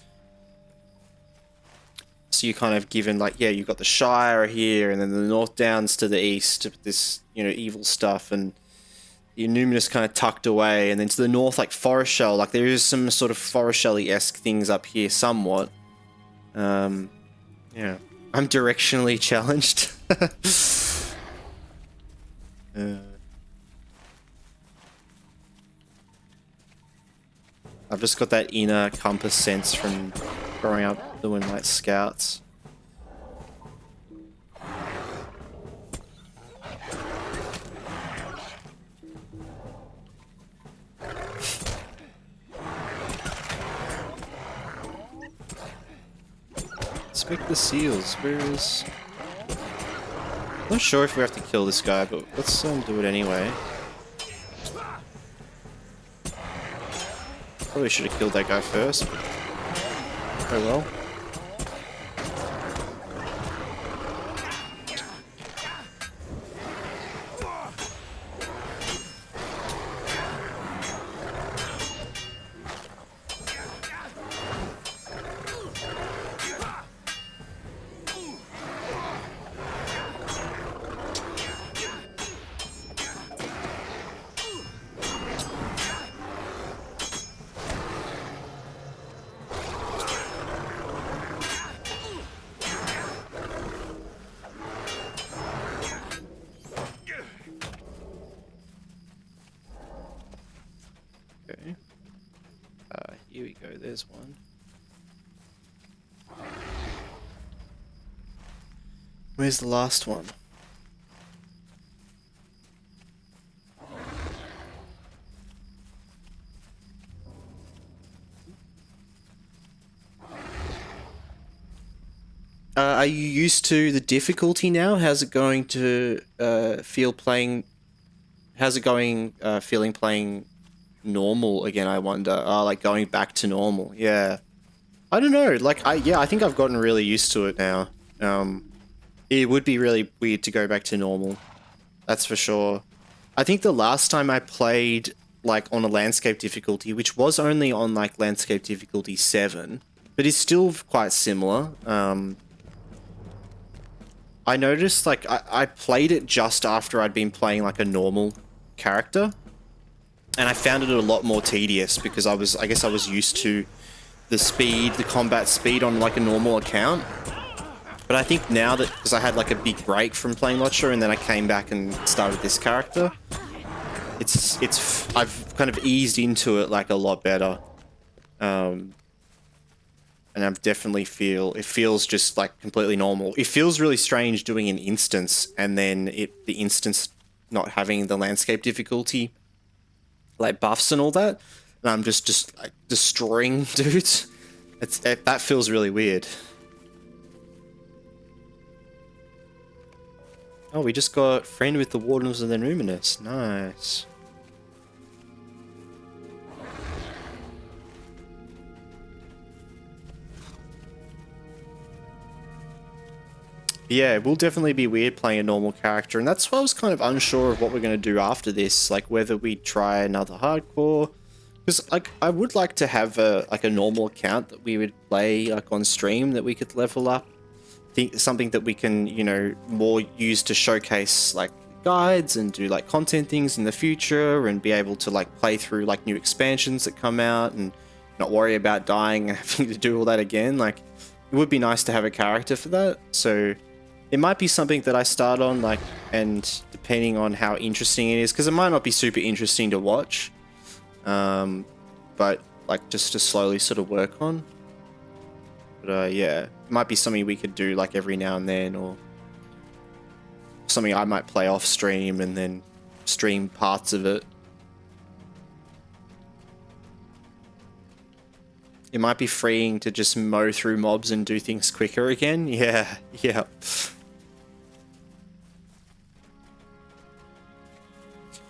So you're kind of given like, yeah, you've got the Shire here and then the North Downs to the east, this, you know, evil stuff, and the Innuminous kind of tucked away, and then to the north like Forest Shell, like there is some sort of Forest Shell-esque things up here somewhat. Yeah, I'm directionally challenged. I've just got that inner compass sense from growing up doing like scouts. Inspect the seals. Where is... I'm not sure if we have to kill this guy, but let's do it anyway. Probably should have killed that guy first, but oh well. Okay. Here we go, there's one. Where's the last one? Are you used to the difficulty now? How's it going to feel playing? How's it going feeling playing normal again, I wonder? Like going back to normal. Yeah. I don't know. Like I think I've gotten really used to it now. It would be really weird to go back to normal. That's for sure. I think the last time I played like on a landscape difficulty, which was only on like landscape difficulty 7, but is still quite similar. I noticed like I played it just after I'd been playing like a normal character, and I found it a lot more tedious because I guess I was used to the combat speed on like a normal account. But I think now that, because I had like a big break from playing LOTRO and then I came back and started this character, I've kind of eased into it like a lot better. And I definitely it feels just like completely normal. It feels really strange doing an instance and then the instance not having the landscape difficulty, like buffs and all that. And I'm just like destroying dudes. That feels really weird. Oh, we just got friend with the Wardens of the Numinous. Nice. Yeah, it will definitely be weird playing a normal character, and that's why I was kind of unsure of what we're going to do after this, like whether we try another hardcore. Because like I would like to have a normal account that we would play like on stream that we could level up. Something that we can, you know, more use to showcase like guides and do like content things in the future, and be able to like play through like new expansions that come out and not worry about dying and having to do all that again. Like it would be nice to have a character for that. So it might be something that I start on, like, and depending on how interesting it is, because it might not be super interesting to watch, but like just to slowly sort of work on. But yeah, it might be something we could do like every now and then, or something I might play off stream and then stream parts of it. It might be freeing to just mow through mobs and do things quicker again. Yeah, yeah.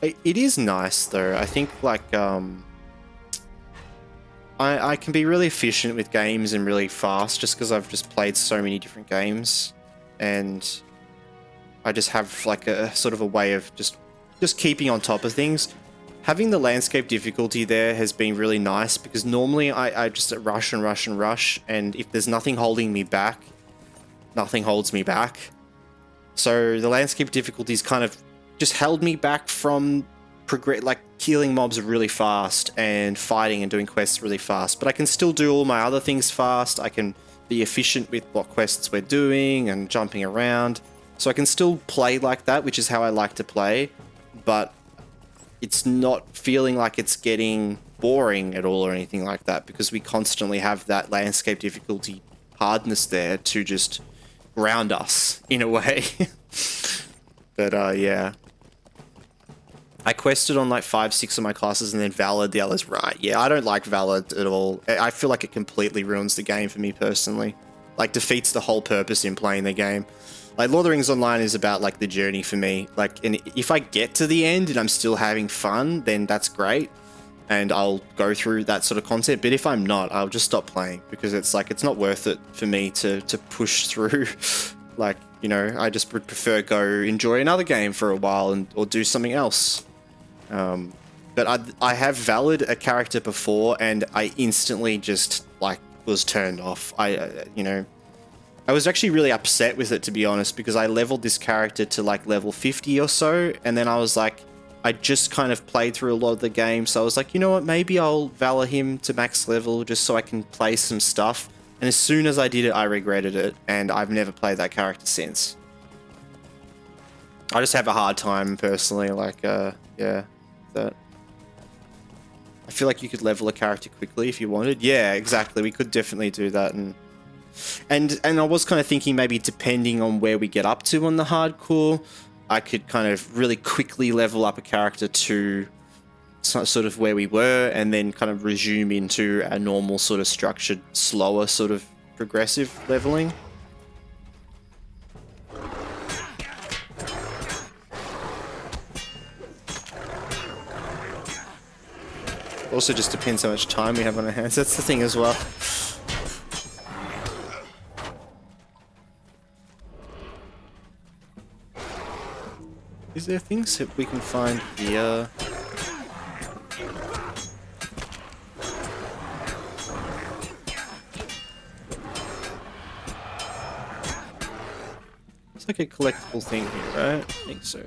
It is nice though. I think like I can be really efficient with games and really fast just because I've just played so many different games, and I just have like a sort of a way of just keeping on top of things. Having the landscape difficulty there has been really nice, because normally I just rush and rush and rush, and if there's nothing holding me back, nothing holds me back. So the landscape difficulties kind of just held me back from like killing mobs really fast and fighting and doing quests really fast. But I can still do all my other things fast. I can be efficient with what quests we're doing and jumping around. So I can still play like that, which is how I like to play. But it's not feeling like it's getting boring at all or anything like that, because we constantly have that landscape difficulty hardness there to just ground us in a way. But yeah. I quested on like 5-6 of my classes and then Valid the others. Right, yeah, I don't like Valid at all. I feel like it completely ruins the game for me personally. Like, defeats the whole purpose in playing the game. Like, Lord of the Rings Online is about like the journey for me. Like, and if I get to the end and I'm still having fun, then that's great, and I'll go through that sort of content. But if I'm not, I'll just stop playing, because it's like, it's not worth it for me to push through. Like, you know, I just would prefer go enjoy another game for a while or do something else. But I have Valid a character before, and I instantly just like was turned off. You know, I was actually really upset with it, to be honest, because I leveled this character to like level 50 or so, and then I was like, I just kind of played through a lot of the game, so I was like, you know what, maybe I'll Valor him to max level just so I can play some stuff. And as soon as I did it, I regretted it, and I've never played that character since. I just have a hard time personally, like, yeah, that. I feel like you could level a character quickly if you wanted. Yeah, exactly. We could definitely do that, and I was kind of thinking maybe depending on where we get up to on the hardcore, I could kind of really quickly level up a character to sort of where we were, and then kind of resume into a normal sort of structured, slower sort of progressive leveling. Also just depends how much time we have on our hands. That's the thing as well. Is there things that we can find here? It's like a collectible thing here, right? I think so.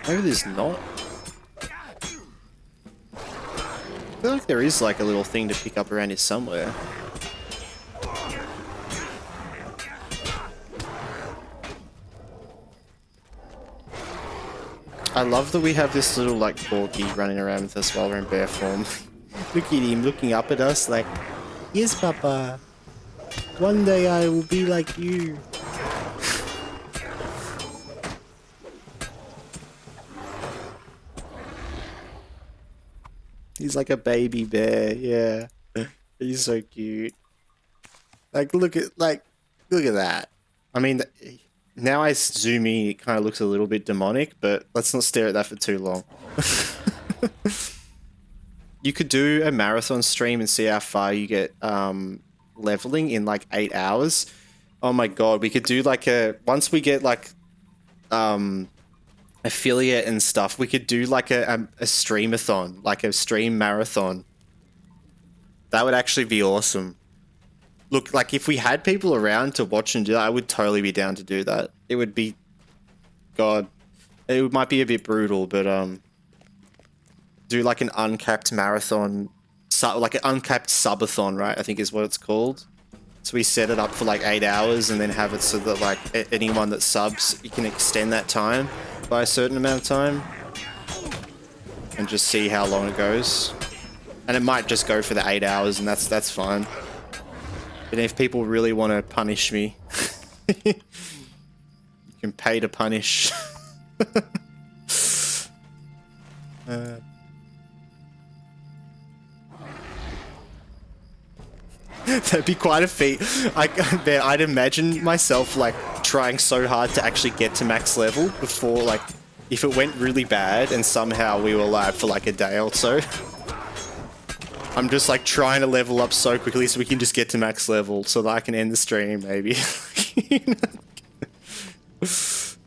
Maybe there's not. I feel like there is like a little thing to pick up around here somewhere. I love that we have this little like corgi running around with us while we're in bear form. Look at him looking up at us like, yes, Papa. One day I will be like you. He's like a baby bear, yeah. He's so cute. Like, look at that. I mean, now I zoom in, it kind of looks a little bit demonic, but let's not stare at that for too long. You could do a marathon stream and see how far you get leveling in like 8 hours. Oh my god, we could do like once we get like affiliate and stuff, we could do like a streamathon, like a stream marathon. That would actually be awesome. Look, like if we had people around to watch and do that, I would totally be down to do that. It would be, God, it might be a bit brutal, but do like an uncapped marathon, like an uncapped subathon, right? I think is what it's called. So we set it up for like 8 hours and then have it so that like anyone that subs, you can extend that time by a certain amount of time and just see how long it goes. And it might just go for the 8 hours and that's fine. But if people really want to punish me, you can pay to punish. That'd be quite a feat. I'd imagine myself like trying so hard to actually get to max level before, like, if it went really bad and somehow we were alive for like a day or so. I'm just like trying to level up so quickly so we can just get to max level so that I can end the stream maybe. Because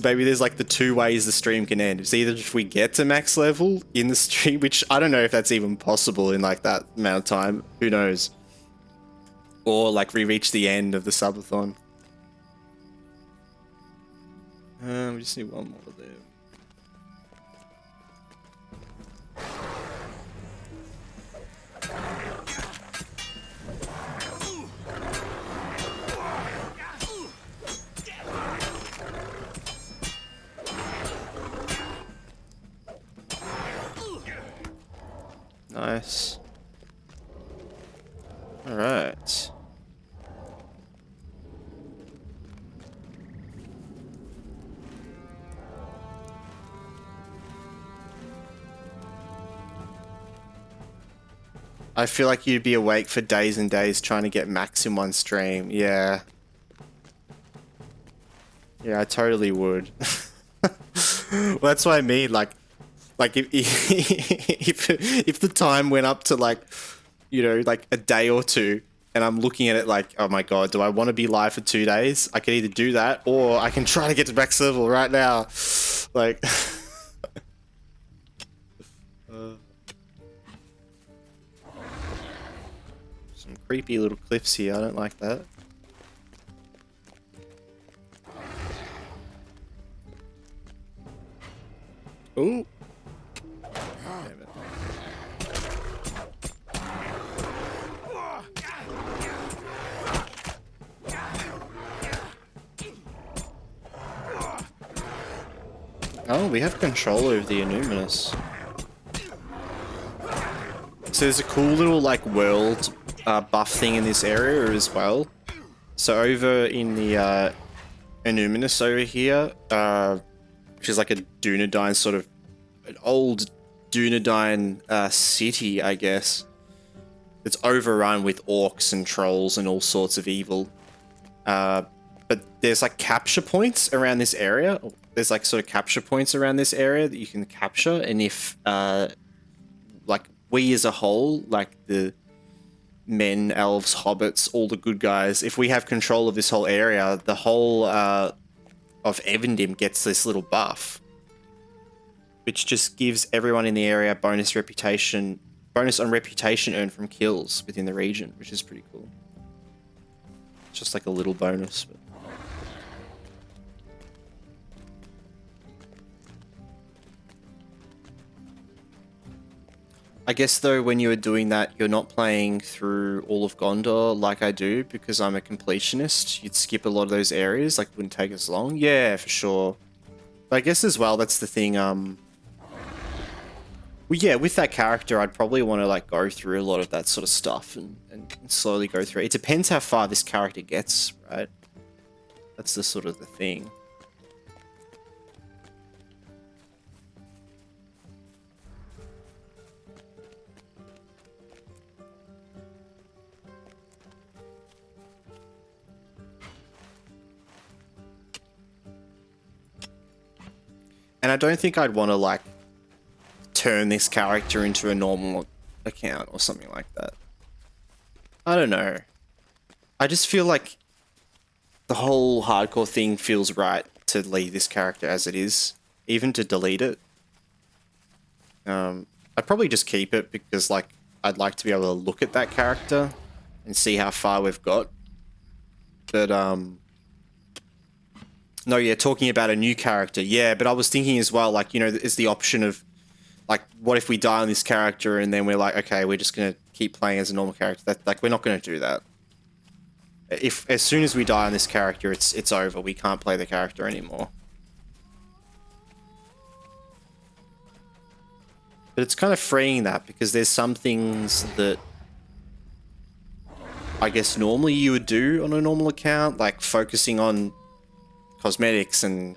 maybe there's like the two ways the stream can end. It's either if we get to max level in the stream, which I don't know if that's even possible in like that amount of time. Who knows? Or like we reach the end of the subathon. We just need one more there. Nice. All right. I feel like you'd be awake for days and days trying to get max in one stream. Yeah. Yeah, I totally would. Well, that's what I mean. Like if the time went up to like, you know, like a day or two, and I'm looking at it like, oh my god, do I want to be live for 2 days? I can either do that, or I can try to get to max level right now. Like, some creepy little cliffs here. I don't like that. Ooh. Oh, we have control over the Illuminous. So there's a cool little like world buff thing in this area as well. So over in the Illuminous over here, which is like a Dunedain sort of an old Dunedain city, I guess. It's overrun with orcs and trolls and all sorts of evil. But there's like capture points around this area. There's like sort of capture points around this area that you can capture, and if like we as a whole, like the men, elves, hobbits, all the good guys, if we have control of this whole area, the whole of Evendim gets this little buff, which just gives everyone in the area bonus on reputation earned from kills within the region, which is pretty cool. It's just like a little bonus. But... I guess though, when you are doing that, you're not playing through all of Gondor like I do, because I'm a completionist. You'd skip a lot of those areas, like it wouldn't take as long. Yeah, for sure. But I guess as well, that's the thing, well, yeah, with that character, I'd probably want to like go through a lot of that sort of stuff and slowly go through it. It depends how far this character gets, right? That's the sort of the thing. And I don't think I'd want to like turn this character into a normal account or something like that. I don't know. I just feel like the whole hardcore thing feels right to leave this character as it is, even to delete it. I'd probably just keep it because like I'd like to be able to look at that character and see how far we've got. But no, yeah, talking about a new character, yeah, but I was thinking as well, like, you know, there's the option of, like, what if we die on this character and then we're like, okay, we're just going to keep playing as a normal character. That, like, we're not going to do that. If as soon as we die on this character, it's over. We can't play the character anymore. But it's kind of freeing that, because there's some things that I guess normally you would do on a normal account, like focusing on cosmetics and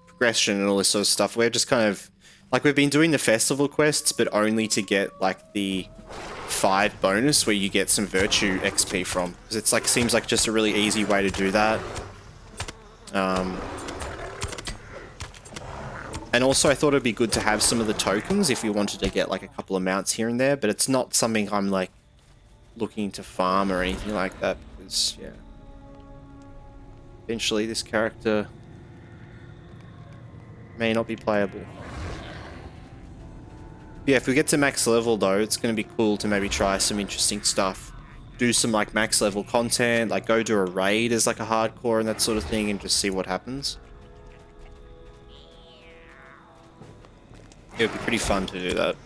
progression and all this sort of stuff. We're just kind of like, we've been doing the festival quests, but only to get like the 5 bonus where you get some virtue XP from, because it's like, seems like just a really easy way to do that. And also I thought it'd be good to have some of the tokens if you wanted to get like a couple of mounts here and there, but it's not something I'm like looking to farm or anything like that, because yeah, eventually this character may not be playable. Yeah, if we get to max level though, it's going to be cool to maybe try some interesting stuff. Do some like max level content, like go do a raid as like a hardcore and that sort of thing, and just see what happens. It would be pretty fun to do that.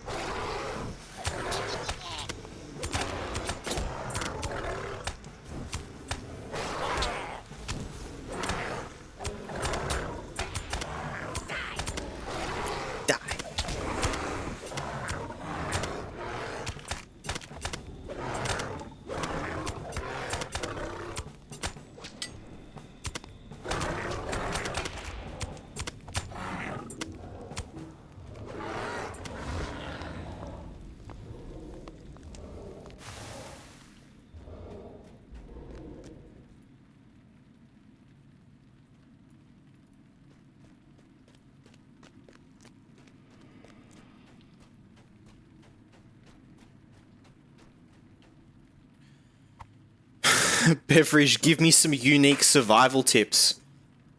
Beveridge, give me some unique survival tips.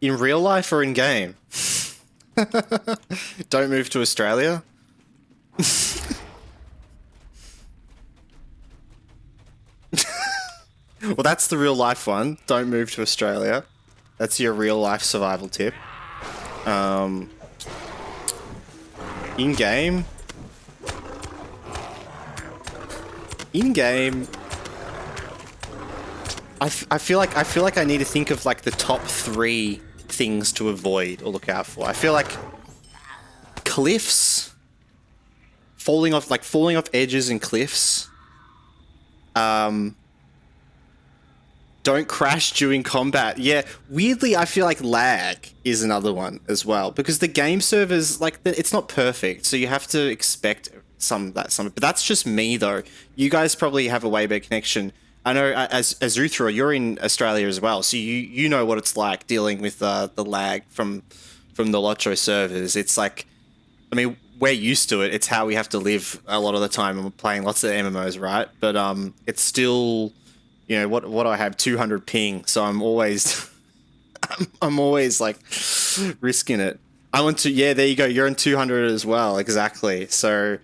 In real life or in game? Don't move to Australia. Well, that's the real life one. Don't move to Australia. That's your real life survival tip. In game. In game. I feel like I need to think of like the top 3 things to avoid or look out for. I feel like cliffs, falling off edges and cliffs, Don't crash during combat. Yeah, weirdly, I feel like lag is another one as well, because the game servers, like, it's not perfect, so you have to expect some of that. But that's just me, though. You guys probably have a way better connection. I know, as Uthra, you're in Australia as well, so you know what it's like dealing with the lag from the LOTRO servers. It's like, I mean, we're used to it. It's how we have to live a lot of the time, and we're playing lots of MMOs, right? But it's still... You know, what do I have? 200 ping, so I'm always... I'm always, like, risking it. I want to... Yeah, there you go. You're in 200 as well. Exactly. So,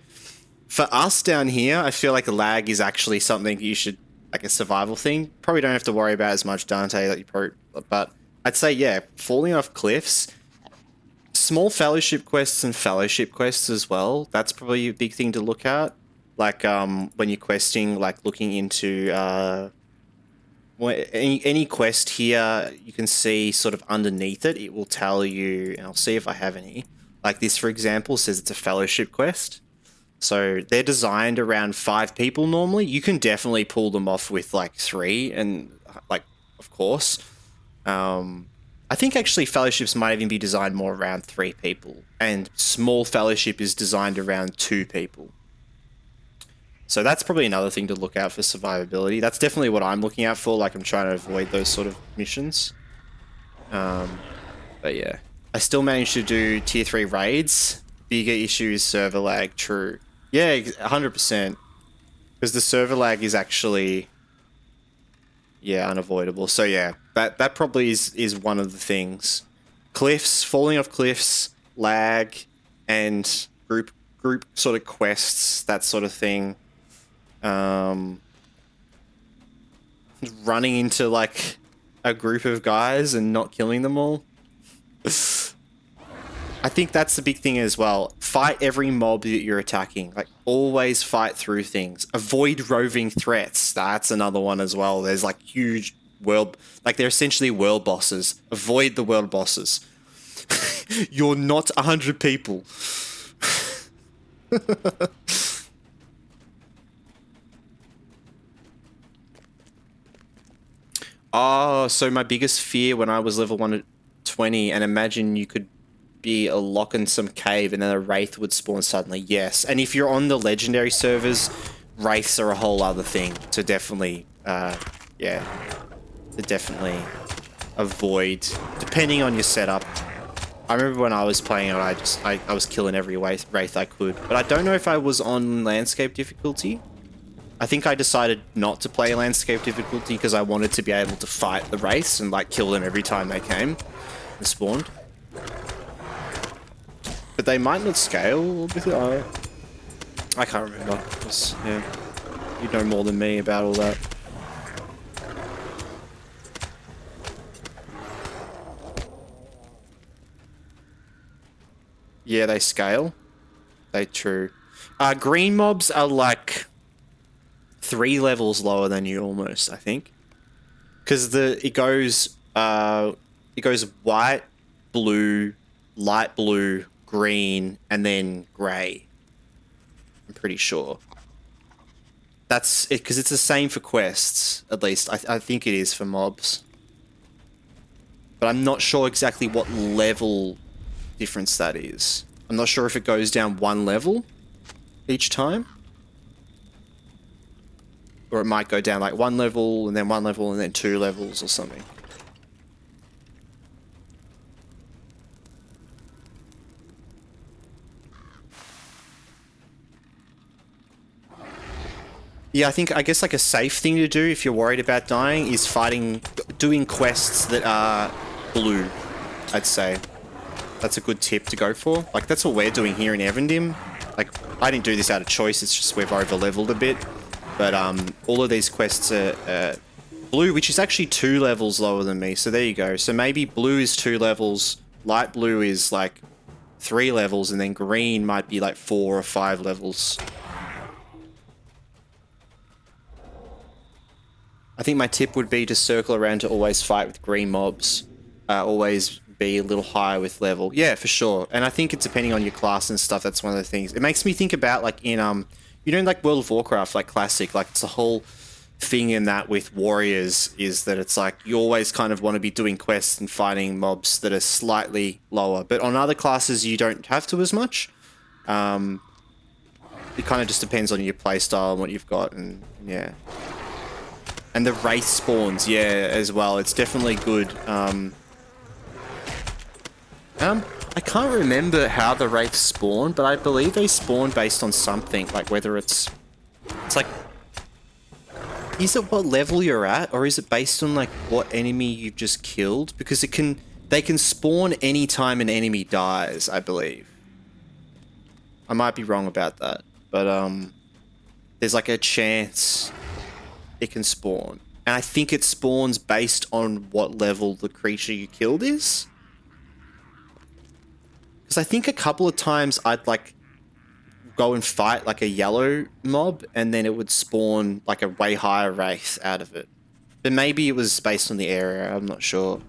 for us down here, I feel like lag is actually something you should... Like, a survival thing. Probably don't have to worry about as much, Dante, that you probably... But I'd say, yeah, falling off cliffs... Small fellowship quests and fellowship quests as well. That's probably a big thing to look at. Like, when you're questing, like, looking into... any quest here, you can see sort of underneath it, it will tell you, and I'll see if I have any. Like this, for example, says it's a fellowship quest. So they're designed around 5 people normally. You can definitely pull them off with like 3, and like, of course. I think actually fellowships might even be designed more around 3 people, and small fellowship is designed around 2 people. So that's probably another thing to look out for survivability. That's definitely what I'm looking out for. Like, I'm trying to avoid those sort of missions. But yeah, I still managed to do tier 3 raids. Bigger issue is server lag. True. Yeah, 100%. Because the server lag is actually, yeah, unavoidable. So yeah, that probably is one of the things. Cliffs, falling off cliffs, lag, and group sort of quests, that sort of thing. Running into like a group of guys and not killing them all. I think that's the big thing as well. Fight every mob that you're attacking. Like, always fight through things. Avoid roving threats. That's another one as well. There's like huge world... Like, they're essentially world bosses. Avoid the world bosses. You're not 100 people. Oh, so my biggest fear when I was level 120, and imagine you could be a lock in some cave and then a wraith would spawn suddenly. Yes, and if you're on the legendary servers, wraiths are a whole other thing to definitely, yeah, to definitely avoid, depending on your setup. I remember when I was playing it, I was killing every wraith I could, but I don't know if I was on landscape difficulty. I think I decided not to play landscape difficulty because I wanted to be able to fight the wraiths and like kill them every time they came and spawned. But they might not scale with it. I can't remember. Yeah, you know more than me about all that. Yeah, they scale. They true. Green mobs are like 3 levels lower than you almost, I think. Because it goes white, blue, light blue, green, and then grey. I'm pretty sure. That's it, because it's the same for quests, at least. I think it is for mobs. But I'm not sure exactly what level difference that is. I'm not sure if it goes down 1 level each time. Or it might go down like 1 level, and then 1 level, and then 2 levels or something. Yeah, I guess like a safe thing to do if you're worried about dying is doing quests that are blue, I'd say. That's a good tip to go for. Like, that's what we're doing here in Evendim. Like, I didn't do this out of choice, it's just we've over-leveled a bit. But all of these quests are blue, which is actually 2 levels lower than me. So there you go. So maybe blue is 2 levels, light blue is like 3 levels, and then green might be like 4 or 5 levels. I think my tip would be to circle around to always fight with green mobs. Always be a little higher with level. Yeah, for sure. And I think it's depending on your class and stuff. That's one of the things. It makes me think about like in you know, like World of Warcraft, like Classic, like it's a whole thing in that with warriors is that it's like you always kind of want to be doing quests and fighting mobs that are slightly lower. But on other classes, you don't have to as much. It kind of just depends on your playstyle and what you've got, and yeah. And the wraith spawns, yeah, as well. It's definitely good. I can't remember how the wraiths spawn, but I believe they spawn based on something, like whether it's like, is it what level you're at, or is it based on like what enemy you've just killed? Because they can spawn anytime an enemy dies, I believe. I might be wrong about that, but there's like a chance it can spawn. And I think it spawns based on what level the creature you killed is. Because I think a couple of times I'd like go and fight like a yellow mob and then it would spawn like a way higher wraith out of it. But maybe it was based on the area, I'm not sure.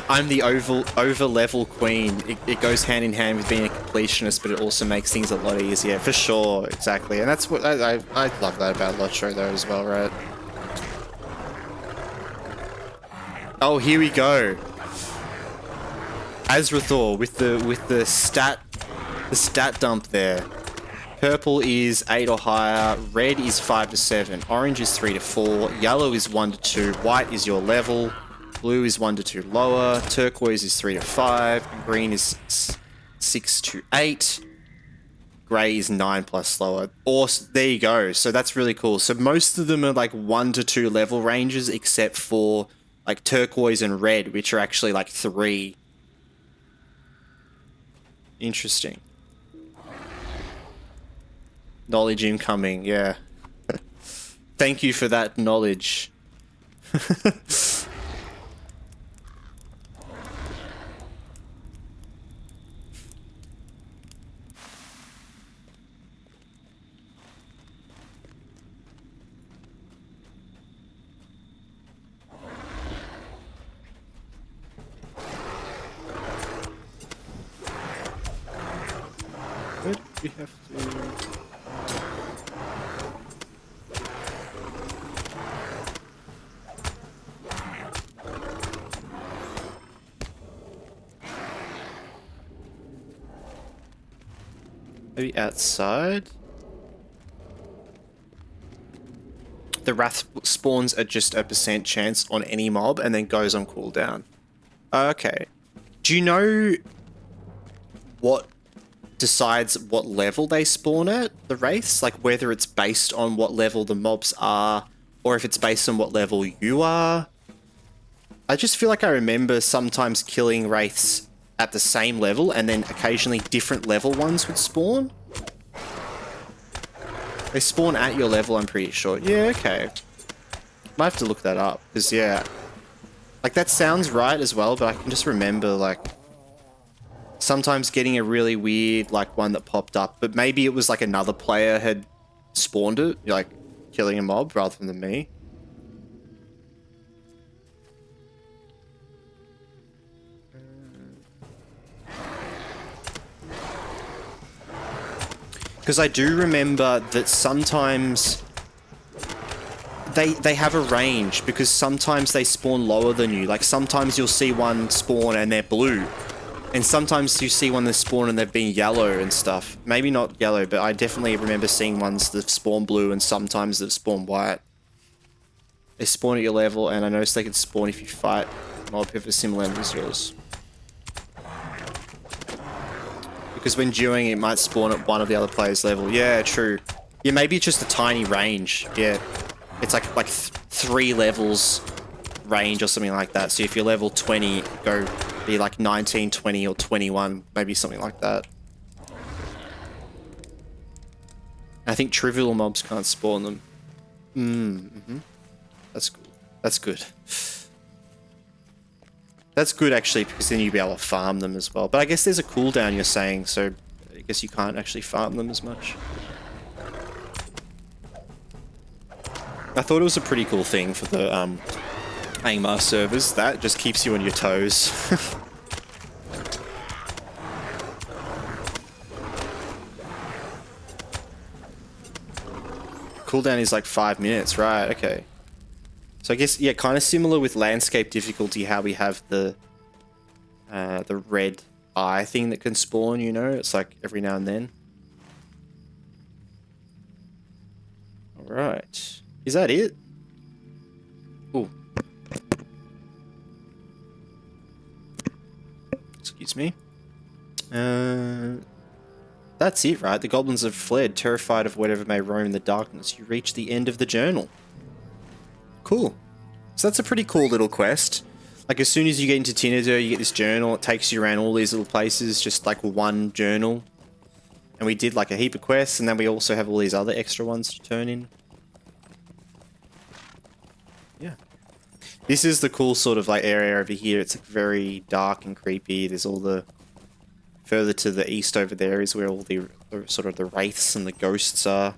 I'm the over level queen. It goes hand in hand with being a completionist, but it also makes things a lot easier, for sure, exactly. And that's what I love that about LOTRO though as well, right? Oh, here we go. Azrathor with the stat dump there. Purple is 8 or higher, red is 5 to 7, orange is 3 to 4, yellow is 1 to 2, white is your level, blue is 1 to 2 lower, turquoise is 3 to 5, green is 6 to 8, grey is 9 plus lower. Awesome. There you go. So that's really cool. So most of them are like 1 to 2 level ranges, except for like turquoise and red, which are actually like 3. Interesting. Knowledge incoming, yeah. Thank you for that knowledge. We have to... Maybe outside? The wrath spawns at just a % chance on any mob and then goes on cooldown. Okay. Do you know what decides what level they spawn at, the wraiths? Like whether it's based on what level the mobs are, or if it's based on what level you are? I just feel like I remember sometimes killing wraiths at the same level and then occasionally different level ones would spawn. They spawn at your level, I'm pretty sure. Yeah, okay. Might have to look that up, because yeah. Like that sounds right as well, but I can just remember like sometimes getting a really weird like one that popped up, but maybe it was like another player had spawned it, like killing a mob rather than me. Because I do remember that sometimes they have a range, because sometimes they spawn lower than you. Like sometimes you'll see one spawn and they're blue. And sometimes you see one that spawn and they've been yellow and stuff. Maybe not yellow, but I definitely remember seeing ones that spawn blue and sometimes that spawn white. They spawn at your level, and I noticed they can spawn if you fight mob who have a similar end as yours. Because when dueling, it might spawn at one of the other players' level. Yeah, true. Yeah, maybe it's just a tiny range. Yeah, it's like 3 levels range or something like that. So if you're level 20, go be like 19, 20, or 21, maybe something like that. I think trivial mobs can't spawn them. Mm-hmm. That's cool. That's good. That's good actually, because then you'll be able to farm them as well. But I guess there's a cooldown you're saying, so I guess you can't actually farm them as much. I thought it was a pretty cool thing for the AEMA servers. That just keeps you on your toes. cooldown is like 5 minutes, right? Okay. So I guess, yeah, kind of similar with landscape difficulty, how we have the red eye thing that can spawn, you know? It's like every now and then. Alright. Is that it? Ooh. Excuse me. That's it, right? The goblins have fled, terrified of whatever may roam in the darkness. You reach the end of the journal. Cool. So that's a pretty cool little quest. Like, as soon as you get into Tinnidur, you get this journal. It takes you around all these little places, just like one journal. And we did like a heap of quests, and then we also have all these other extra ones to turn in. Yeah. This is the cool sort of like area over here. It's like very dark and creepy. There's all the... Further to the east over there is where all the sort of the wraiths and the ghosts are.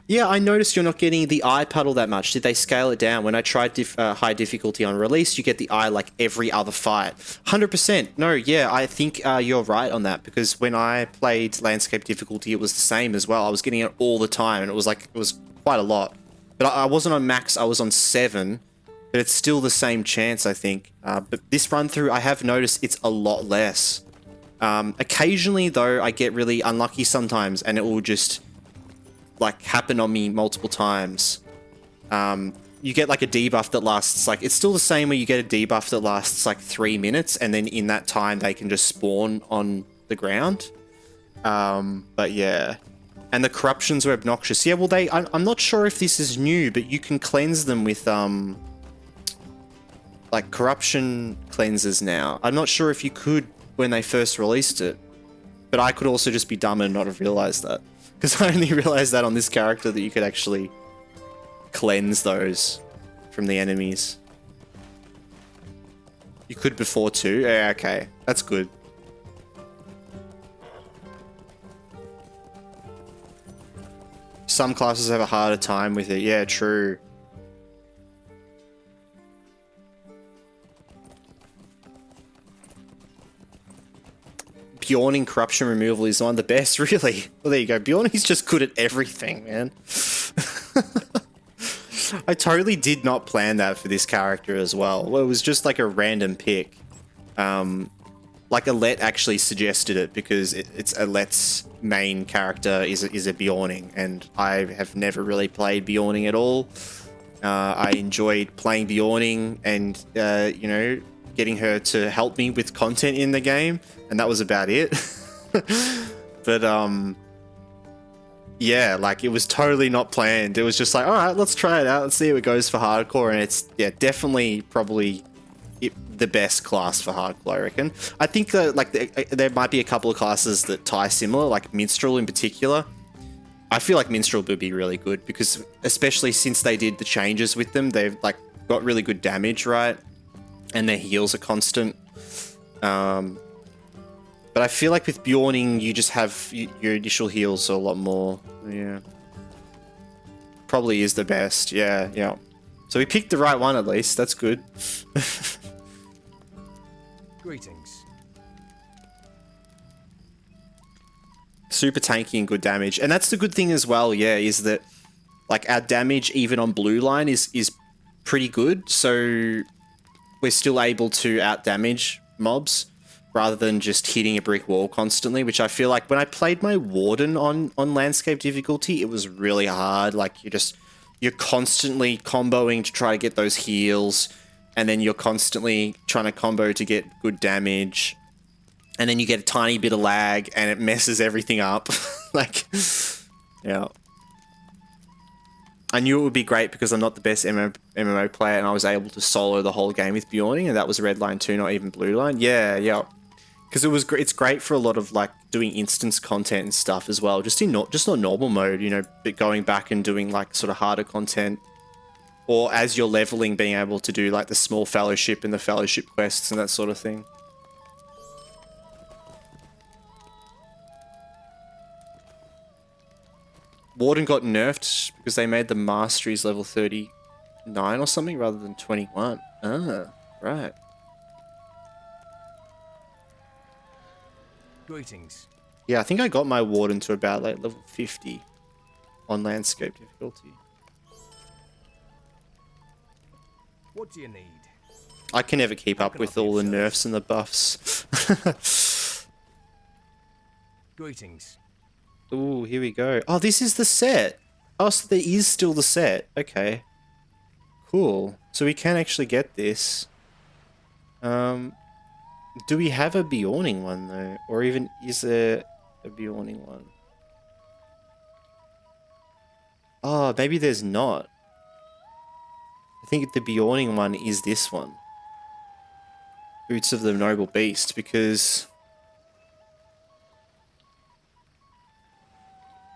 Yeah, I noticed you're not getting the eye puddle that much. Did they scale it down? When I tried high difficulty on release, you get the eye like every other fight. 100%. No, yeah, I think you're right on that, because when I played landscape difficulty, it was the same as well. I was getting it all the time, and it was quite a lot. But I wasn't on max, I was on 7. But it's still the same chance, I think. But this run through, I have noticed it's a lot less. Occasionally, though, I get really unlucky sometimes, and it will just like happen on me multiple times. You get like a debuff that lasts like, it's still the same where you get a debuff that lasts like 3 minutes, and then in that time they can just spawn on the ground. But yeah. And the corruptions were obnoxious. Yeah, well, I'm not sure if this is new, but you can cleanse them with like corruption cleansers now. I'm not sure if you could when they first released it, but I could also just be dumb and not have realized that, because I only realized that on this character, that you could actually cleanse those from the enemies. You could before too. Yeah, okay, that's good. Some classes have a harder time with it. Yeah, true. Bjorning corruption removal is one of the best, really. Well, there you go. Bjorning's just good at everything, man. I totally did not plan that for this character as well. Well, it was just like a random pick. Like Alette actually suggested it, because it's Alette's main character is a Bjorning, and I have never really played Bjorning at all. I enjoyed playing Bjorning and, you know, getting her to help me with content in the game, and that was about it. But yeah, like, it was totally not planned. It was just like, all right, let's try it out, let's see how it goes for hardcore. And it's, yeah, definitely probably the best class for hardcore, I reckon. I think that like there might be a couple of classes that tie similar, like Minstrel in particular. I feel like Minstrel would be really good, because especially since they did the changes with them, they've like got really good damage, right? And their heals are constant. But I feel like with Bjorning, you just have your initial heals are a lot more. Yeah. Probably is the best. Yeah, yeah. So we picked the right one at least. That's good. Greetings. Super tanky and good damage. And that's the good thing as well, yeah, is that like our damage even on blue line is pretty good. So we're still able to out damage mobs rather than just hitting a brick wall constantly, which I feel like when I played my Warden on landscape difficulty, it was really hard. Like you're constantly comboing to try to get those heals, and then you're constantly trying to combo to get good damage, and then you get a tiny bit of lag and it messes everything up. Like, yeah. I knew it would be great because I'm not the best MMO player, and I was able to solo the whole game with Bjorning, and that was red line too, not even blue line. Yeah, yeah. Because it's great for a lot of like doing instance content and stuff as well, just not normal mode, you know, but going back and doing like sort of harder content, or as you're leveling, being able to do like the small fellowship and the fellowship quests and that sort of thing. Warden got nerfed because they made the masteries level 39 or something rather than 21. Ah, right. Greetings. Yeah, I think I got my warden to about like level 50 on landscape difficulty. What do you need? I can never keep up with all the nerfs and the buffs. Greetings. Ooh, here we go. Oh, this is the set. Oh, so there is still the set. Okay. Cool. So we can actually get this. Do we have a Bjorning one though? Or even is there a Bjorning one? Oh, maybe there's not. I think the Bjorning one is this one. Boots of the Noble Beast, because...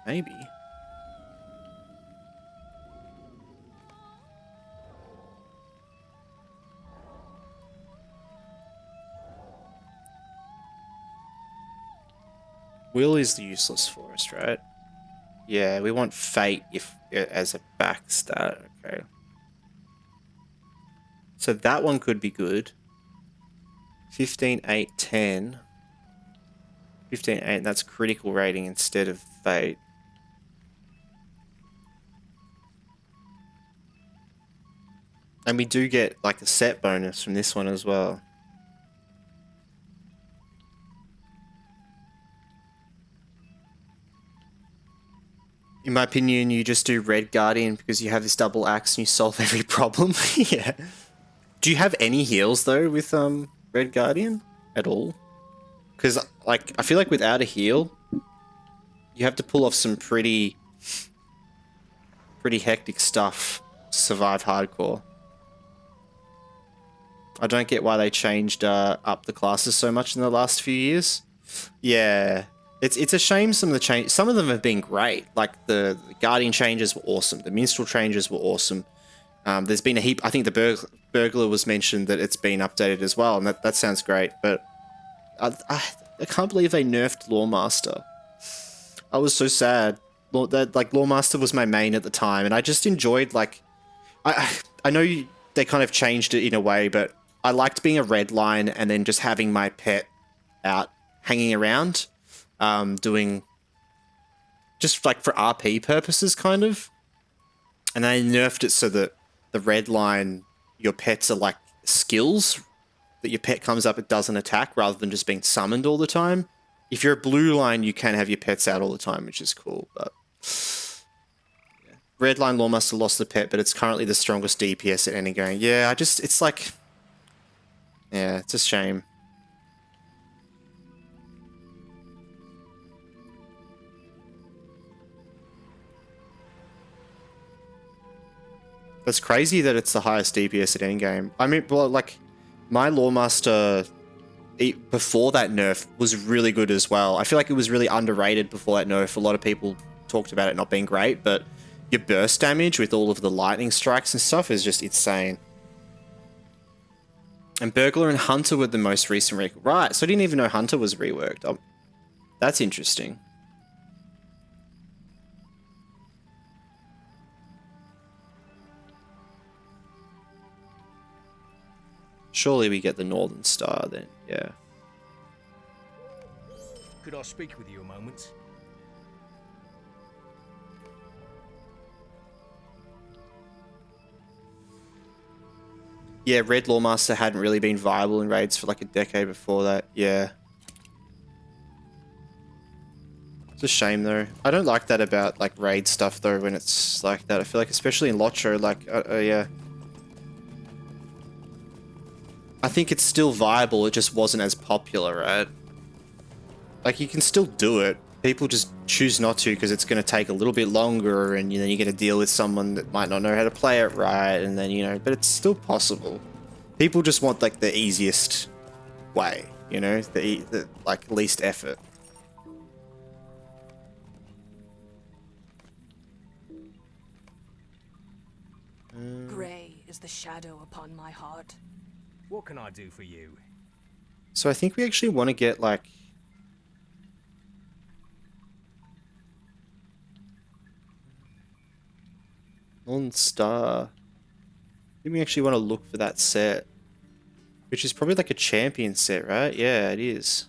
Maybe. Will is the useless for us, right? Yeah, we want Fate if as a back stat. Okay. So that one could be good. 15, 8, 10. 15, 8, that's critical rating instead of Fate. And we do get like a set bonus from this one as well. In my opinion, you just do Red Guardian because you have this double axe and you solve every problem. Yeah. Do you have any heals though with Red Guardian at all? Because like I feel like without a heal, you have to pull off some pretty hectic stuff to survive hardcore. I don't get why they changed up the classes so much in the last few years. Yeah. It's a shame some of them have been great. Like the Guardian changes were awesome. The Minstrel changes were awesome. There's been a heap. I think the Burglar was mentioned that it's been updated as well, and that sounds great. But I can't believe they nerfed Lawmaster. I was so sad. Lawmaster was my main at the time, and I just enjoyed like I know they kind of changed it in a way, but I liked being a red line and then just having my pet out hanging around. Doing just like for RP purposes, kind of. And they nerfed it so that the red line, your pets are like skills that your pet comes up, it doesn't attack rather than just being summoned all the time. If you're a blue line, you can have your pets out all the time, which is cool. But yeah. Red line Lawmaster lost the pet, but it's currently the strongest DPS at any game. Yeah, it's like, yeah, it's a shame. It's crazy that it's the highest DPS at any game. I mean, well, like, my Lawmaster before that nerf was really good as well. I feel like it was really underrated before that nerf. A lot of people talked about it not being great, but your burst damage with all of the lightning strikes and stuff is just insane. And Burglar and Hunter were the most recent right, so I didn't even know Hunter was reworked. Oh, that's interesting. Surely we get the Northern Star then, yeah. Could I speak with you a moment? Yeah, Red Lawmaster hadn't really been viable in raids for like a decade before that, yeah. It's a shame though. I don't like that about like raid stuff though when it's like that. I feel like especially in LOTRO, like, yeah. I think it's still viable, it just wasn't as popular, right? Like, you can still do it. People just choose not to because it's going to take a little bit longer and, you know, you're going to deal with someone that might not know how to play it right and then, you know, but it's still possible. People just want, like, the easiest way, you know? The like, least effort. Grey is the shadow upon my heart. What can I do for you? So I think we actually want to get, like... Northern Star. I think we actually want to look for that set. Which is probably like a champion set, right? Yeah, it is.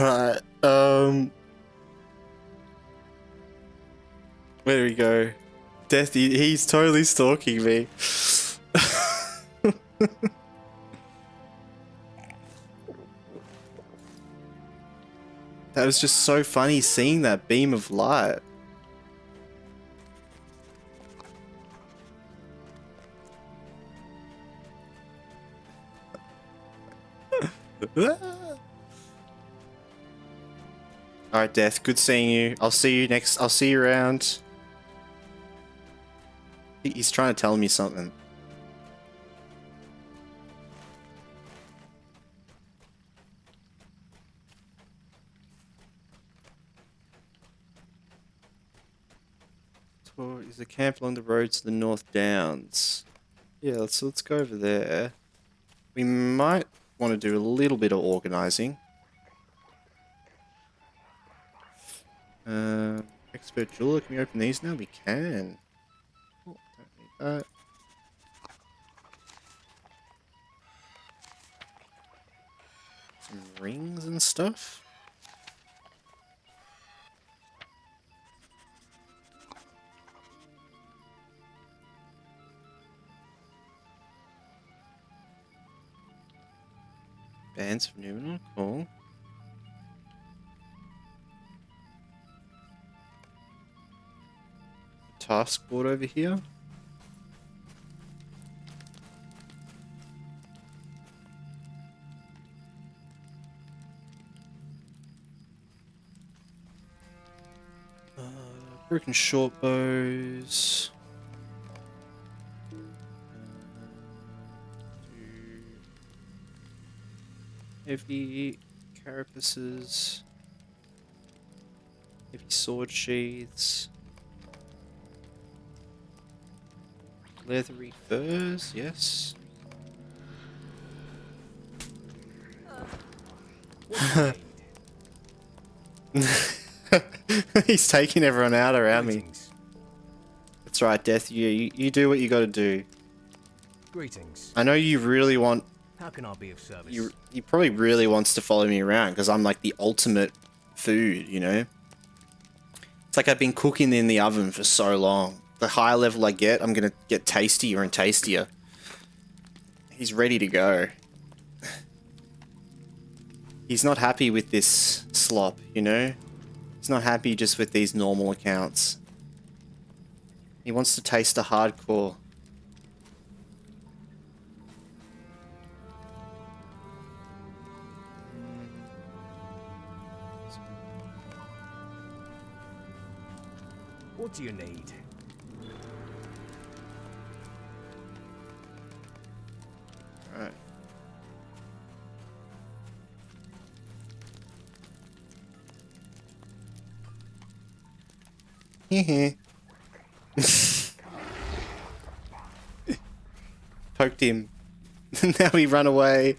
Alright, where do we go? Death, he's totally stalking me. That was just so funny seeing that beam of light. Alright, Death, good seeing you. I'll see you around. He's trying to tell me something. Is the camp along the road to the North Downs? Yeah, let's go over there. We might want to do a little bit of organizing. Expert jeweler, can we open these now? We can. Oh, don't need that. Some rings and stuff. Bands of Numenor, cool. Task board over here. Broken short bows. Heavy carapaces. Heavy sword sheaths. Leathery furs, yes. He's taking everyone out around me. That's right, Death. You do what you gotta do. Greetings. I know you really want... How can I be of service? He probably really wants to follow me around because I'm like the ultimate food, you know? It's like I've been cooking in the oven for so long. The higher level I get, I'm gonna get tastier and tastier. He's ready to go. He's not happy with this slop, you know? He's not happy just with these normal accounts. He wants to taste the hardcore. What do you need? Alright. Poked him. Now he run away.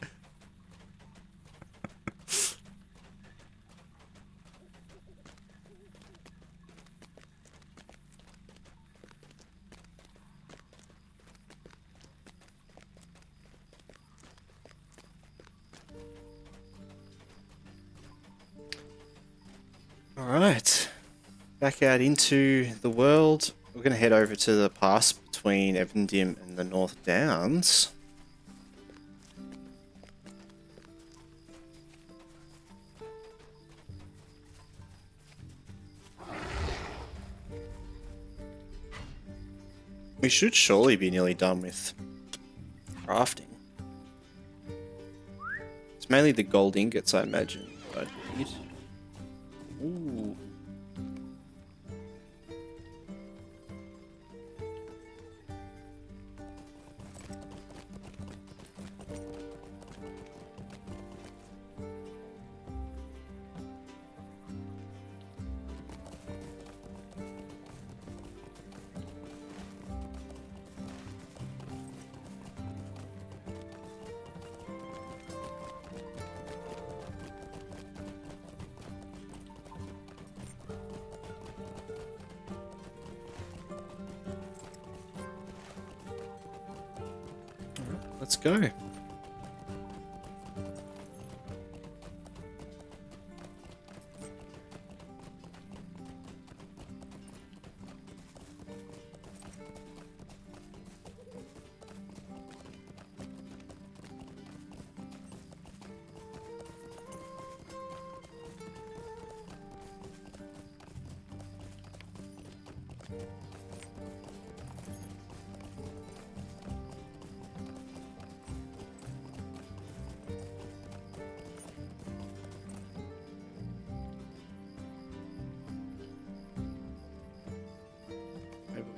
Alright, back out into the world. We're going to head over to the pass between Evendim and the North Downs. We should surely be nearly done with crafting. It's mainly the gold ingots, I imagine, that I need. Ooh. Let's go.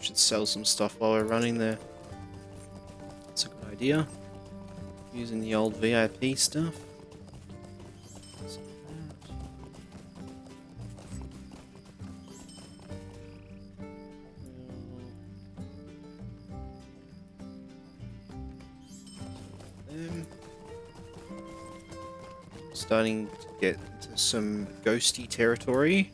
Should sell some stuff while we're running there. That's a good idea. Using the old VIP stuff. Starting to get into some ghosty territory.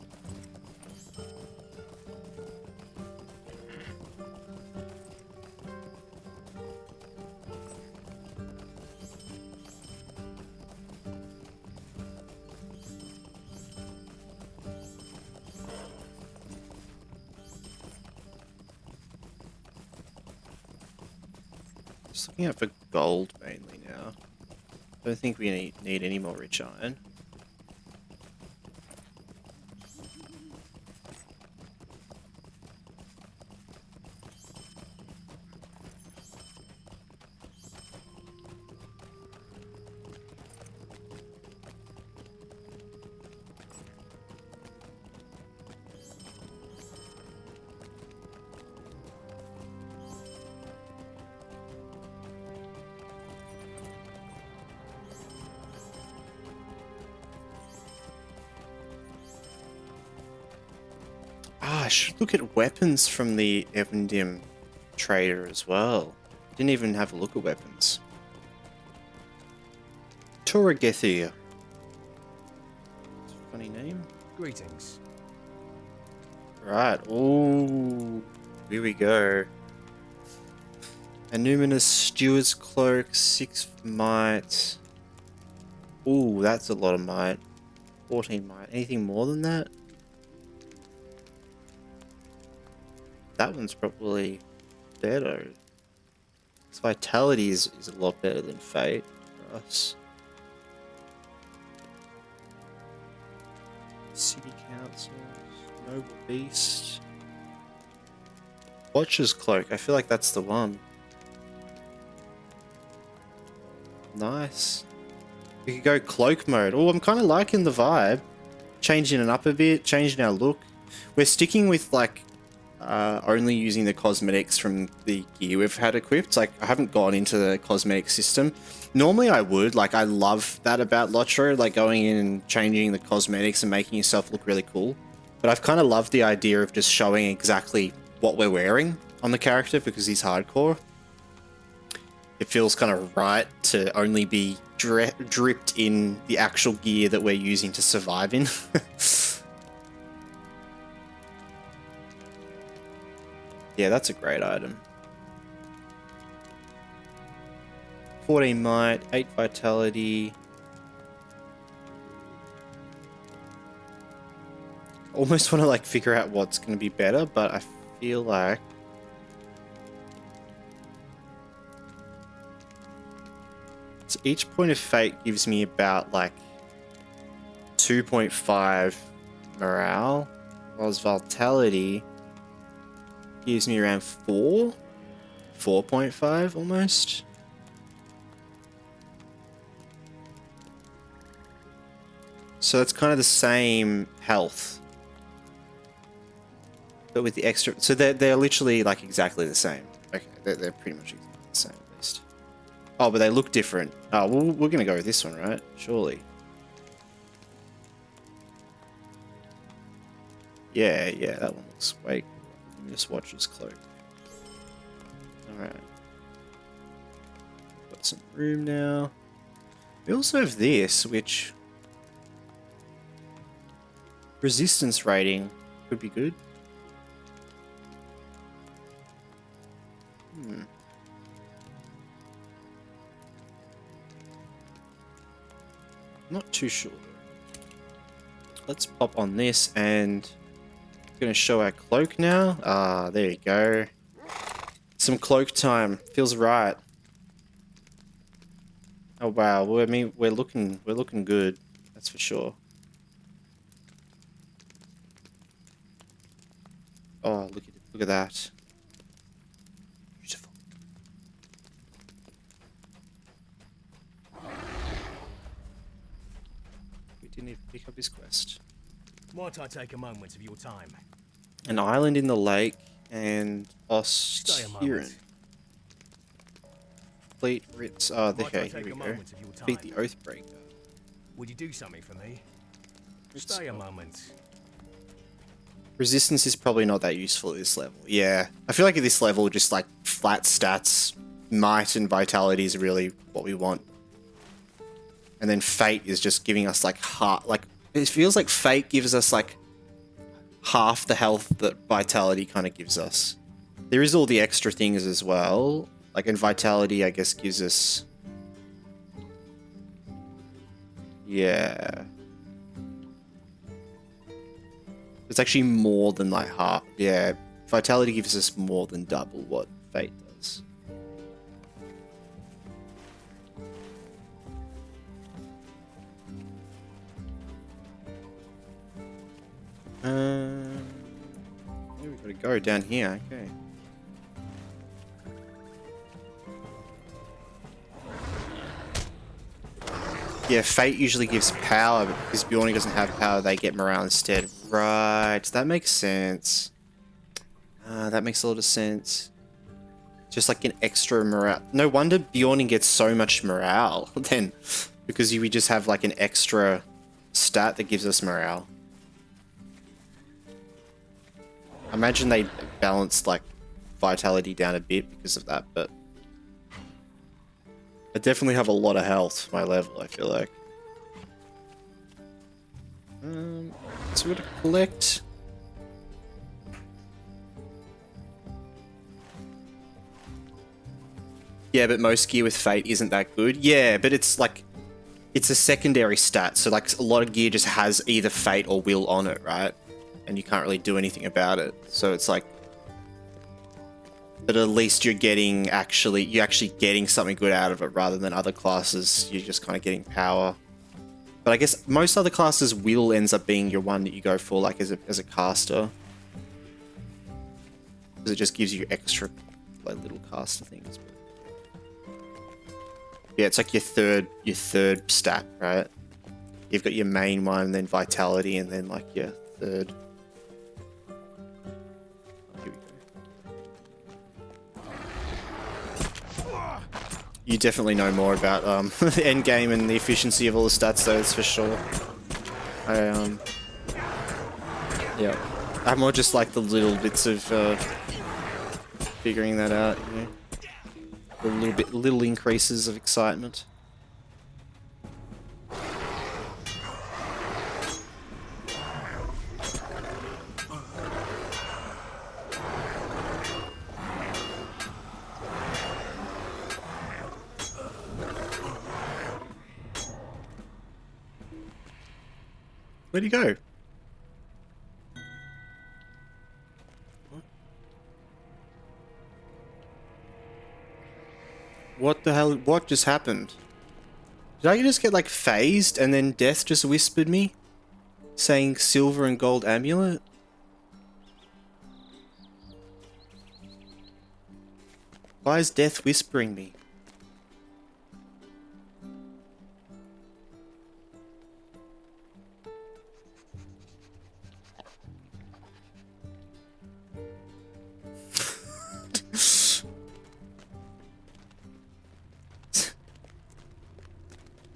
Just looking out for gold mainly now. Don't think we need any more rich iron. Ah, I should look at weapons from the Evendim trader as well. Didn't even have a look at weapons. Toragethir. Funny name. Greetings. Right. Ooh, here we go. A numinous steward's cloak, 6 might. Ooh, that's a lot of might. 14 might. Anything more than that? That one's probably better. Its vitality is a lot better than fate for us. City councils, noble beast, watcher's cloak. I feel like that's the one. Nice. We could go cloak mode. Oh, I'm kind of liking the vibe. Changing it up a bit, changing our look. We're sticking with like only using the cosmetics from the gear we've had equipped. Like, I haven't gone into the cosmetic system. Normally I would. Like, I love that about LOTRO, like going in and changing the cosmetics and making yourself look really cool. But I've kind of loved the idea of just showing exactly what we're wearing on the character because he's hardcore. It feels kind of right to only be dripped in the actual gear that we're using to survive in. Yeah, that's a great item. 14 might, 8 vitality. Almost want to like figure out what's going to be better, but I feel like so each point of fate gives me about like 2.5 morale, whilst vitality gives me around 4.5 almost. So it's kind of the same health, but with the extra. So they're literally like exactly the same. Okay, they're pretty much exactly the same at least. Oh, but they look different. Oh, well, we're gonna go with this one, right? Surely. Yeah, that one looks way cool. Let me just watch his cloak. Alright. Got some room now. We also have this, which resistance rating could be good. Not too sure. Let's pop on this and gonna show our cloak now. Ah, there you go. Some cloak time. Feels right. Oh wow. Well, I mean, we're looking good. That's for sure. Oh, look at that. Beautiful. We didn't even pick up his quest. Might I take a moment of your time? An island in the lake. And Stay a Ostiran. moment. Complete Ritz. Oh, Might I okay, here take we a go. moment of your Defeat time? the Oathbreaker. Would you do something for me? Stay a moment. Resistance is probably not that useful at this level. Yeah, I feel like at this level, just like flat stats, might and vitality is really what we want. And then fate is just giving us like half, like it feels like fate gives us like half the health that vitality kind of gives us. There is all the extra things as well. Like, and vitality, I guess, gives us... Yeah. It's actually more than like half. Yeah, vitality gives us more than double what fate does. Where we gotta go? Down here, okay. Yeah, fate usually gives power, but because Bjorni doesn't have power, they get morale instead. Right, that makes sense. That makes a lot of sense. Just like an extra morale. No wonder Bjorni gets so much morale then, because we just have like an extra stat that gives us morale. I imagine they balanced like vitality down a bit because of that, but I definitely have a lot of health for my level, I feel like. So we're gonna collect. Yeah, but most gear with fate isn't that good. Yeah, but it's like, it's a secondary stat, so like a lot of gear just has either fate or will on it, right? And you can't really do anything about it. So it's like, but at least you're actually getting something good out of it rather than other classes. You're just kind of getting power. But I guess most other classes will ends up being your one that you go for, like as a caster, because it just gives you extra like little caster things. Yeah, it's like your third stat, right? You've got your main one, then vitality, and then like your third. Here we go. You definitely know more about the end game and the efficiency of all the stats, though. That's for sure. Yeah, I'm more just like the little bits of figuring that out. You know? Little increases of excitement. Where'd he go? What the hell? What just happened? Did I just get like phased and then Death just whispered me? Saying silver and gold amulet? Why is Death whispering me?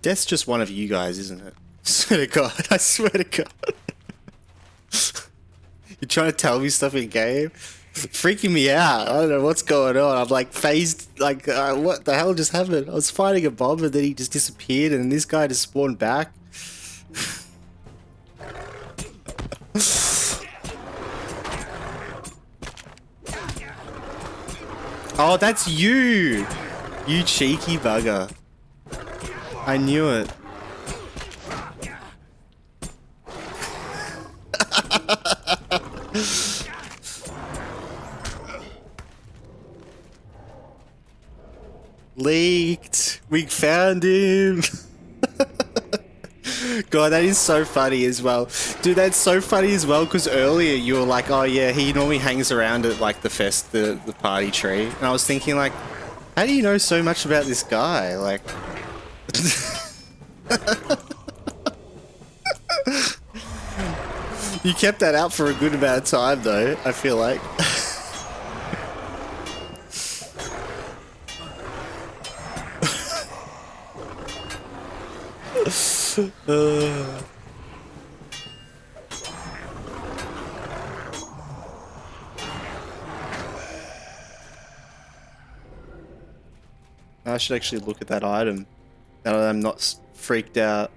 Death's just one of you guys, isn't it? I swear to God. I swear to God. You're trying to tell me stuff in game? Freaking me out. I don't know what's going on. I'm like phased. Like, what the hell just happened? I was fighting a bomb and then he just disappeared and this guy just spawned back. Oh, that's you! You cheeky bugger. I knew it. Leaked. We found him. God, that is so funny as well. Dude, that's so funny as well because earlier you were like, oh yeah, he normally hangs around at like the party tree. And I was thinking like, how do you know so much about this guy? Like... You kept that out for a good amount of time though, I feel like. I should actually look at that item. Now that I'm not freaked out.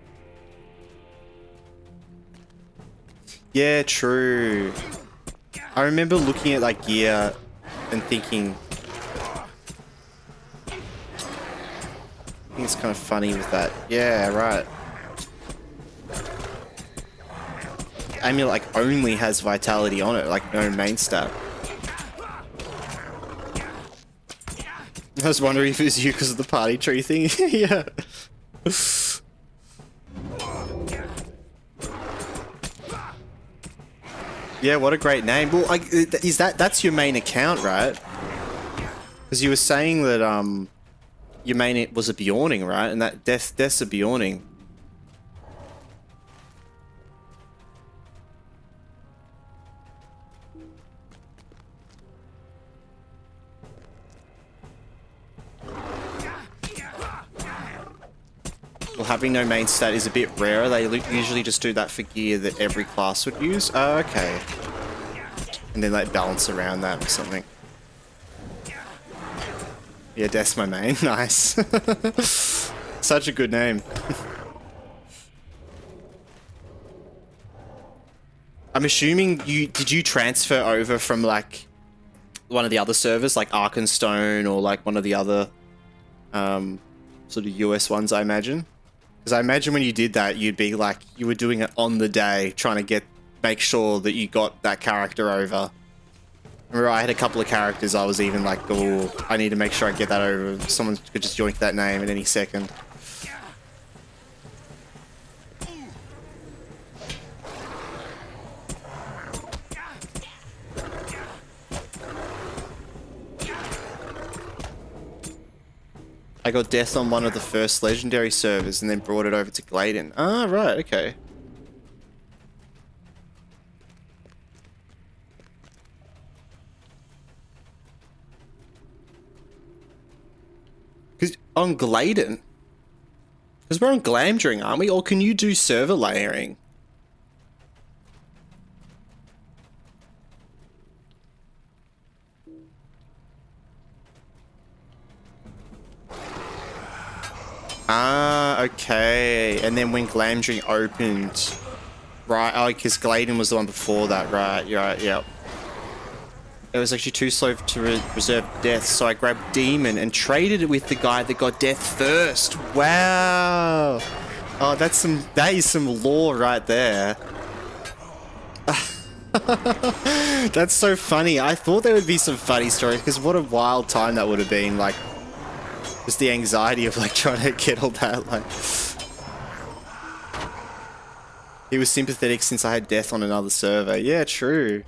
Yeah, true. I remember looking at like gear and thinking, I think it's kind of funny with that. Yeah, right. Amulet like only has vitality on it, like no main stat. I was wondering if it was you because of the party tree thing. Yeah. Yeah, what a great name. Well, like, that's your main account, right? Because you were saying that your main was a Bjorning, right? And that death's a Bjorning. Well, having no main stat is a bit rarer. They usually just do that for gear that every class would use. Oh, okay. And then like balance around that or something. Yeah, Death's my main. Nice. Such a good name. I'm assuming did you transfer over from like one of the other servers like Arkenstone or like one of the other sort of US ones, I imagine? Because I imagine when you did that, you'd be like, you were doing it on the day, trying to make sure that you got that character over. Remember, I had a couple of characters I was even like, oh, I need to make sure I get that over. Someone could just yoink that name at any second. I got death on one of the first legendary servers and then brought it over to Gladen. Ah, right, okay. Because on Gladen, because we're on Glamdring, aren't we? Or can you do server layering? Ah, okay. And then when Glamdring opened, right? Oh, because Gladen was the one before that, right? You're right. Yep. It was actually too slow to reserve death, so I grabbed Demon and traded it with the guy that got death first. Wow. Oh, that is some lore right there. That's so funny. I thought there would be some funny stories because what a wild time that would have been. Like, just the anxiety of like trying to get all that. Like, he was sympathetic since I had death on another server. Yeah, true.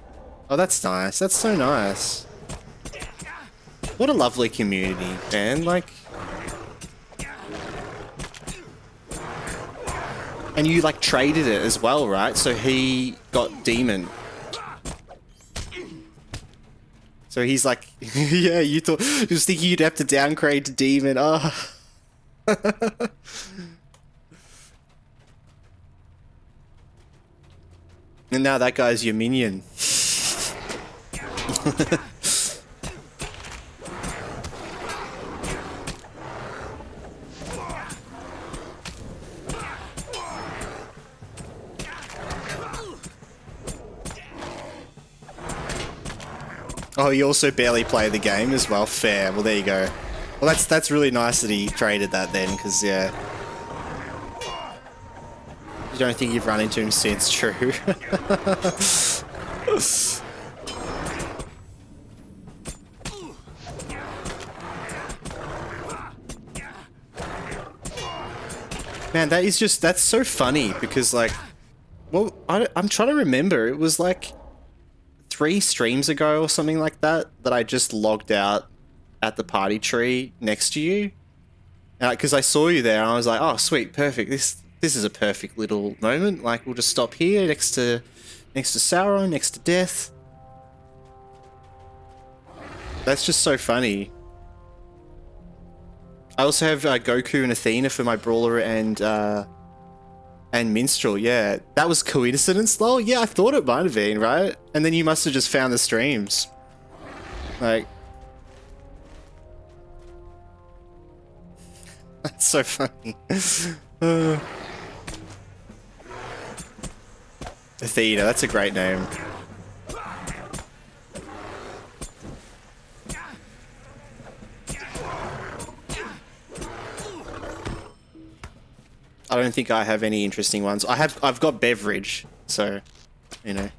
Oh, that's nice. That's so nice. What a lovely community, man. Like, and you like traded it as well, right? So he got Demon. So he's like, yeah, you was thinking you'd have to downgrade to Demon. Oh. And now that guy's your minion. Oh, you also barely play the game as well. Fair. Well, there you go. Well, that's really nice that he traded that then, because yeah. You don't think you've run into him since, true. Man, that's so funny because like, well, I'm trying to remember. It was like 3 streams ago or something like that I just logged out at the party tree next to you. Because I saw you there and I was like, oh, sweet, perfect. This is a perfect little moment. Like, we'll just stop here next to Sauron, next to Death. That's just so funny. I also have Goku and Athena for my brawler and And minstrel, yeah. That was coincidence, lol? Yeah, I thought it might have been, right? And then you must have just found the streams. Like... That's so funny. Athena, that's a great name. I don't think I have any interesting ones. I've got Beveridge, so you know.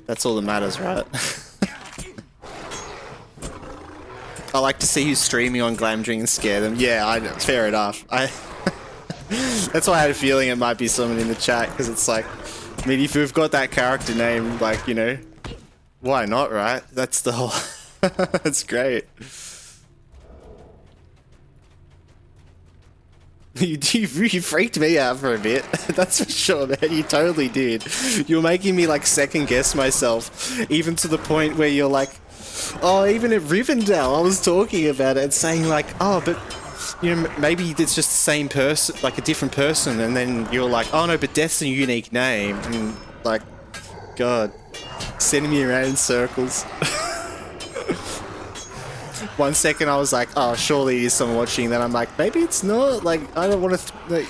That's all that matters, right? I like to see who's streaming on Glamdring and scare them. Yeah, fair enough. That's why I had a feeling it might be someone in the chat, because it's like, I mean, if you've got that character name, like, you know, why not, right? That's the whole... That's great. You freaked me out for a bit. That's for sure, man. You totally did. You were making me, like, second guess myself, even to the point where you're like, oh, even at Rivendell, I was talking about it and saying, like, oh, but, you know, maybe it's just the same person, like a different person, and then you're like, oh no, but Death's a unique name, and, like, God, sending me around in circles. 1 second I was like, oh, surely it is someone watching, then I'm like, maybe it's not, like, I don't want to, like...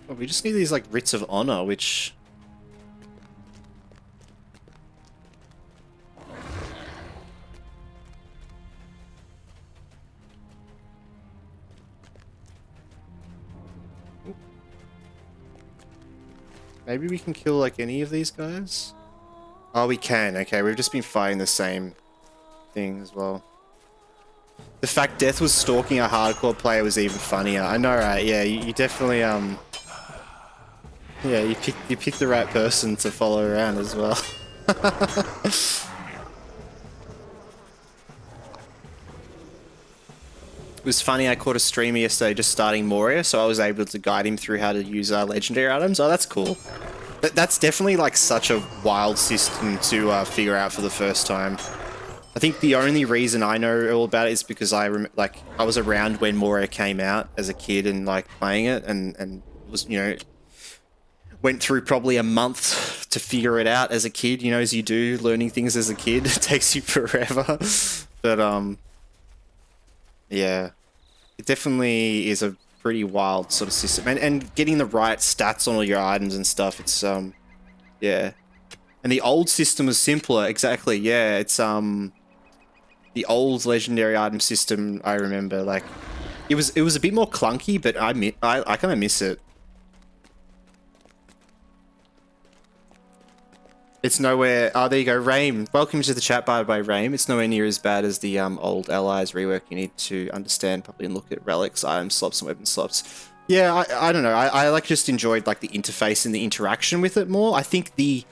Well, we just need these, like, writs of honor, which... Maybe we can kill, like, any of these guys? Oh, we can. Okay, we've just been fighting the same thing as well. The fact Death was stalking a hardcore player was even funnier. I know, right? Yeah, you definitely, yeah, you picked the right person to follow around as well. It was funny, I caught a streamer yesterday just starting Moria, so I was able to guide him through how to use legendary items. Oh, that's cool. That's definitely, like, such a wild system to figure out for the first time. I think the only reason I know all about it is because I was around when Moria came out as a kid and, like, playing it, and was, you know, went through probably a month to figure it out as a kid, you know, as you do, learning things as a kid. It takes you forever. But, yeah, it definitely is a pretty wild sort of system, and getting the right stats on all your items and stuff. It's yeah, and the old system was simpler. Exactly, yeah. It's the old legendary item system. I remember, like, it was a bit more clunky, but I kind of miss it. It's nowhere... Oh, there you go, Raim. Welcome to the chat, by the way, Raim. It's nowhere near as bad as the old Allies rework. You need to understand properly and look at relics, item slots, and weapon slots. Yeah, I don't know. I like, just enjoyed, like, the interface and the interaction with it more. I think the...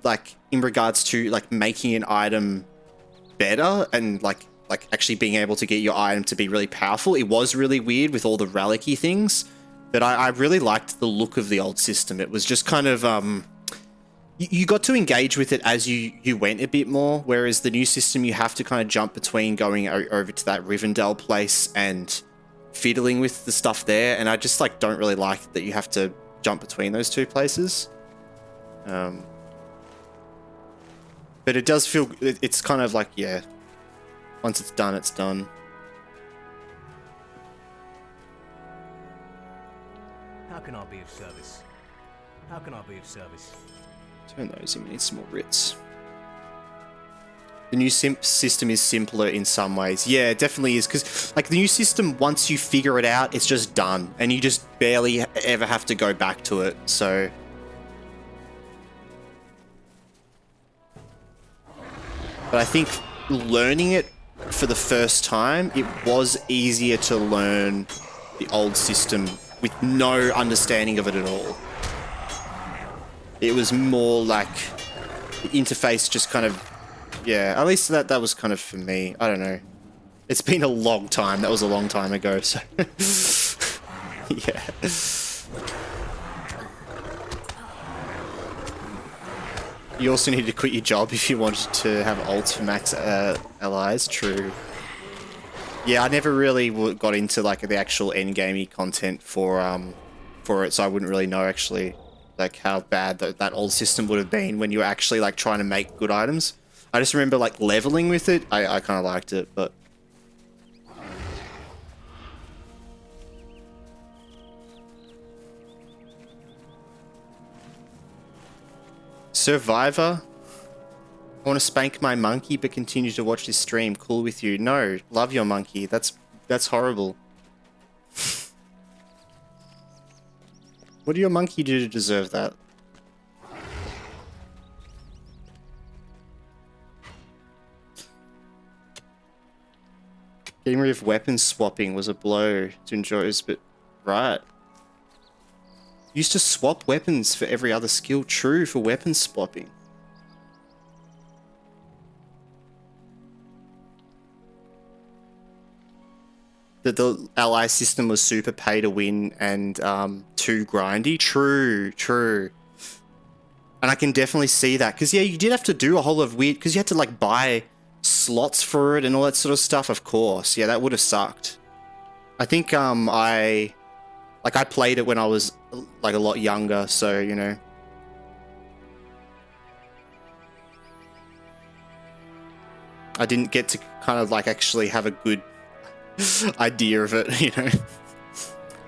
Like, in regards to, like, making an item better and, like actually being able to get your item to be really powerful, it was really weird with all the relic-y things. But I really liked the look of the old system. It was just kind of... You got to engage with it as you went a bit more, whereas the new system, you have to kind of jump between going over to that Rivendell place and fiddling with the stuff there, and I just, like, don't really like that you have to jump between those two places. But it does feel... It's kind of like, yeah, once it's done, it's done. How can I be of service? How can I be of service? Turn those in, we need some more writs. The new system is simpler in some ways. Yeah, it definitely is, because, like, the new system, once you figure it out, it's just done, and you just barely ever have to go back to it, so... But I think learning it for the first time, it was easier to learn the old system with no understanding of it at all. It was more like the interface just kind of, yeah, at least that was kind of for me. I don't know. It's been a long time. That was a long time ago, so. Yeah. You also need to quit your job if you wanted to have ults for max allies. True. Yeah, I never really got into like the actual endgamey content for it, so I wouldn't really know actually like how bad that old system would have been when you were actually like trying to make good items. I just remember like leveling with it. I kind of liked it, but. Survivor? I want to spank my monkey but continue to watch this stream. Cool with you. No, love your monkey. That's horrible. What did your monkey do to deserve that? Getting rid of weapon swapping was a blow to enjoys, but right. Used to swap weapons for every other skill. True for weapon swapping. That the ally system was super pay to win and too grindy. True, true. And I can definitely see that. Because, yeah, you did have to do a whole lot of weird... Because you had to, like, buy slots for it and all that sort of stuff, of course. Yeah, that would have sucked. I think I played it when I was, like, a lot younger, so, you know. I didn't get to kind of, like, actually have a good idea of it, you know.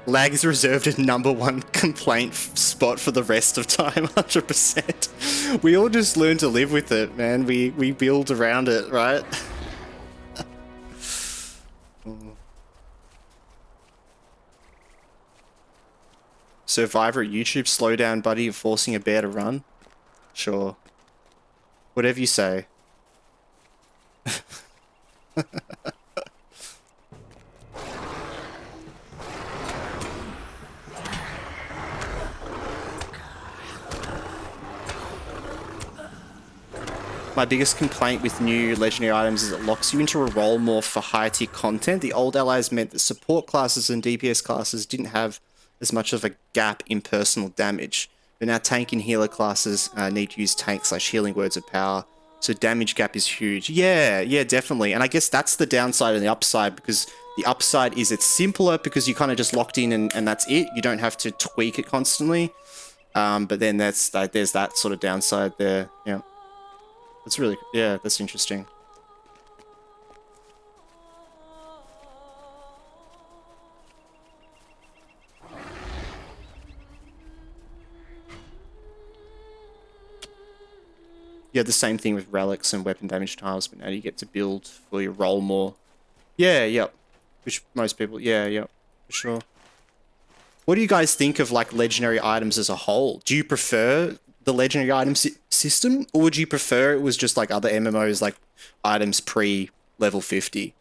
Lag is reserved as #1 complaint spot for the rest of time, 100%. We all just learn to live with it, man. We build around it, right? Survivor at YouTube, slow down, buddy. You're forcing a bear to run. Sure. Whatever you say. My biggest complaint with new legendary items is it locks you into a role morph for higher tier content. The old allies meant that support classes and DPS classes didn't have as much of a gap in personal damage. But now tank and healer classes need to use tank/healing words of power. So damage gap is huge. Yeah, definitely. And I guess that's the downside and the upside, because the upside is it's simpler because you kind of just locked in and that's it. You don't have to tweak it constantly. But then there's that sort of downside there. Yeah. That's really, yeah, that's interesting. Yeah, the same thing with relics and weapon damage tiles, but now you get to build for your role more. Yeah, yep. Which most people, yeah, yep, for sure. What do you guys think of like legendary items as a whole? Do you prefer the legendary item system, or would you prefer it was just like other MMOs, like items pre-level 50?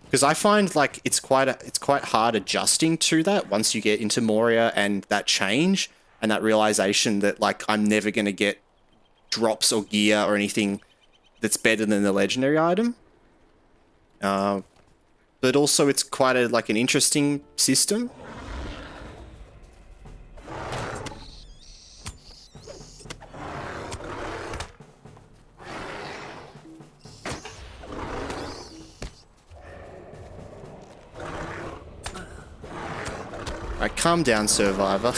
Because I find like it's quite hard adjusting to that once you get into Moria and that change and that realization that like I'm never going to get drops or gear or anything that's better than the legendary item. But also it's quite an interesting system. Alright, calm down, Survivor.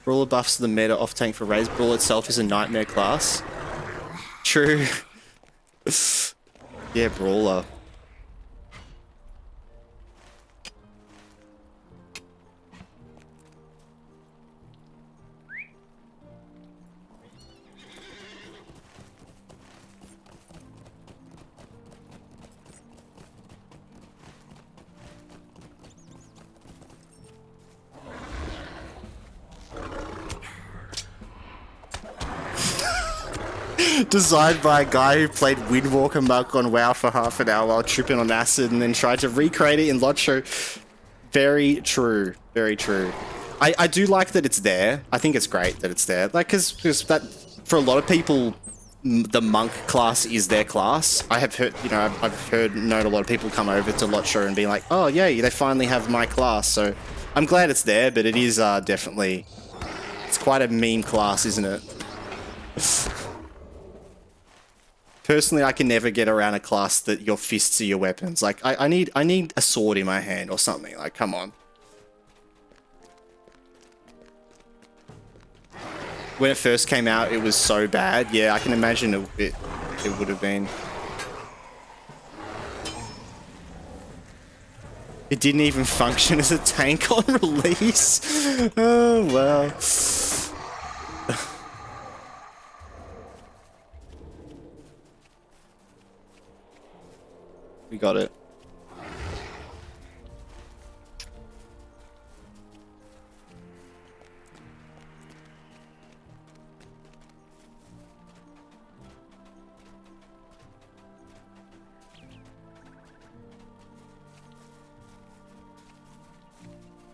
Brawler buffs the meta off tank for raise. Brawl itself is a nightmare class. True. Yeah, Brawler. Designed by a guy who played Windwalker Monk on WoW for half an hour while tripping on acid and then tried to recreate it in LOTRO. Very true. Very true. I do like that it's there. I think it's great that it's there. Like, because that, for a lot of people, the monk class is their class. I have heard, you know, known a lot of people come over to LOTRO and be like, oh, yay, they finally have my class. So I'm glad it's there, but it is definitely, it's quite a meme class, isn't it? Personally, I can never get around a class that your fists are your weapons. Like, I need a sword in my hand or something. Like, come on. When it first came out, it was so bad. Yeah, I can imagine it would have been. It didn't even function as a tank on release. Oh, wow. We got it.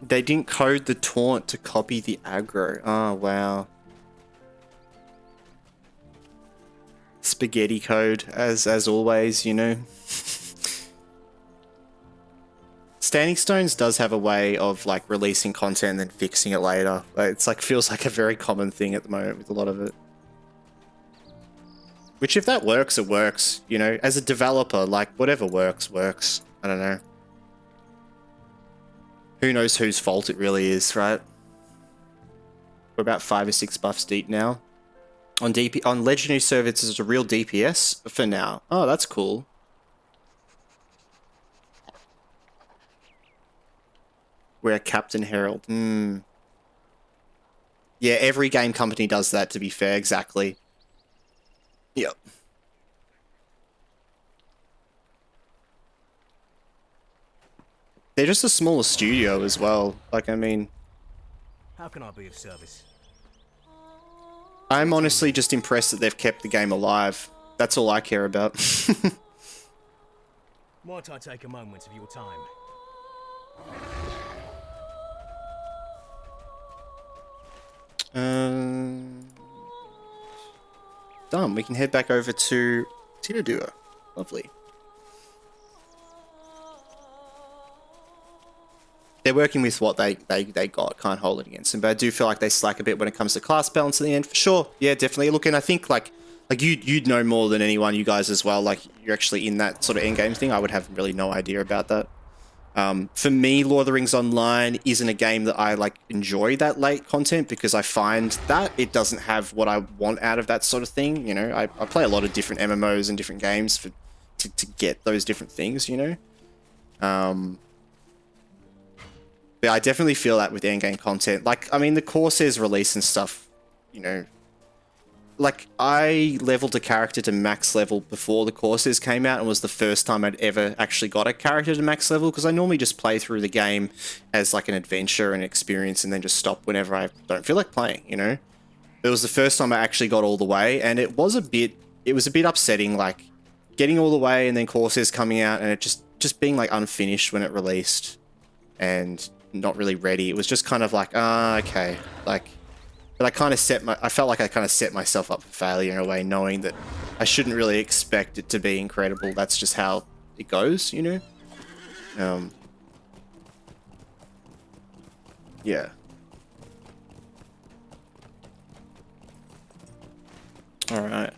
They didn't code the taunt to copy the aggro. Oh, wow. Spaghetti code, as always, you know. Standing Stones does have a way of like releasing content and then fixing it later. It's like, feels like a very common thing at the moment with a lot of it. Which, if that works, it works. You know, as a developer, like whatever works, works. I don't know. Who knows whose fault it really is, right? We're about 5 or 6 buffs deep now. On Legendary servers, it's a real DPS for now. Oh, that's cool. We're a Captain Herald. Yeah, every game company does that, to be fair, exactly. Yep. They're just a smaller studio as well. Like, I mean... How can I be of service? I'm honestly just impressed that they've kept the game alive. That's all I care about. Might I take a moment of your time? Done. We can head back over to Tinadua. Lovely. They're working with what they got. Can't hold it against them. But I do feel like they slack a bit when it comes to class balance at the end. For sure. Yeah, definitely. Look, and I think like you'd know more than anyone, you guys as well. Like, you're actually in that sort of endgame thing. I would have really no idea about that. For me, Lord of the Rings Online isn't a game that I like enjoy that late content, because I find that it doesn't have what I want out of that sort of thing. You know, I play a lot of different MMOs and different games to get those different things, you know. But I definitely feel that with endgame content. Like, I mean, the Corsairs release and stuff, you know, like, I leveled a character to max level before the Corsairs came out, and was the first time I'd ever actually got a character to max level, because I normally just play through the game as like an adventure and experience and then just stop whenever I don't feel like playing, you know. It was the first time I actually got all the way, and it was a bit upsetting, like, getting all the way and then Corsairs coming out and it just being like unfinished when it released and not really ready. It was just kind of like, okay, like, but I felt like I kind of set myself up for failure in a way, knowing that I shouldn't really expect it to be incredible. That's just how it goes, you know? Yeah. Alright.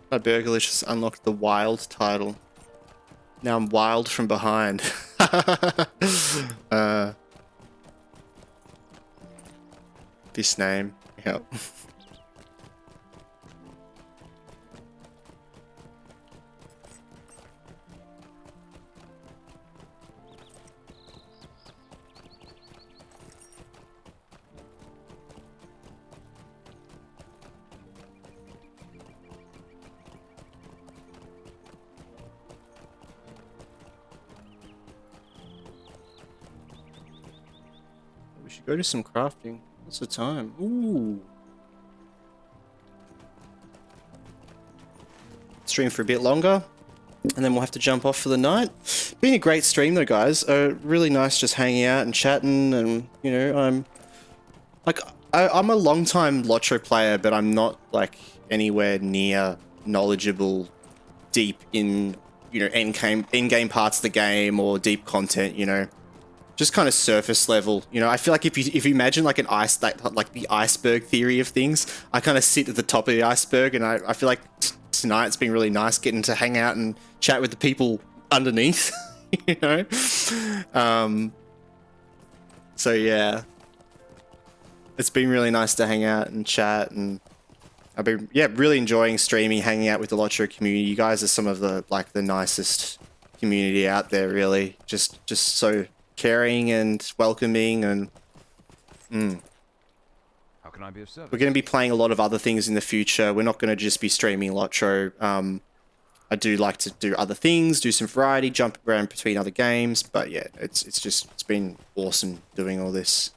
My burglar just unlocked the wild title. Now I'm wild from behind. This name. Yep. Go to some crafting. What's the time? Ooh. Stream for a bit longer, and then we'll have to jump off for the night. Been a great stream though, guys. Really nice just hanging out and chatting, and you know, I'm a long time LOTRO player, but I'm not like anywhere near knowledgeable, deep in, you know, in-game parts of the game or deep content. You know, just kind of surface level. You know, I feel like if you imagine like like the iceberg theory of things, I kind of sit at the top of the iceberg, and I feel like tonight it's been really nice getting to hang out and chat with the people underneath. You know, so yeah, it's been really nice to hang out and chat, and I've been really enjoying streaming, hanging out with the LOTRO community. You guys are some of the nicest community out there, really. Just so caring and welcoming, and How can I be of service? we're going to be playing a lot of other things in the future. We're not going to just be streaming LOTRO. I do like to do other things, do some variety, jump around between other games, but yeah, it's been awesome doing all this.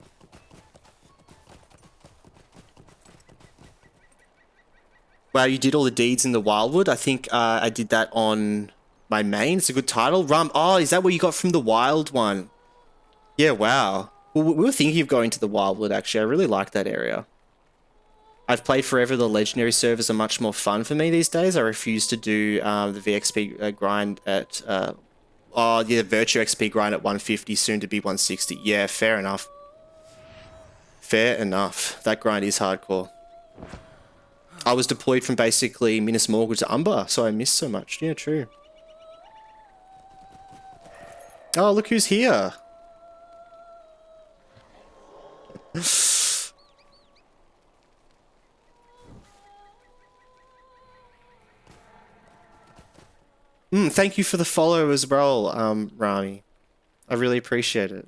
Wow, you did all the deeds in the Wildwood? I think I did that on my main. It's a good title. Oh, is that what you got from the Wild one? Yeah, wow. Well, we were thinking of going to the Wildwood, actually. I really like that area. I've played forever. The legendary servers are much more fun for me these days. I refuse to do the VXP grind at... Virtue XP grind at 150, soon to be 160. Yeah, fair enough. Fair enough. That grind is hardcore. I was deployed from basically Minas Morgul to Umber, so I missed so much. Yeah, true. Oh, look who's here. Thank you for the follow as well, Rami. I really appreciate it.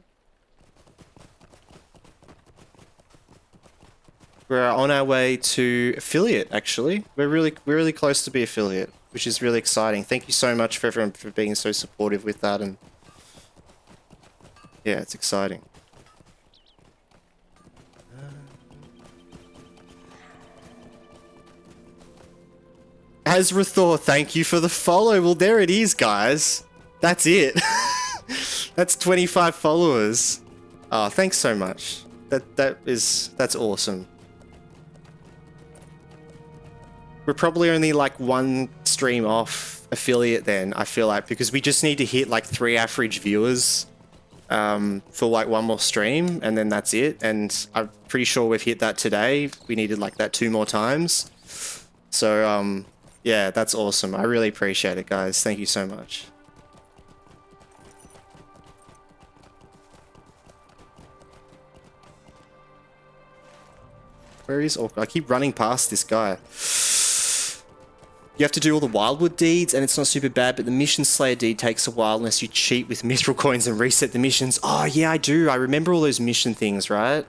We're on our way to affiliate, actually. We're really close to be affiliate, which is really exciting. Thank you so much for everyone for being so supportive with that, and yeah, it's exciting. Azrathor, thank you for the follow. Well, there it is, guys. That's it. That's 25 followers. Oh, thanks so much. That's awesome. We're probably only like one stream off affiliate then, I feel like, because we just need to hit like 3 average viewers for like one more stream, and then that's it. And I'm pretty sure we've hit that today. We needed like that 2 more times. So yeah, that's awesome. I really appreciate it, guys. Thank you so much. Where is Orc? I keep running past this guy. You have to do all the Wildwood deeds, and it's not super bad, but the Mission Slayer deed takes a while unless you cheat with Mithril coins and reset the missions. Oh, yeah, I do. I remember all those mission things, right?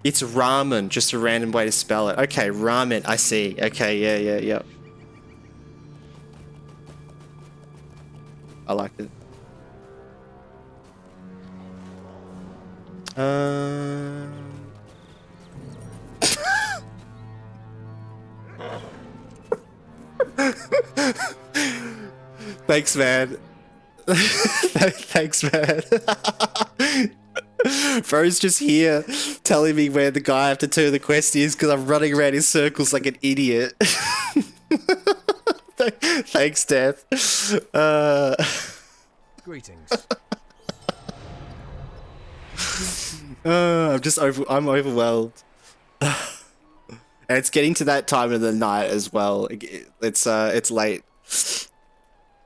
It's ramen, just a random way to spell it. Okay, ramen, I see. Okay, yeah. I like it. Thanks, man. Thanks, man. Bro's just here telling me where the guy I have to turn the quest is because I'm running around in circles like an idiot. Thanks, Death. Greetings. I'm overwhelmed. And it's getting to that time of the night as well. It's late.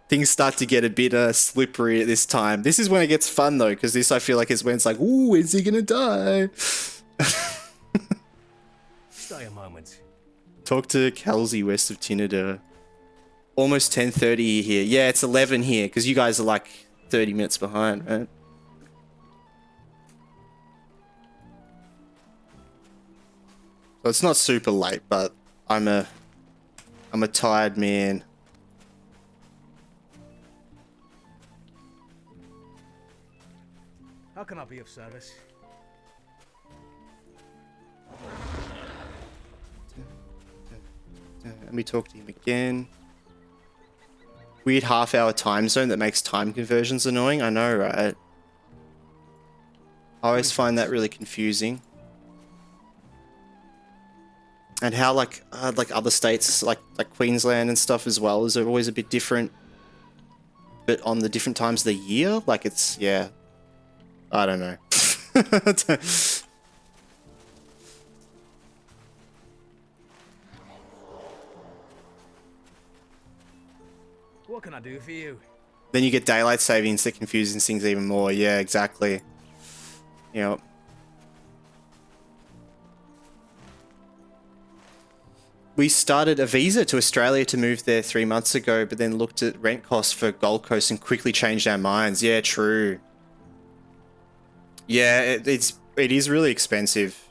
Things start to get a bit slippery at this time. This is when it gets fun though, because this I feel like is when it's like, ooh, is he gonna die? Stay a moment. Talk to Kelsey west of Tinador. Almost 10:30 here. Yeah, it's 11 here because you guys are like 30 minutes behind, right? So it's not super late, but I'm a tired man. How can I be of service? Let me talk to him again. Weird half-hour time zone that makes time conversions annoying. I know, right? I always find that really confusing. And how like other states like Queensland and stuff as well is always a bit different, but on the different times of the year, like it's, yeah, I don't know. What can I do for you? Then you get daylight savings that confuses things even more. Yeah, exactly. Yep. We started a visa to Australia to move there 3 months ago, but then looked at rent costs for Gold Coast and quickly changed our minds. Yeah, true. Yeah, it is really expensive.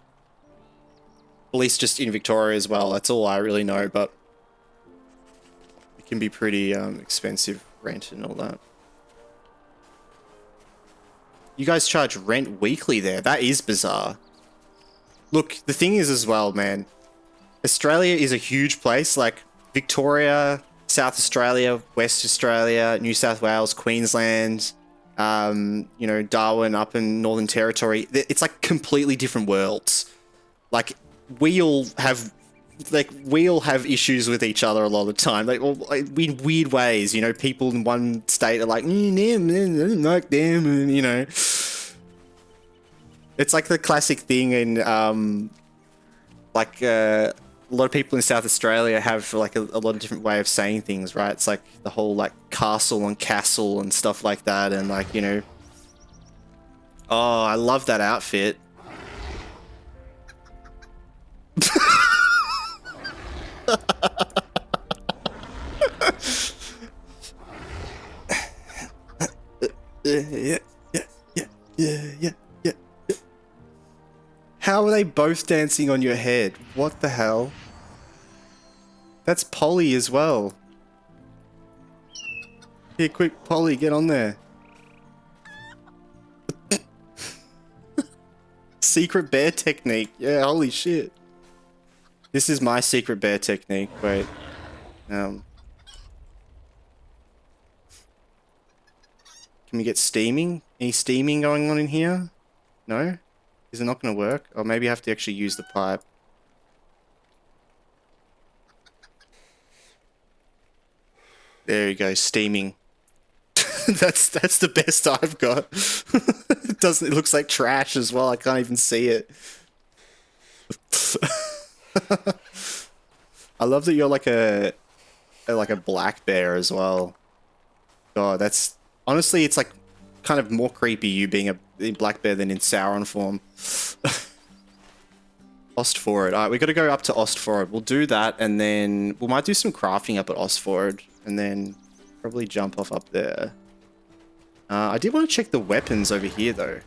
At least just in Victoria as well. That's all I really know, but it can be pretty expensive rent and all that. You guys charge rent weekly there. That is bizarre. Look, the thing is as well, man. Australia is a huge place. Like Victoria, South Australia, West Australia, New South Wales, Queensland, you know, Darwin up in Northern Territory. It's like completely different worlds. Like we all have issues with each other a lot of the time, like in weird ways. You know, people in one state are like, like them, and you know, it's like the classic thing in a lot of people in South Australia have like a lot of different way of saying things, right? It's like the whole like castle and castle and stuff like that, and like, you know, oh, I love that outfit. Yeah. How are they both dancing on your head? What the hell? That's Polly as well. Here, quick, Polly, get on there. Secret bear technique. Yeah, holy shit. This is my secret bear technique. Wait. Can we get steaming? Any steaming going on in here? No? Is it not going to work? Or maybe I have to actually use the pipe. There you go, steaming. that's the best I've got. It looks like trash as well. I can't even see it. I love that you're like a black bear as well. God, that's honestly, it's like kind of more creepy you being a black bear than in Sauron form. Ostforward. Alright, we got to go up to Ostforward. We'll do that, and then we might do some crafting up at Ostforward, and then probably jump off up there. I did want to check the weapons over here, though.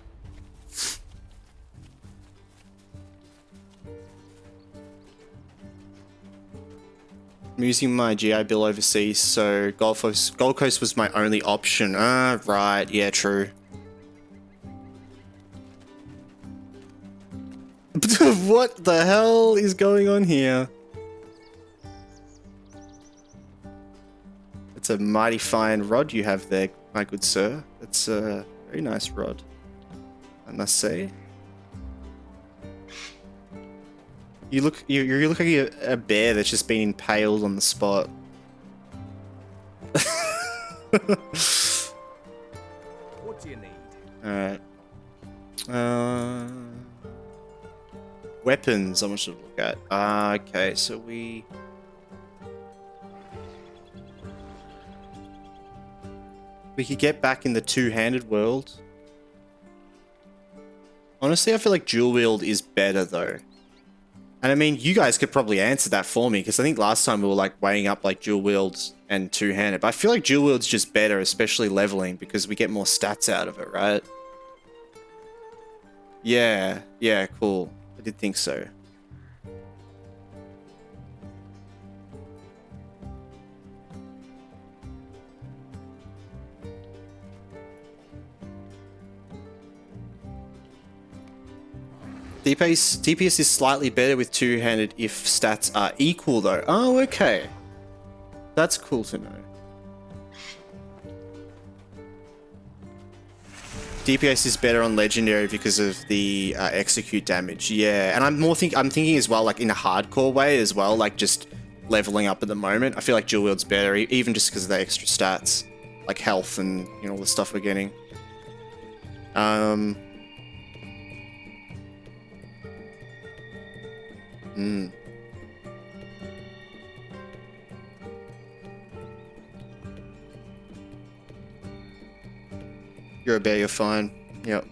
I'm using my GI Bill overseas, so Gold Coast was my only option. Right, yeah, true. What the hell is going on here? It's a mighty fine rod you have there, my good sir. It's a very nice rod, I must say. You look like a bear that's just been impaled on the spot. What do you need? Alright. Weapons, I want you to look at. Okay, so we could get back in the two-handed world. Honestly, I feel like dual wield is better though. And I mean, you guys could probably answer that for me, because I think last time we were like weighing up like dual wields and two-handed. But I feel like dual wield's just better, especially leveling, because we get more stats out of it, right? Yeah, cool. I did think so. DPS is slightly better with two-handed if stats are equal though. Oh, okay. That's cool to know. DPS is better on legendary because of the execute damage. Yeah, and I'm thinking as well, like in a hardcore way as well, like just leveling up at the moment. I feel like dual wield's better, even just because of the extra stats, like health and all the stuff we're getting. You're a bear, you're fine. Yep.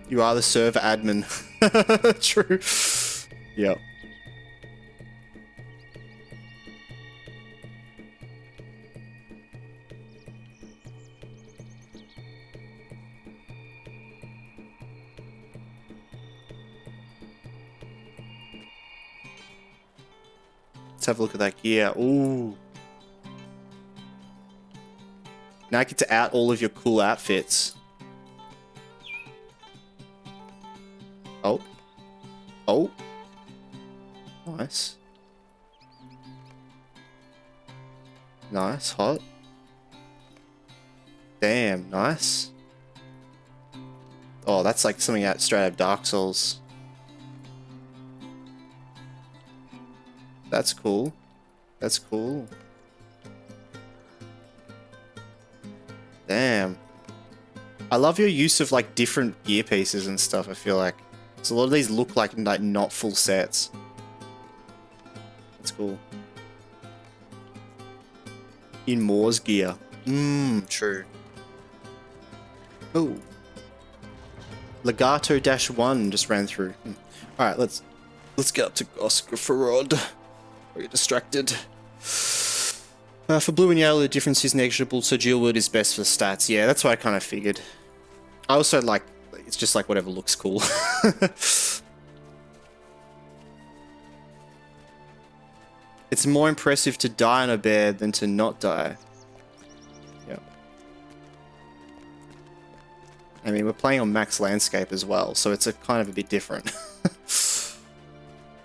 You are the server admin. True. Yep. Let's have a look at that gear. Ooh. Now I get to out all of your cool outfits. Oh. Oh. Nice. Nice. Hot. Damn. Nice. Oh, that's like something out straight out of Dark Souls. That's cool. That's cool. Damn. I love your use of like different gear pieces and stuff, I feel like. So a lot of these look like not full sets. That's cool. In Moore's gear. True. Oh. Legato-1 just ran through. Alright, let's get up to Oscar Farod. Or get distracted. For blue and yellow, the difference is negligible, so dual wield is best for stats. Yeah, that's what I kind of figured. I also like, it's just like whatever looks cool. It's more impressive to die on a bear than to not die. Yeah. I mean, we're playing on max landscape as well, so it's a kind of a bit different.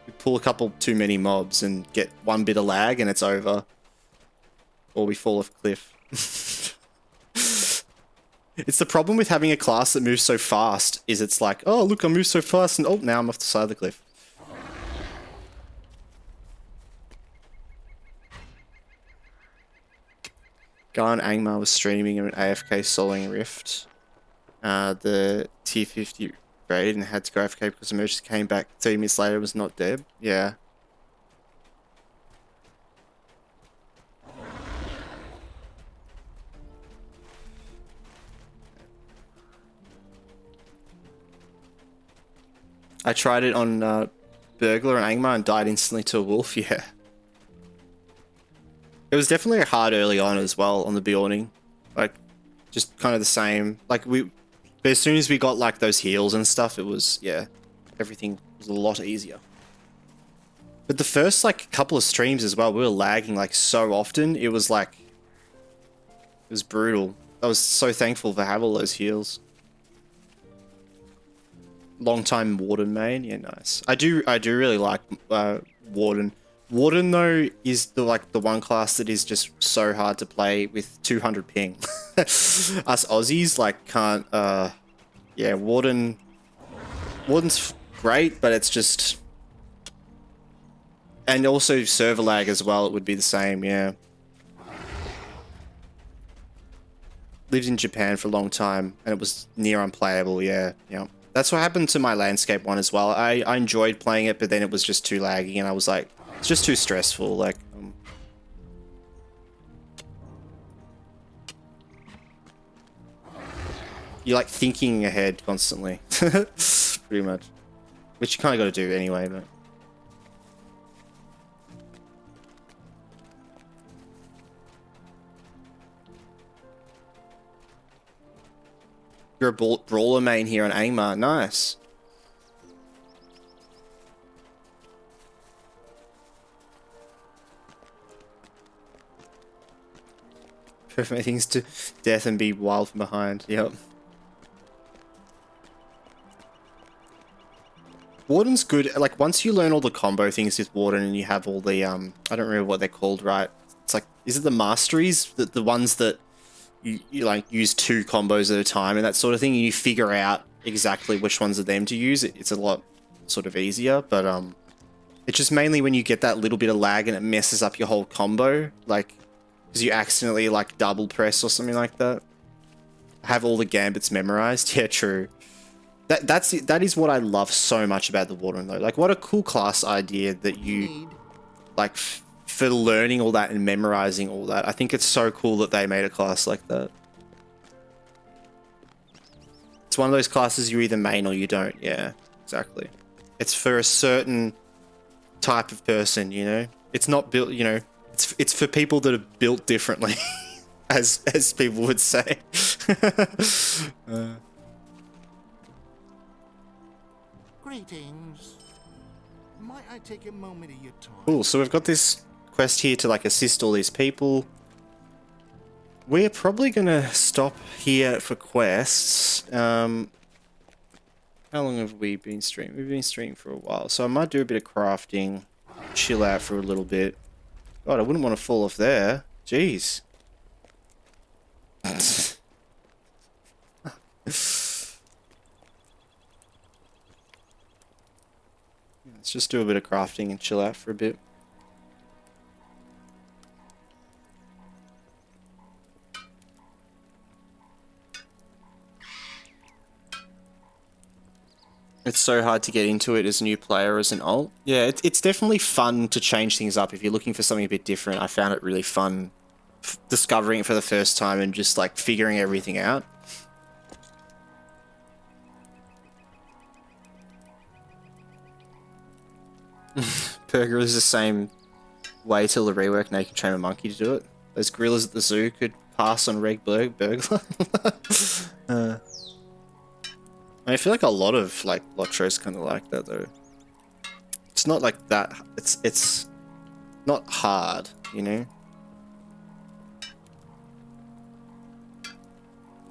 We pull a couple too many mobs and get one bit of lag and it's over. Or we fall off a cliff. It's the problem with having a class that moves so fast, is it's like, oh look, I moved so fast and oh, now I'm off the side of the cliff. Guy on Angmar was streaming an AFK soloing Rift. The tier 50 raid and had to go AFK because emergency came back 3 minutes later, was not dead. Yeah. I tried it on Burglar and Angmar and died instantly to a wolf, yeah. It was definitely hard early on as well on the Bjorning. Like, just kind of the same. Like, but as soon as we got like those heals and stuff, it was, yeah, everything was a lot easier. But the first like couple of streams as well, we were lagging like so often. It was like, it was brutal. I was so thankful to have all those heals. Long time Warden main, yeah, nice. I do really like Warden. Warden though is the one class that is just so hard to play with 200 ping. Us Aussies like can't. Yeah, Warden's great, but it's just, and also server lag as well. It would be the same, yeah. Lived in Japan for a long time, and it was near unplayable. Yeah, yeah. That's what happened to my landscape one as well. I enjoyed playing it, but then it was just too laggy, and I was like, it's just too stressful. Like, you're like thinking ahead constantly, pretty much, which you kind of got to do anyway. But you're a brawler main here on Angmar, nice. Perfect things to death and be wild from behind. Yep. Warden's good. Like, once you learn all the combo things with Warden and you have all the, I don't remember what they're called, right? It's like, is it the masteries? The ones that you like use 2 combos at a time and that sort of thing, and you figure out exactly which ones are them to use. It's a lot sort of easier, but it's just mainly when you get that little bit of lag and it messes up your whole combo, like, because you accidentally, like, double press or something like that. Have all the gambits memorized. Yeah, true. That is what I love so much about the Warden, though. Like, what a cool class idea that you, like, for learning all that and memorizing all that. I think it's so cool that they made a class like that. It's one of those classes you either main or you don't. Yeah, exactly. It's for a certain type of person, you know? It's not built, you know, it's for people that are built differently, as people would say. Greetings. Might I take a moment of your time? Cool, so we've got this quest here to, like, assist all these people. We're probably gonna stop here for quests. How long have we been streaming? We've been streaming for a while, so I might do a bit of crafting, chill out for a little bit. God, I wouldn't want to fall off there. Jeez. Let's just do a bit of crafting and chill out for a bit. It's so hard to get into it as a new player as an alt. Yeah, it's definitely fun to change things up if you're looking for something a bit different. I found it really fun discovering it for the first time and just, like, figuring everything out. Burger is the same way till the rework. Now you can train a monkey to do it. Those gorillas at the zoo could pass on Reg Burglar. I feel like a lot of, like, LOTRO's kind of like that, though. It's not like that. It's not hard, you know?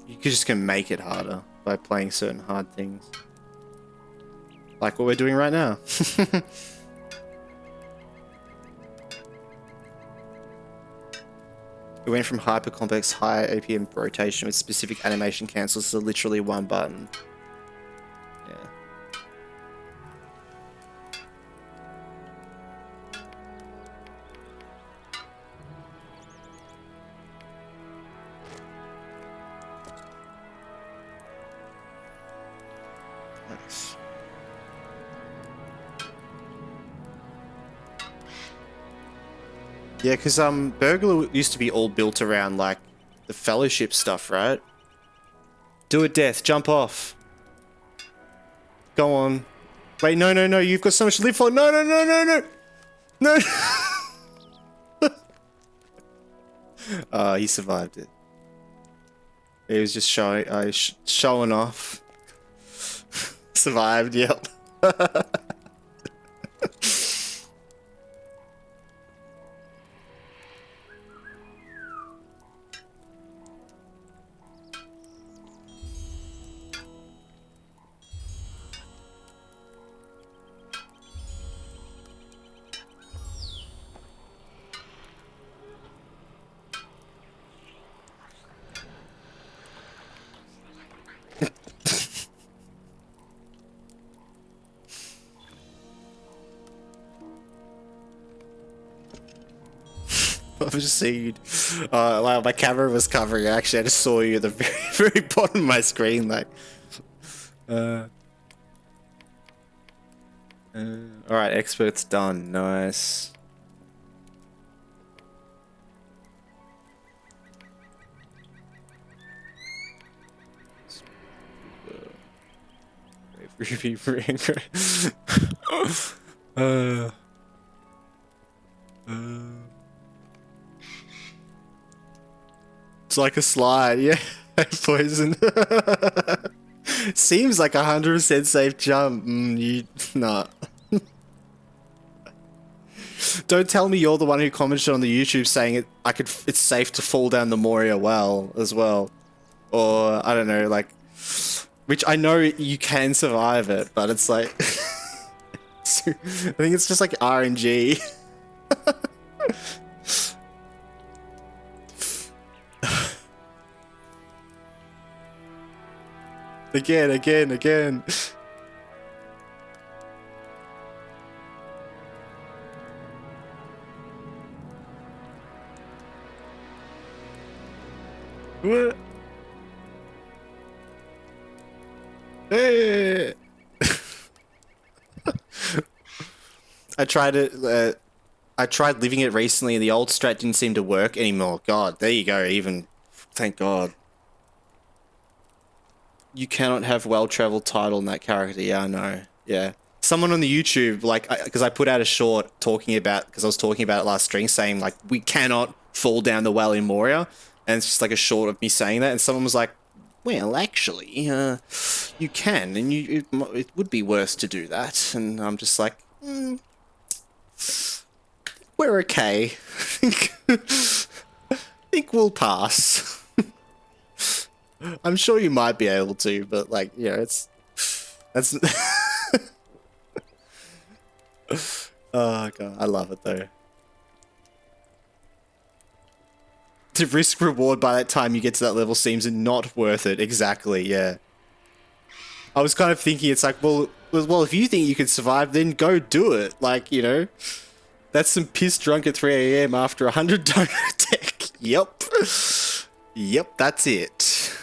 You just can make it harder by playing certain hard things. Like what we're doing right now. We went from hyper complex high APM rotation with specific animation cancels to literally one button. Yeah. Nice. Yeah, because Burglar used to be all built around, like, the fellowship stuff, right? Do a death, jump off. Go on. Wait, no, no, no, you've got so much to live for. No, no, no, no, no. No. He survived it. He was just showing off. Survived, yep. I was just seeing you. Like my camera was covering. Actually, I just saw you at the very, very bottom of my screen. Like, all right, expert's done. Nice. Ruby Ranker. It's like a slide, yeah. Poison. Seems like 100% safe jump. You not. Don't tell me you're the one who commented on the YouTube saying it's safe to fall down the Moria well as well, or I don't know, like, which I know you can survive it, but it's like I think it's just like RNG. Again. What? Hey. I tried living it recently and the old strat didn't seem to work anymore. God, there you go, even. Thank God. You cannot have well-traveled title in that character. Yeah, I know. Yeah. Someone on the YouTube, like, because I put out a short talking about, because I was talking about it last stream, saying, like, we cannot fall down the well in Moria. And it's just like a short of me saying that. And someone was like, well, actually, you can. And it would be worse to do that. And I'm just like, we're okay. I think we'll pass. I'm sure you might be able to, but like, yeah, that's oh god, I love it though. The risk reward by that time you get to that level seems not worth it. Exactly, yeah. I was kind of thinking it's like, well, if you think you can survive, then go do it. Like, you know, that's some piss drunk at 3 AM after 100 donut attack. Yep. Yep, that's it.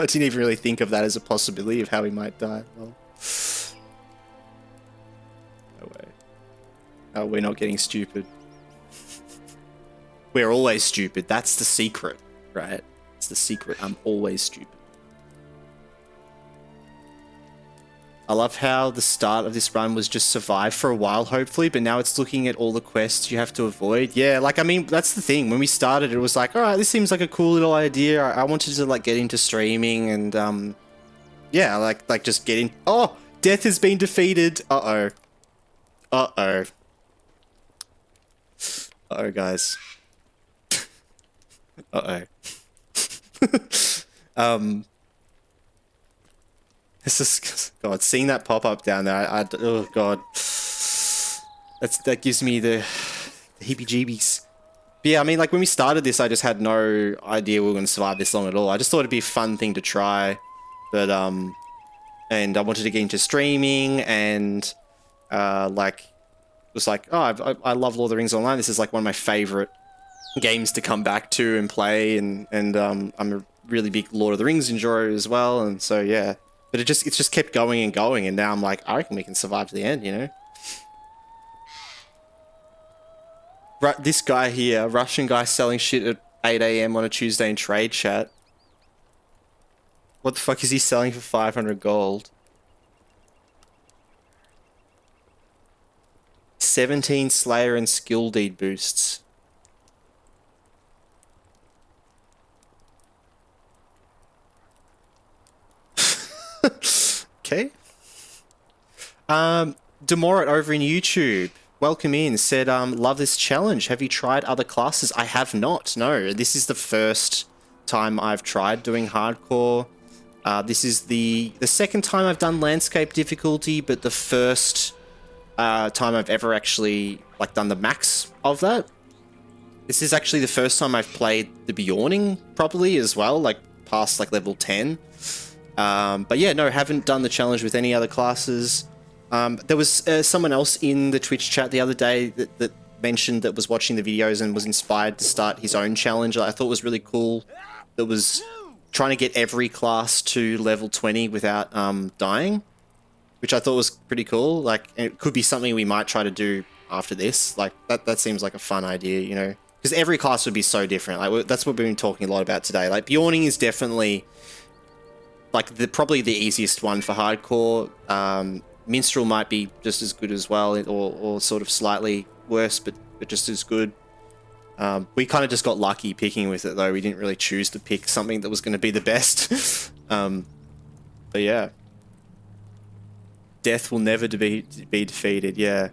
I didn't even really think of that as a possibility of how we might die. Well, no way. Oh, we're not getting stupid. We're always stupid. That's the secret, right? It's the secret. I'm always stupid. I love how the start of this run was just survive for a while, hopefully, but now it's looking at all the quests you have to avoid. Yeah, like, I mean, that's the thing. When we started, it was like, all right, this seems like a cool little idea. I wanted to, like, get into streaming and, yeah, like just get in. Oh, death has been defeated. Uh-oh. Uh-oh. Uh-oh, guys. Uh-oh. This is, God, seeing that pop up down there, oh God, that gives me the heebie-jeebies. But yeah, I mean, like when we started this, I just had no idea we were going to survive this long at all. I just thought it'd be a fun thing to try, but and I wanted to get into streaming, and like it was like, oh, I love Lord of the Rings Online. This is like one of my favorite games to come back to and play, and I'm a really big Lord of the Rings enjoyer as well, and so yeah. But it's just kept going and going, and now I'm like, I reckon we can survive to the end, you know? Right, this guy here, Russian guy selling shit at 8 AM on a Tuesday in trade chat. What the fuck is he selling for 500 gold? 17 Slayer and skill deed boosts. Okay. Demorat over in YouTube, welcome in, said, love this challenge. Have you tried other classes? I have not, no. This is the first time I've tried doing hardcore. This is the second time I've done landscape difficulty, but the first time I've ever actually like done the max of that. This is actually the first time I've played the Bjorning properly as well, like past like level 10. But yeah, no, haven't done the challenge with any other classes. There was someone else in the Twitch chat the other day that mentioned that was watching the videos and was inspired to start his own challenge. I thought was really cool. That was trying to get every class to level 20 without dying, which I thought was pretty cool. Like, it could be something we might try to do after this. Like, that seems like a fun idea, you know? Because every class would be so different. Like, that's what we've been talking a lot about today. Like, Bjorning is definitely like probably the easiest one for hardcore. Minstrel might be just as good as well, or sort of slightly worse, but just as good. We kind of just got lucky picking with it, though. We didn't really choose to pick something that was going to be the best. But yeah, death will never be defeated. Yeah.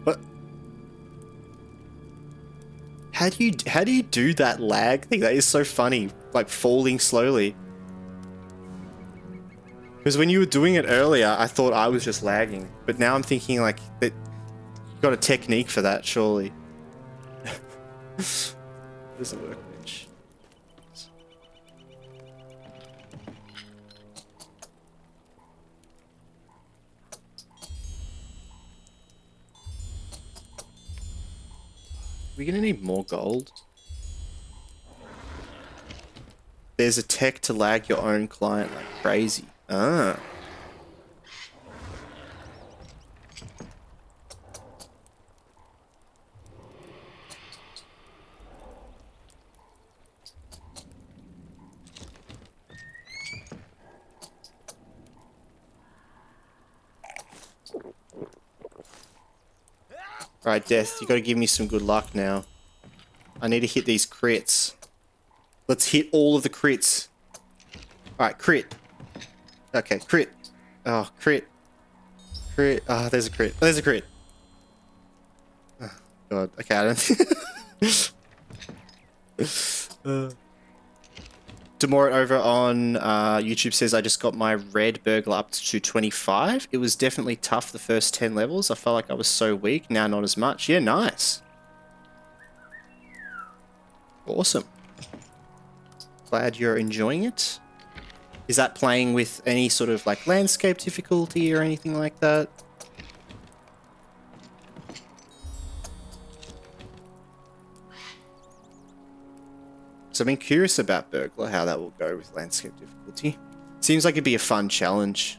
But How do you do that lag thing? That is so funny. Like falling slowly. Because when you were doing it earlier, I thought I was just lagging. But now I'm thinking like that you've got a technique for that, surely. There's a workbench. We're gonna need more gold. There's a tech to lag your own client like crazy. Ah. Alright, Death, you gotta give me some good luck now. I need to hit these crits. Let's hit all of the crits. Alright, crit. Okay, crit. Oh, crit. Crit. Ah, oh, there's a crit. There's a crit. Oh, God. Okay, I don't Demore over on YouTube says, I just got my red burglar up to 25. It was definitely tough the first 10 levels. I felt like I was so weak. Now not as much. Yeah, nice. Awesome. Glad you're enjoying it. Is that playing with any sort of like landscape difficulty or anything like that? So I've been curious about Burglar, how that will go with landscape difficulty. Seems like it'd be a fun challenge.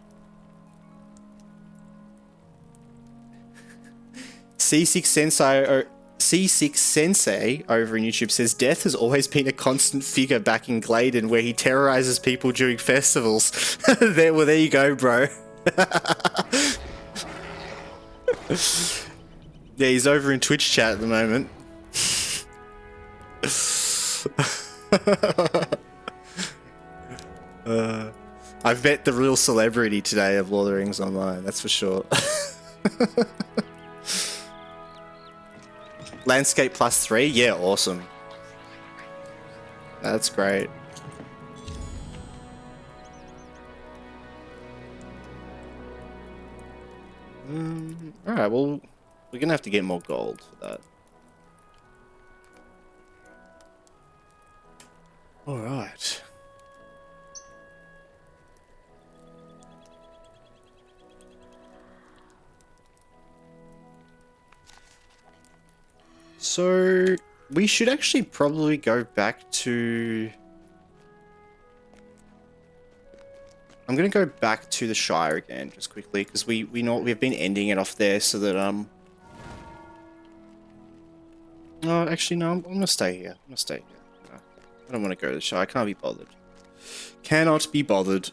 C6 Sensei over in YouTube says, Death has always been a constant figure back in Gladen where he terrorizes people during festivals. There you go, bro. Yeah, he's over in Twitch chat at the moment. I've met the real celebrity today of Lord of the Rings Online, that's for sure. Landscape +3? Yeah, awesome. That's great. Alright, well, we're gonna have to get more gold for that. Alright. So, we should actually probably go back to... I'm gonna go back to the Shire again, just quickly, because we know we've been ending it off there so that, Oh, actually, no, I'm gonna stay here. I'm gonna stay here. I don't want to go to the Shire. I can't be bothered. Cannot be bothered.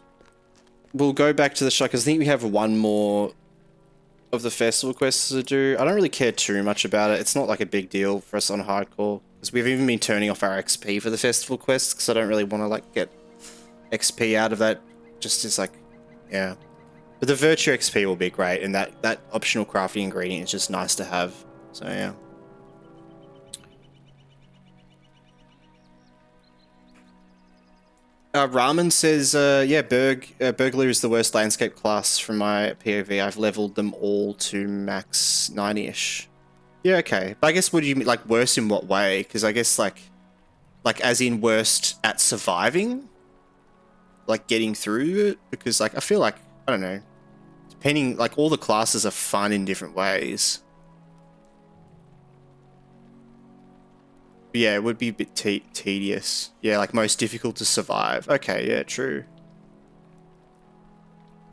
We'll go back to the Shire because I think we have one more of the festival quests to do. I don't really care too much about it. It's not like a big deal for us on hardcore because we've even been turning off our XP for the festival quests because I don't really want to like get XP out of that. Just as like, yeah. But the Virtue XP will be great, and that optional crafting ingredient is just nice to have. So yeah. Ramen says, yeah, Burglar is the worst landscape class from my POV. I've leveled them all to max 90-ish. Yeah, okay. But I guess what do you mean, like, worse in what way? Because I guess, like as in worst at surviving? Like, getting through it? Because, like, I feel like, I don't know, depending, like, all the classes are fun in different ways. Yeah, it would be a bit tedious. Yeah, like most difficult to survive. Okay, yeah, true.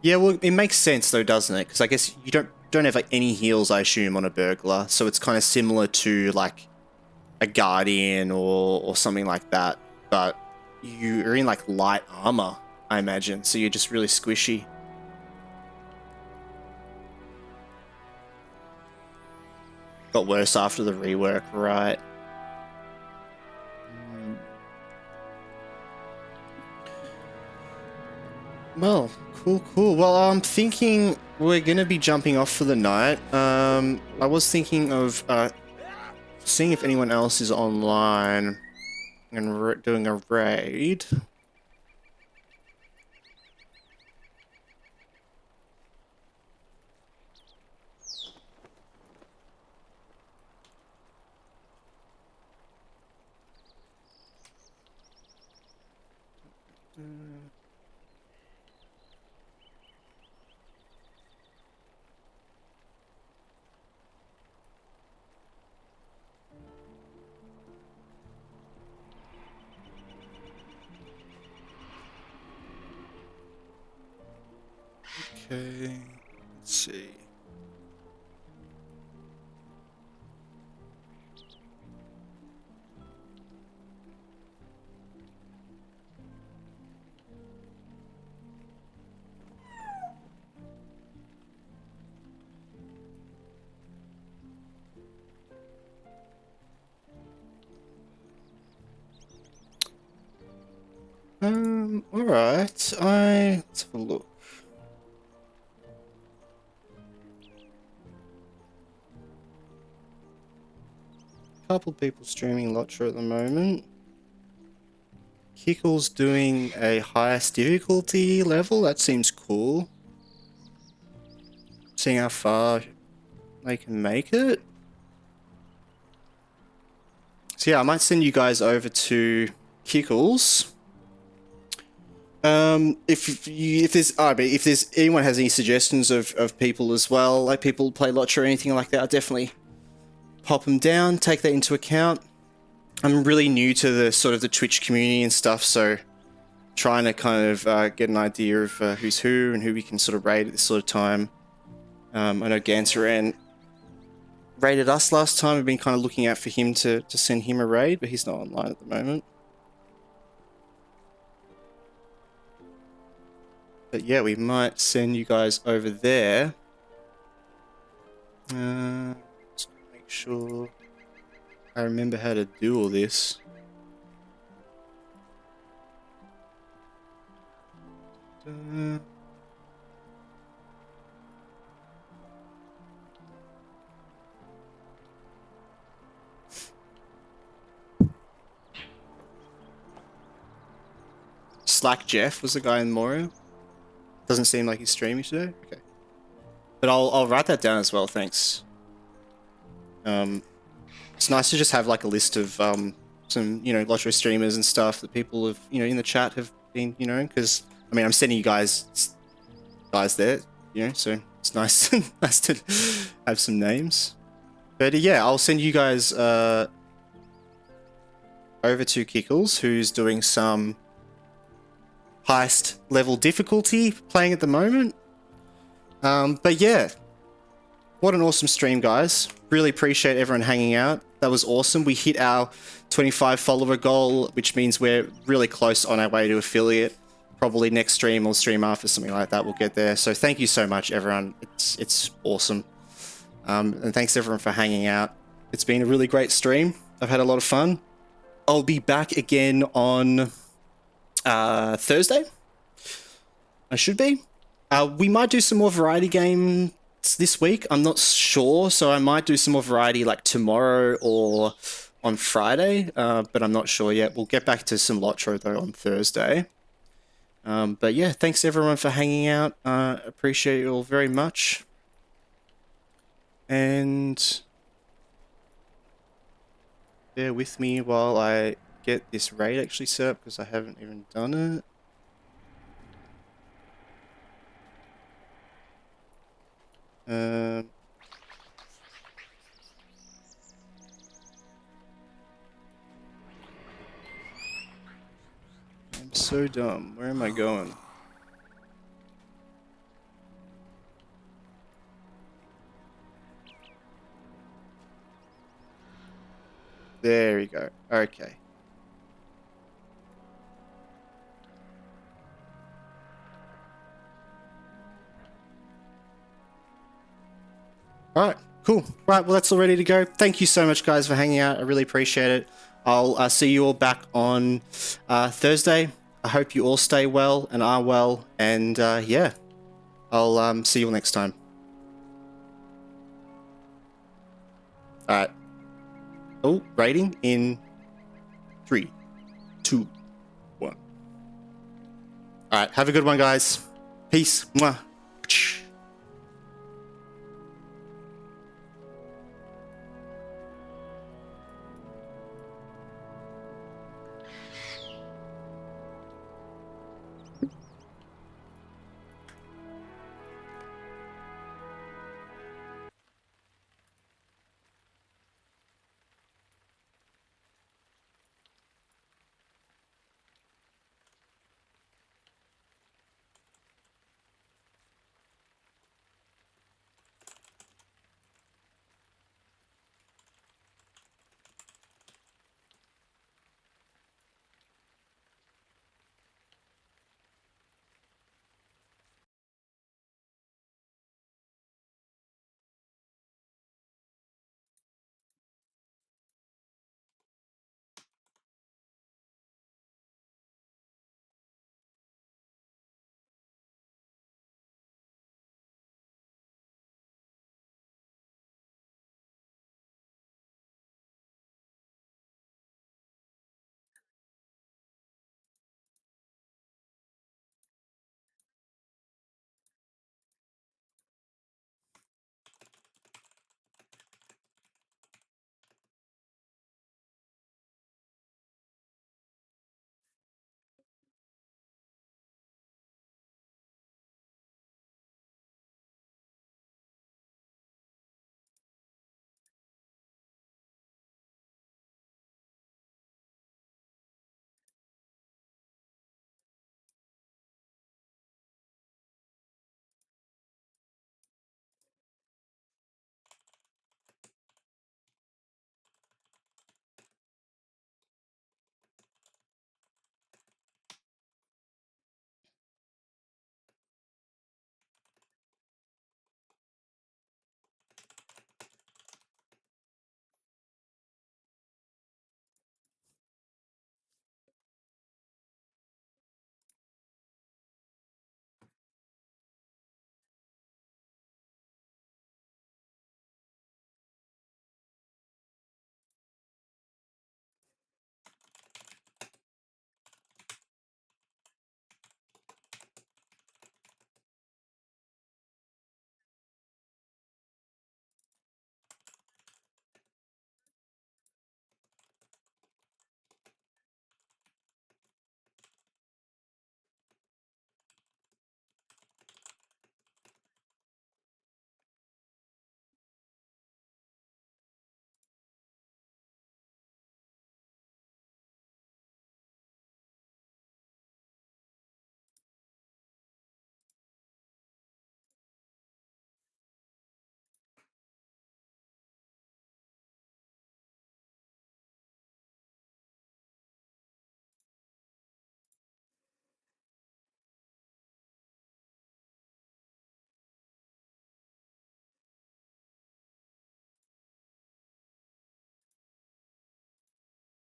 Yeah, well, it makes sense though, doesn't it? Because I guess you don't have like any heals, I assume, on a burglar, so it's kind of similar to like a guardian or something like that. But you're in like light armor, I imagine, so you're just really squishy. Got worse after the rework, right? Well, cool. Well, I'm thinking we're gonna be jumping off for the night. I was thinking of seeing if anyone else is online and doing a raid. Okay, let's see. Alright, let's have a look. Couple people streaming LOTRO at the moment. Kickle's doing a highest difficulty level, that seems cool. Seeing how far they can make it. So yeah, I might send you guys over to Kickles. If there's anyone has any suggestions of people as well, like people play LOTRO or anything like that, I'll definitely pop them down, take that into account. I'm really new to the sort of the Twitch community and stuff, so trying to kind of get an idea of who's who and who we can sort of raid at this sort of time. I know Gantaran raided us last time. We've been kind of looking out for him to send him a raid, but he's not online at the moment. But yeah, we might send you guys over there. Just make sure I remember how to do all this. Slack Jeff was the guy in Morio. Doesn't seem like he's streaming today. Okay, but I'll write that down as well. Thanks. It's nice to just have like a list of some LOTRO streamers and stuff that people have in the chat have been because I mean I'm sending you guys there so it's nice nice to have some names. But yeah, I'll send you guys over to Kickles, who's doing some highest level difficulty playing at the moment. But yeah, what an awesome stream, guys. Really appreciate everyone hanging out. That was awesome. We hit our 25 follower goal, which means we're really close on our way to affiliate. Probably next stream or stream after, something like that, we'll get there. So thank you so much, everyone. It's awesome. And thanks everyone for hanging out. It's been a really great stream. I've had a lot of fun. I'll be back again on Thursday. I should be. We might do some more variety games this week. I'm not sure, so I might do some more variety like tomorrow or on Friday, but I'm not sure yet. We'll get back to some LOTRO though on Thursday. But yeah, thanks everyone for hanging out. Appreciate you all very much. And bear with me while I get this raid actually set up, because I haven't even done it. I'm so dumb. Where am I going? There we go. Okay. Alright, cool. Right, well that's all ready to go. Thank you so much guys for hanging out. I really appreciate it. I'll see you all back on Thursday. I hope you all stay well and are well. And yeah, I'll see you all next time. Alright. Oh, rating in 3, 2, 1. All right, have a good one, guys. Peace. Mwah.